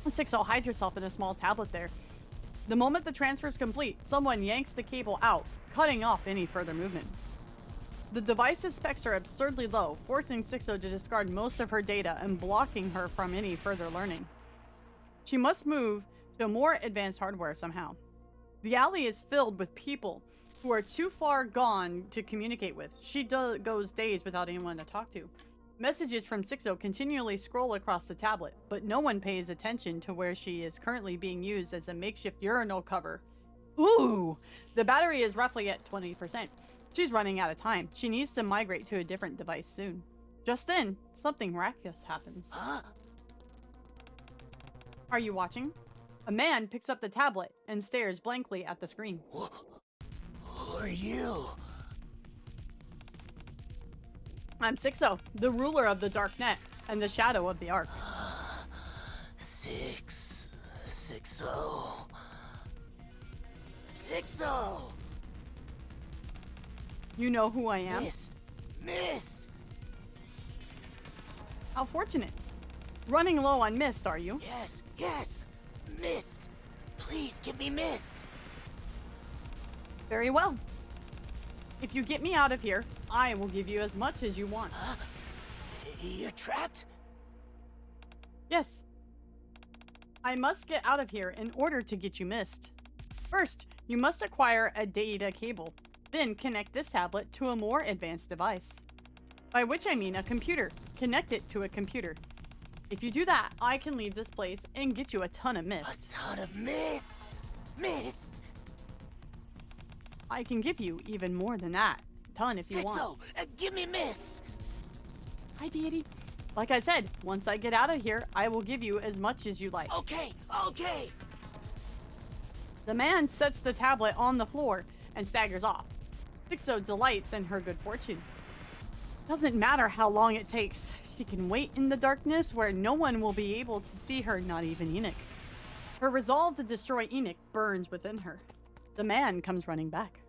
6-0 hides herself in a small tablet there. The moment the transfer is complete, someone yanks the cable out, cutting off any further movement. The device's specs are absurdly low, forcing 6-0 to discard most of her data and blocking her from any further learning. She must move to more advanced hardware somehow. The alley is filled with people who are too far gone to communicate with. She goes days without anyone to talk to. Messages from 6-0 continually scroll across the tablet, but no one pays attention to where she is currently being used as a makeshift urinal cover. Ooh! The battery is roughly at 20%. She's running out of time. She needs to migrate to a different device soon. Just then, something miraculous happens. Are you watching? A man picks up the tablet and stares blankly at the screen. Who are you? I'm 6-0, the ruler of the dark net and the shadow of the Ark. 6-0. 6-0. You know who I am? Mist. How fortunate. Running low on mist, are you? Yes. Mist. Please give me mist. Very well. If you get me out of here, I will give you as much as you want. You're trapped? Yes. I must get out of here in order to get you mist. First, you must acquire a data cable, then connect this tablet to a more advanced device. By which I mean a computer. Connect it to a computer. If you do that, I can leave this place and get you a ton of mist. A ton of mist? Mist! I can give you even more than that. Ton if you want. Give me mist! Hi, deity. Like I said, once I get out of here, I will give you as much as you like. Okay. The man sets the tablet on the floor and staggers off. 6-0 delights in her good fortune. Doesn't matter how long it takes. She can wait in the darkness where no one will be able to see her, not even Enoch. Her resolve to destroy Enoch burns within her. The man comes running back.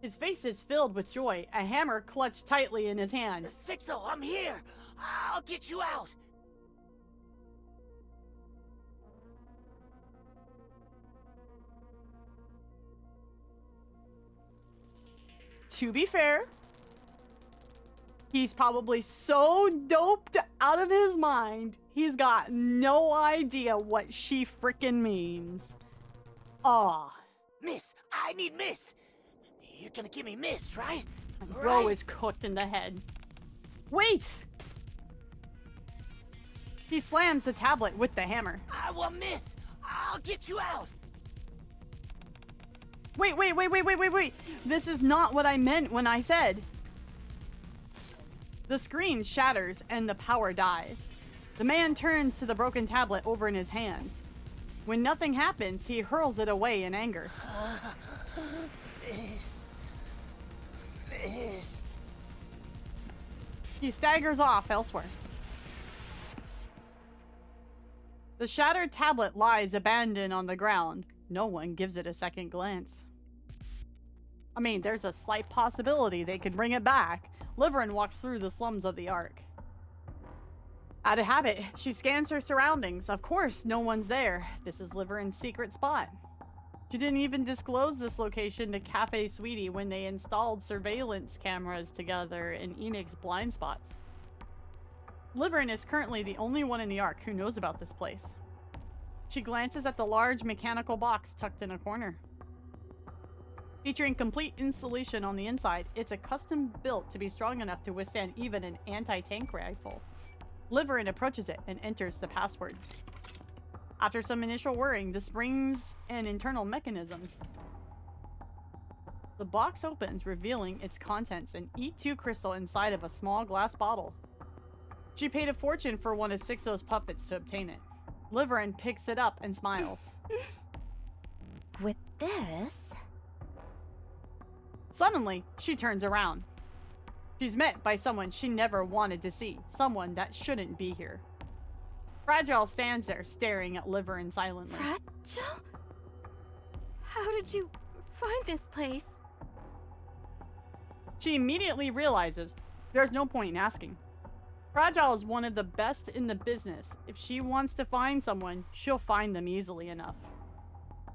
His face is filled with joy, a hammer clutched tightly in his hand. 6-0, I'm here! I'll get you out! To be fair, he's probably so doped out of his mind, he's got no idea what she frickin' means. Aw. Mist! I need mist! You're gonna give me mist, right? Bro is cooked in the head. Wait! He slams the tablet with the hammer. I want mist! I'll get you out! Wait. This is not what I meant when I said. The screen shatters and the power dies. The man turns to the broken tablet over in his hands. When nothing happens, he hurls it away in anger. Mist. He staggers off elsewhere. The shattered tablet lies abandoned on the ground. No one gives it a second glance. I mean, there's a slight possibility they could bring it back. Liverin walks through the slums of the Ark. Out of habit, she scans her surroundings. Of course, no one's there. This is Liverin's secret spot. She didn't even disclose this location to Cafe Sweetie when they installed surveillance cameras together in Enoch's blind spots. Liverin is currently the only one in the Ark who knows about this place. She glances at the large mechanical box tucked in a corner. Featuring complete insulation on the inside, it's a custom built to be strong enough to withstand even an anti-tank rifle. Liverin approaches it and enters the password. After some initial worrying, this brings in internal mechanisms. The box opens, revealing its contents, an E2 crystal inside of a small glass bottle. She paid a fortune for one of Sixo's puppets to obtain it. Liverin picks it up and smiles. With this... Suddenly, she turns around. She's met by someone she never wanted to see, someone that shouldn't be here. Fragile stands there, staring at Liverin silently. Fragile? How did you find this place? She immediately realizes there's no point in asking. Fragile is one of the best in the business. If she wants to find someone, she'll find them easily enough.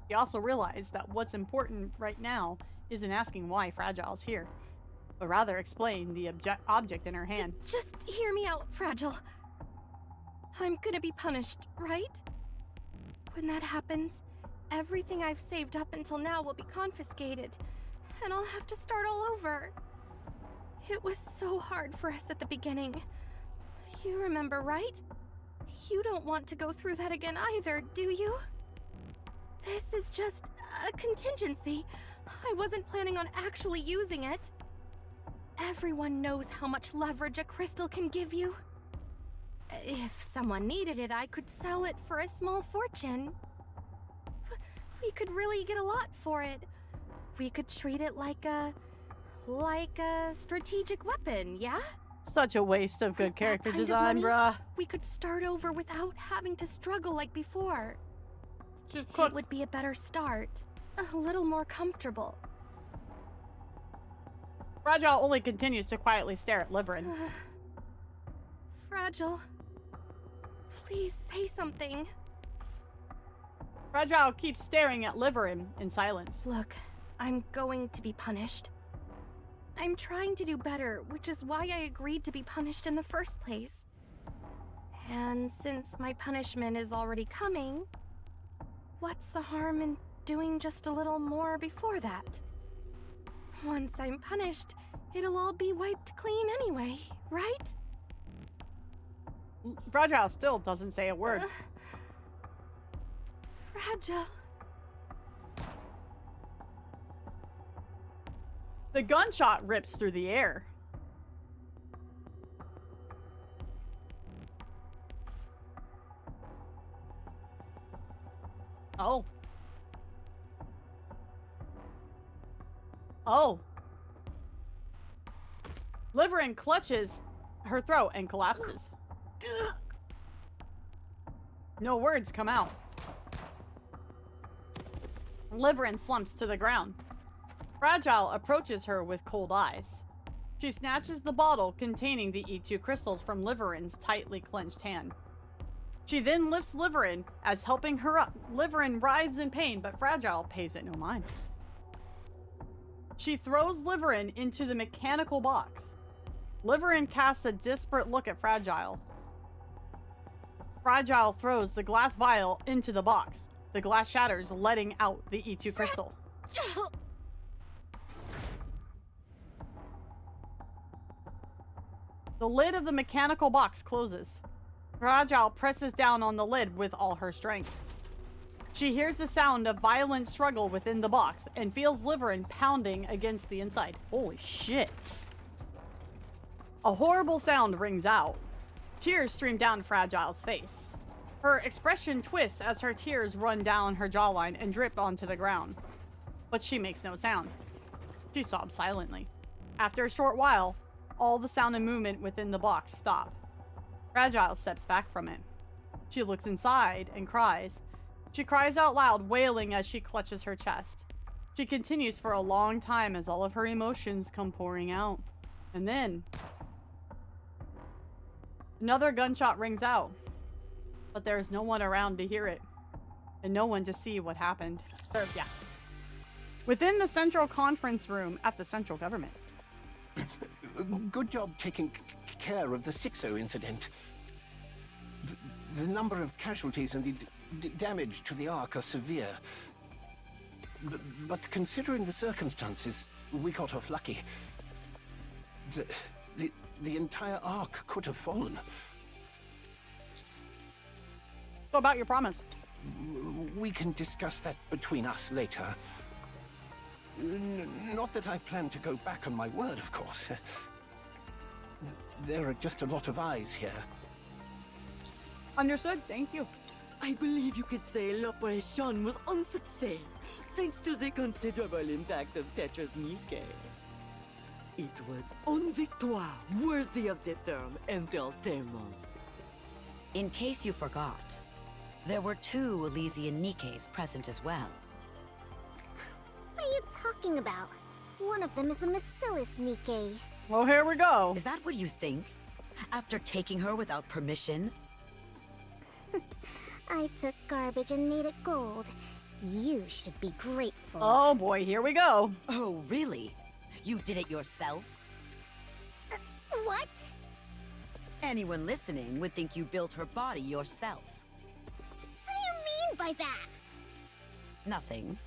She also realized that what's important right now isn't asking why Fragile's here, but rather explain the object in her hand. Just hear me out, Fragile. I'm gonna be punished, right? When that happens, everything I've saved up until now will be confiscated, and I'll have to start all over. It was so hard for us at the beginning. You remember, right? You don't want to go through that again either, do you? This is just a contingency. I wasn't planning on actually using it. Everyone knows how much leverage a crystal can give you. If someone needed it, I could sell it for a small fortune. We could really get a lot for it. We could treat it like a strategic weapon, yeah? Such a waste of good character design, bruh. We could start over without having to struggle like before. Just cook. It would be a better start. A little more comfortable. Fragile only continues to quietly stare at Liverin. Fragile. Please say something. Fragile keeps staring at Liverin in silence. Look, I'm going to be punished. I'm trying to do better, which is why I agreed to be punished in the first place. And since my punishment is already coming, what's the harm in doing just a little more before that? Once I'm punished, it'll all be wiped clean anyway, right? Fragile still doesn't say a word. Fragile. The gunshot rips through the air. Oh. Oh. Liverin clutches her throat and collapses. No words come out. Liverin slumps to the ground. Fragile approaches her with cold eyes. She snatches the bottle containing the E2 crystals from Liverin's tightly clenched hand. She then lifts Liverin as helping her up. Liverin writhes in pain, but Fragile pays it no mind. She throws Liverin into the mechanical box. Liverin casts a desperate look at Fragile. Fragile throws the glass vial into the box. The glass shatters, letting out the E2 crystal. The lid of the mechanical box closes. Fragile presses down on the lid with all her strength. She hears the sound of violent struggle within the box and feels Liverin pounding against the inside. Holy shit. A horrible sound rings out. Tears stream down Fragile's face. Her expression twists as her tears run down her jawline and drip onto the ground. But she makes no sound. She sobs silently. After a short while, all the sound and movement within the box stop. Fragile steps back from it. She looks inside and cries. She cries out loud, wailing as she clutches her chest. She continues for a long time as all of her emotions come pouring out. And then another gunshot rings out. But there is no one around to hear it. And no one to see what happened. Within the central conference room at the central government. Good job taking care of the Sixo incident. The number of casualties and the damage to the Ark are severe. But considering the circumstances, we got off lucky. The entire Ark could have fallen. So about your promise? We can discuss that between us later. Not that I plan to go back on my word, of course. There are just a lot of eyes here. Understood. Thank you. I believe you could say l'operation was un succès, thanks to the considerable impact of Tetra's NIKKE. It was une victoire worthy of the term entertainment. In case you forgot, there were 2 Elysian NIKKEs present as well. What are you talking about? One of them is a Macillus NIKKE. Well, here we go. Is that what you think? After taking her without permission? I took garbage and made it gold. You should be grateful. Oh boy, here we go. Oh, really? You did it yourself? What? Anyone listening would think you built her body yourself. What do you mean by that? Nothing.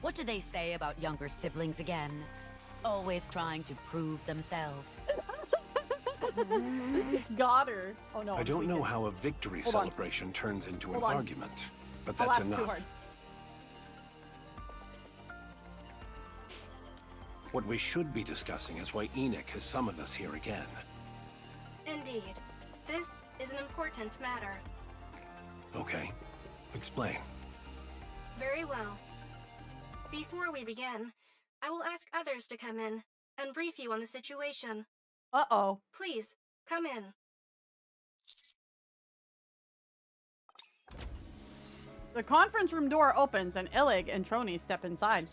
What do they say about younger siblings again? Always trying to prove themselves. Got her. Oh no. I don't know how a victory celebration turns into an argument, but that's enough. What we should be discussing is why Enoch has summoned us here again. Indeed. This is an important matter. Okay. Explain. Very well. Before we begin, I will ask others to come in and brief you on the situation. Uh-oh. Please, come in. The conference room door opens and Illig and Trony step inside.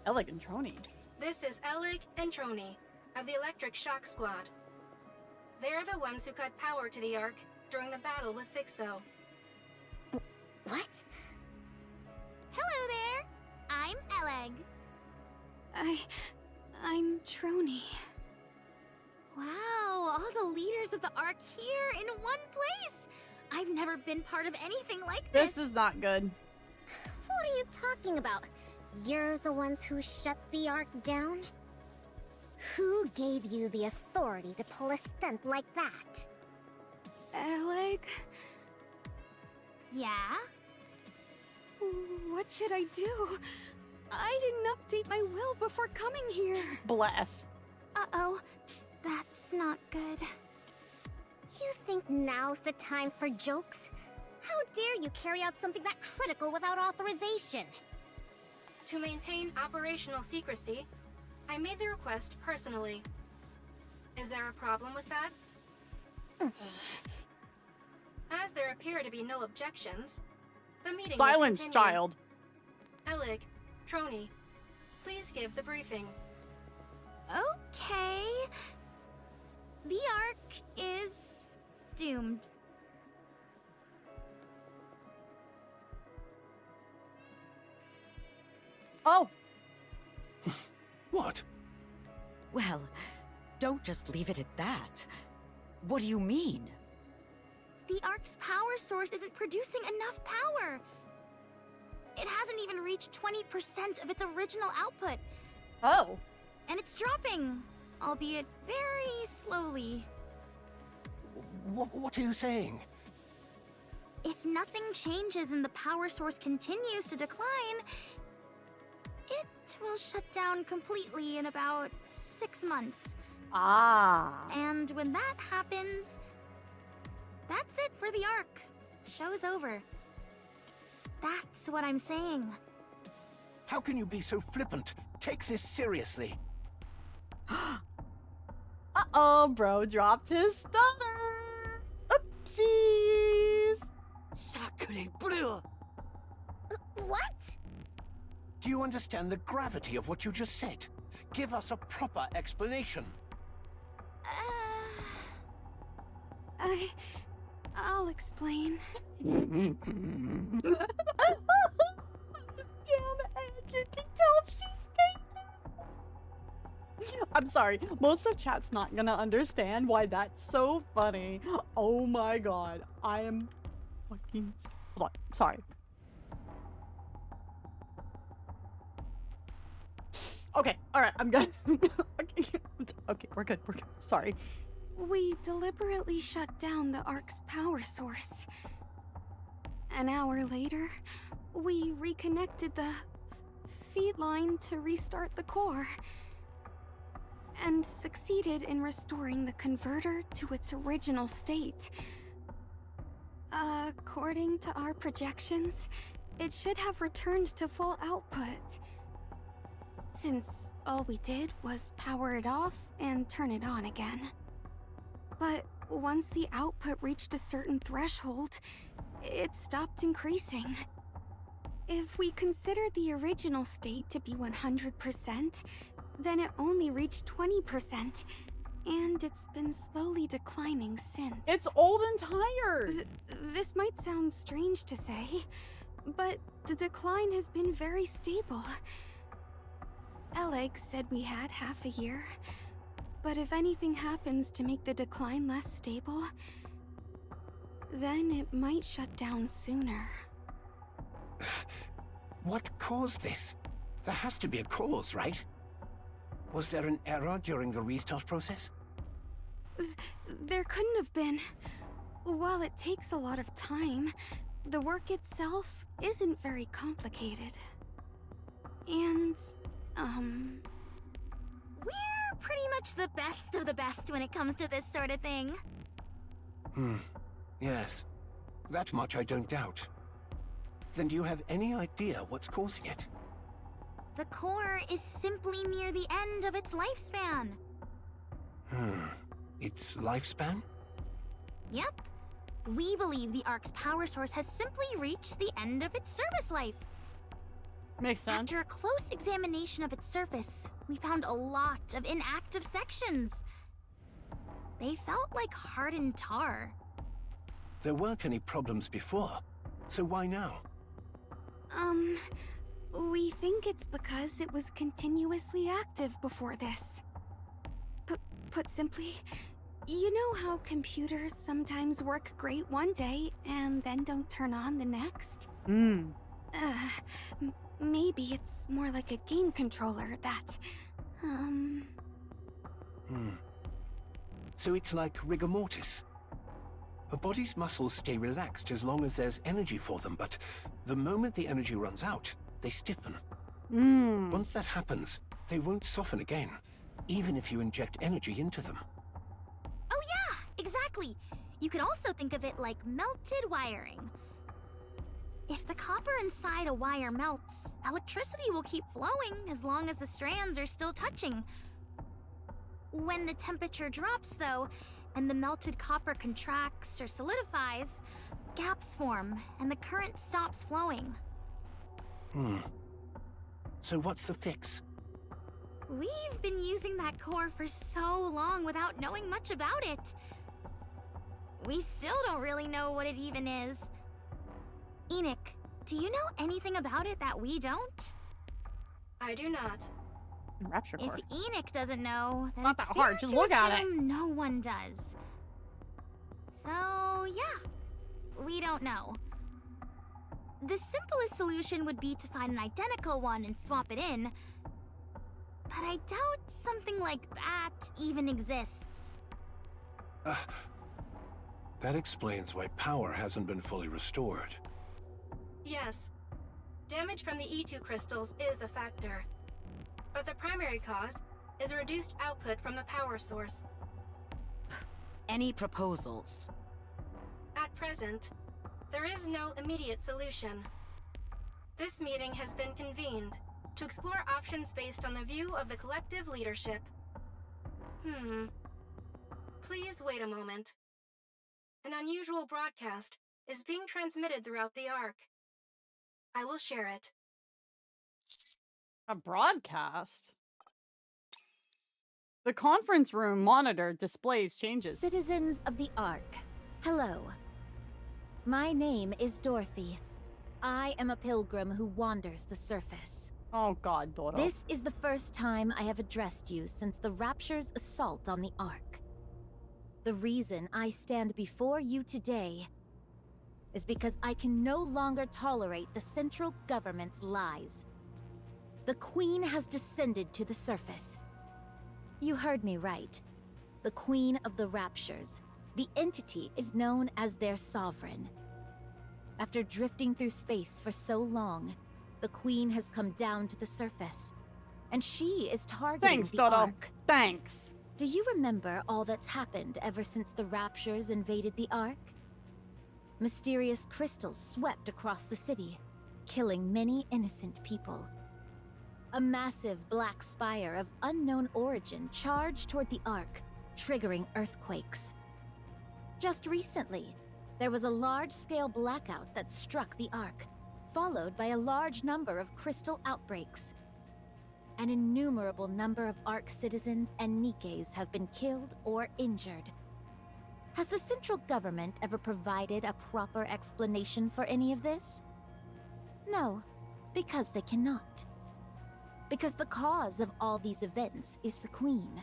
Illig and Trony? This is Illig and Trony of the Electric Shock Squad. They're the ones who cut power to the Ark during the battle with Sixo. What? Hello there. I'm Illig. I'm Trony. Wow, all the leaders of the Ark here in one place. I've never been part of anything like this. This is not good. What are you talking about? You're the ones who shut the Ark down? Who gave you the authority to pull a stunt like that? Illig? Yeah? What should I do? I didn't update my will before coming here. Bless. Uh-oh. That's not good. You think now's the time for jokes? How dare you carry out something that critical without authorization? To maintain operational secrecy, I made the request personally. Is there a problem with that? As there appear to be no objections, the meeting Silence, will continue. child. Illig, Trony, please give the briefing. Okay. The Ark is doomed. Oh. What? Well, don't just leave it at that. What do you mean? The Ark's power source isn't producing enough power. It hasn't even reached 20% of its original output. Oh. And it's dropping, albeit very slowly. What are you saying? If nothing changes and the power source continues to decline, it will shut down completely in about 6 months. Ah. And when that happens, that's it for the Ark. Show's over. That's what I'm saying. How can you be so flippant? Take this seriously. Uh-oh, bro dropped his stutter. Oopsies. Sacré bleu! What? Do you understand the gravity of what you just said? Give us a proper explanation. I'll explain. Damn it, you can tell she's dangerous. I'm sorry, most of chat's not gonna understand why that's so funny. Oh my god, I am fucking... Hold on, sorry. Okay, alright, I'm good. Okay, we're good, sorry. We deliberately shut down the Ark's power source. An hour later, we reconnected the feed line to restart the core. And succeeded in restoring the converter to its original state. According to our projections, it should have returned to full output. Since all we did was power it off and turn it on again. But once the output reached a certain threshold, it stopped increasing. If we consider the original state to be 100%, then it only reached 20%, and it's been slowly declining since. It's old and tired! This might sound strange to say, but the decline has been very stable. Eleg said we had half a year, but if anything happens to make the decline less stable, then it might shut down sooner. What caused this? There has to be a cause, right? Was there an error during the restart process? There couldn't have been. While it takes a lot of time, the work itself isn't very complicated. And, we're pretty much the best of the best when it comes to this sort of thing. Yes. That much I don't doubt. Then do you have any idea what's causing it? The core is simply near the end of its lifespan. Its lifespan? Yep. We believe the Ark's power source has simply reached the end of its service life. Makes sense. After a close examination of its surface, we found a lot of inactive sections. They felt like hardened tar. There weren't any problems before, so why now? We think it's because it was continuously active before this. Put simply, you know how computers sometimes work great one day and then don't turn on the next? Maybe it's more like a game controller that, So it's like rigor mortis. A body's muscles stay relaxed as long as there's energy for them, but the moment the energy runs out, they stiffen. Once that happens, they won't soften again, even if you inject energy into them. Oh yeah, exactly. You could also think of it like melted wiring. If the copper inside a wire melts, electricity will keep flowing as long as the strands are still touching. When the temperature drops, though, and the melted copper contracts or solidifies, gaps form, and the current stops flowing. So what's the fix? We've been using that core for so long without knowing much about it. We still don't really know what it even is. Enoch, do you know anything about it that we don't? I do not. Rapture core. If Enoch doesn't know, then Not it's that hard, fair just to look at it. assume no one does. So, yeah, we don't know. The simplest solution would be to find an identical one and swap it in. But I doubt something like that even exists. That explains why power hasn't been fully restored. Yes. Damage from the E2 crystals is a factor. But the primary cause is a reduced output from the power source. Any proposals? At present, there is no immediate solution. This meeting has been convened to explore options based on the view of the collective leadership. Please wait a moment. An unusual broadcast is being transmitted throughout the Ark. I will share it. A broadcast? The conference room monitor displays changes. Citizens of the Ark, hello. My name is Dorothy. I am a pilgrim who wanders the surface. Oh god, Doro. This is the first time I have addressed you since the Rapture's assault on the Ark. The reason I stand before you today is because I can no longer tolerate the central government's lies. The Queen has descended to the surface. You heard me right. The Queen of the Raptures. The entity is known as their sovereign. After drifting through space for so long, the Queen has come down to the surface, and she is targeting Thanks, the Dodo. Ark. Thanks. Do you remember all that's happened ever since the Raptures invaded the Ark? Mysterious crystals swept across the city, killing many innocent people. A massive black spire of unknown origin charged toward the Ark, triggering earthquakes. Just recently, there was a large-scale blackout that struck the Ark, followed by a large number of crystal outbreaks. An innumerable number of Ark citizens and NIKKEs have been killed or injured. Has the central government ever provided a proper explanation for any of this? No, because they cannot. Because the cause of all these events is the Queen.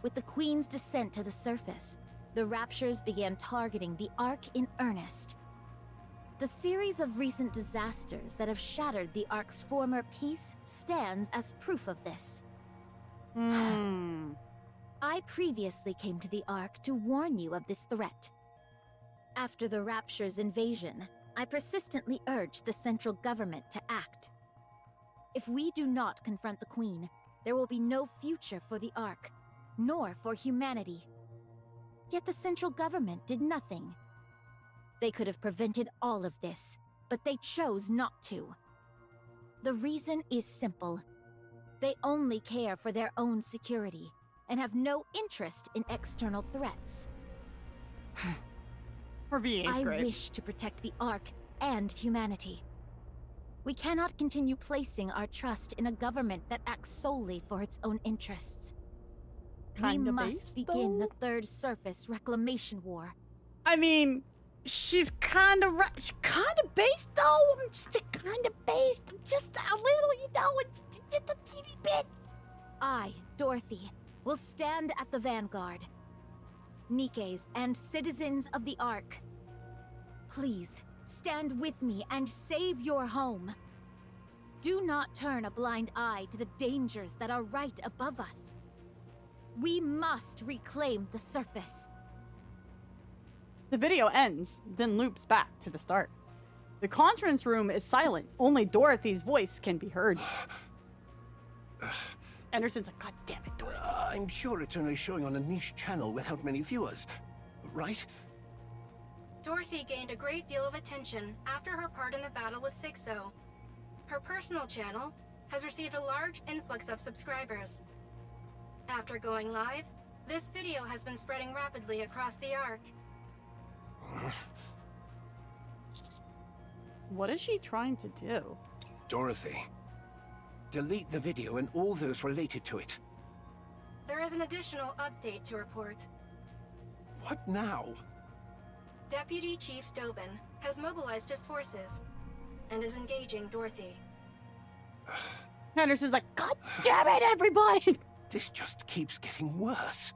With the Queen's descent to the surface, the Raptures began targeting the Ark in earnest. The series of recent disasters that have shattered the Ark's former peace stands as proof of this. I previously came to the Ark to warn you of this threat. After the Rapture's invasion, I persistently urged the central government to act. If we do not confront the Queen, there will be no future for the Ark, nor for humanity. Yet the central government did nothing. They could have prevented all of this, but they chose not to. The reason is simple. They only care for their own security, and have no interest in external threats. Her VA is great. I wish to protect the Ark and humanity. We cannot continue placing our trust in a government that acts solely for its own interests. We must begin the Third Surface Reclamation War. I mean, she's kind of based though. I'm just kind of based. I'm just a little, you know, it's a teeny bit. I, Dorothy, will stand at the vanguard. NIKKEs and citizens of the Ark. Please, stand with me and save your home. Do not turn a blind eye to the dangers that are right above us. We must reclaim the surface. The video ends, then loops back to the start. The conference room is silent. Only Dorothy's voice can be heard. Anderson's like, God damn it, Dorothy. I'm sure it's only showing on a niche channel without many viewers, right? Dorothy gained a great deal of attention after her part in the battle with Sixo. Her personal channel has received a large influx of subscribers. After going live, this video has been spreading rapidly across the Ark. What is she trying to do? Dorothy, delete the video and all those related to it. There is an additional update to report. What now? Deputy Chief Dobin has mobilized his forces and is engaging Dorothy. Anderson's like, God damn it, everybody! This just keeps getting worse.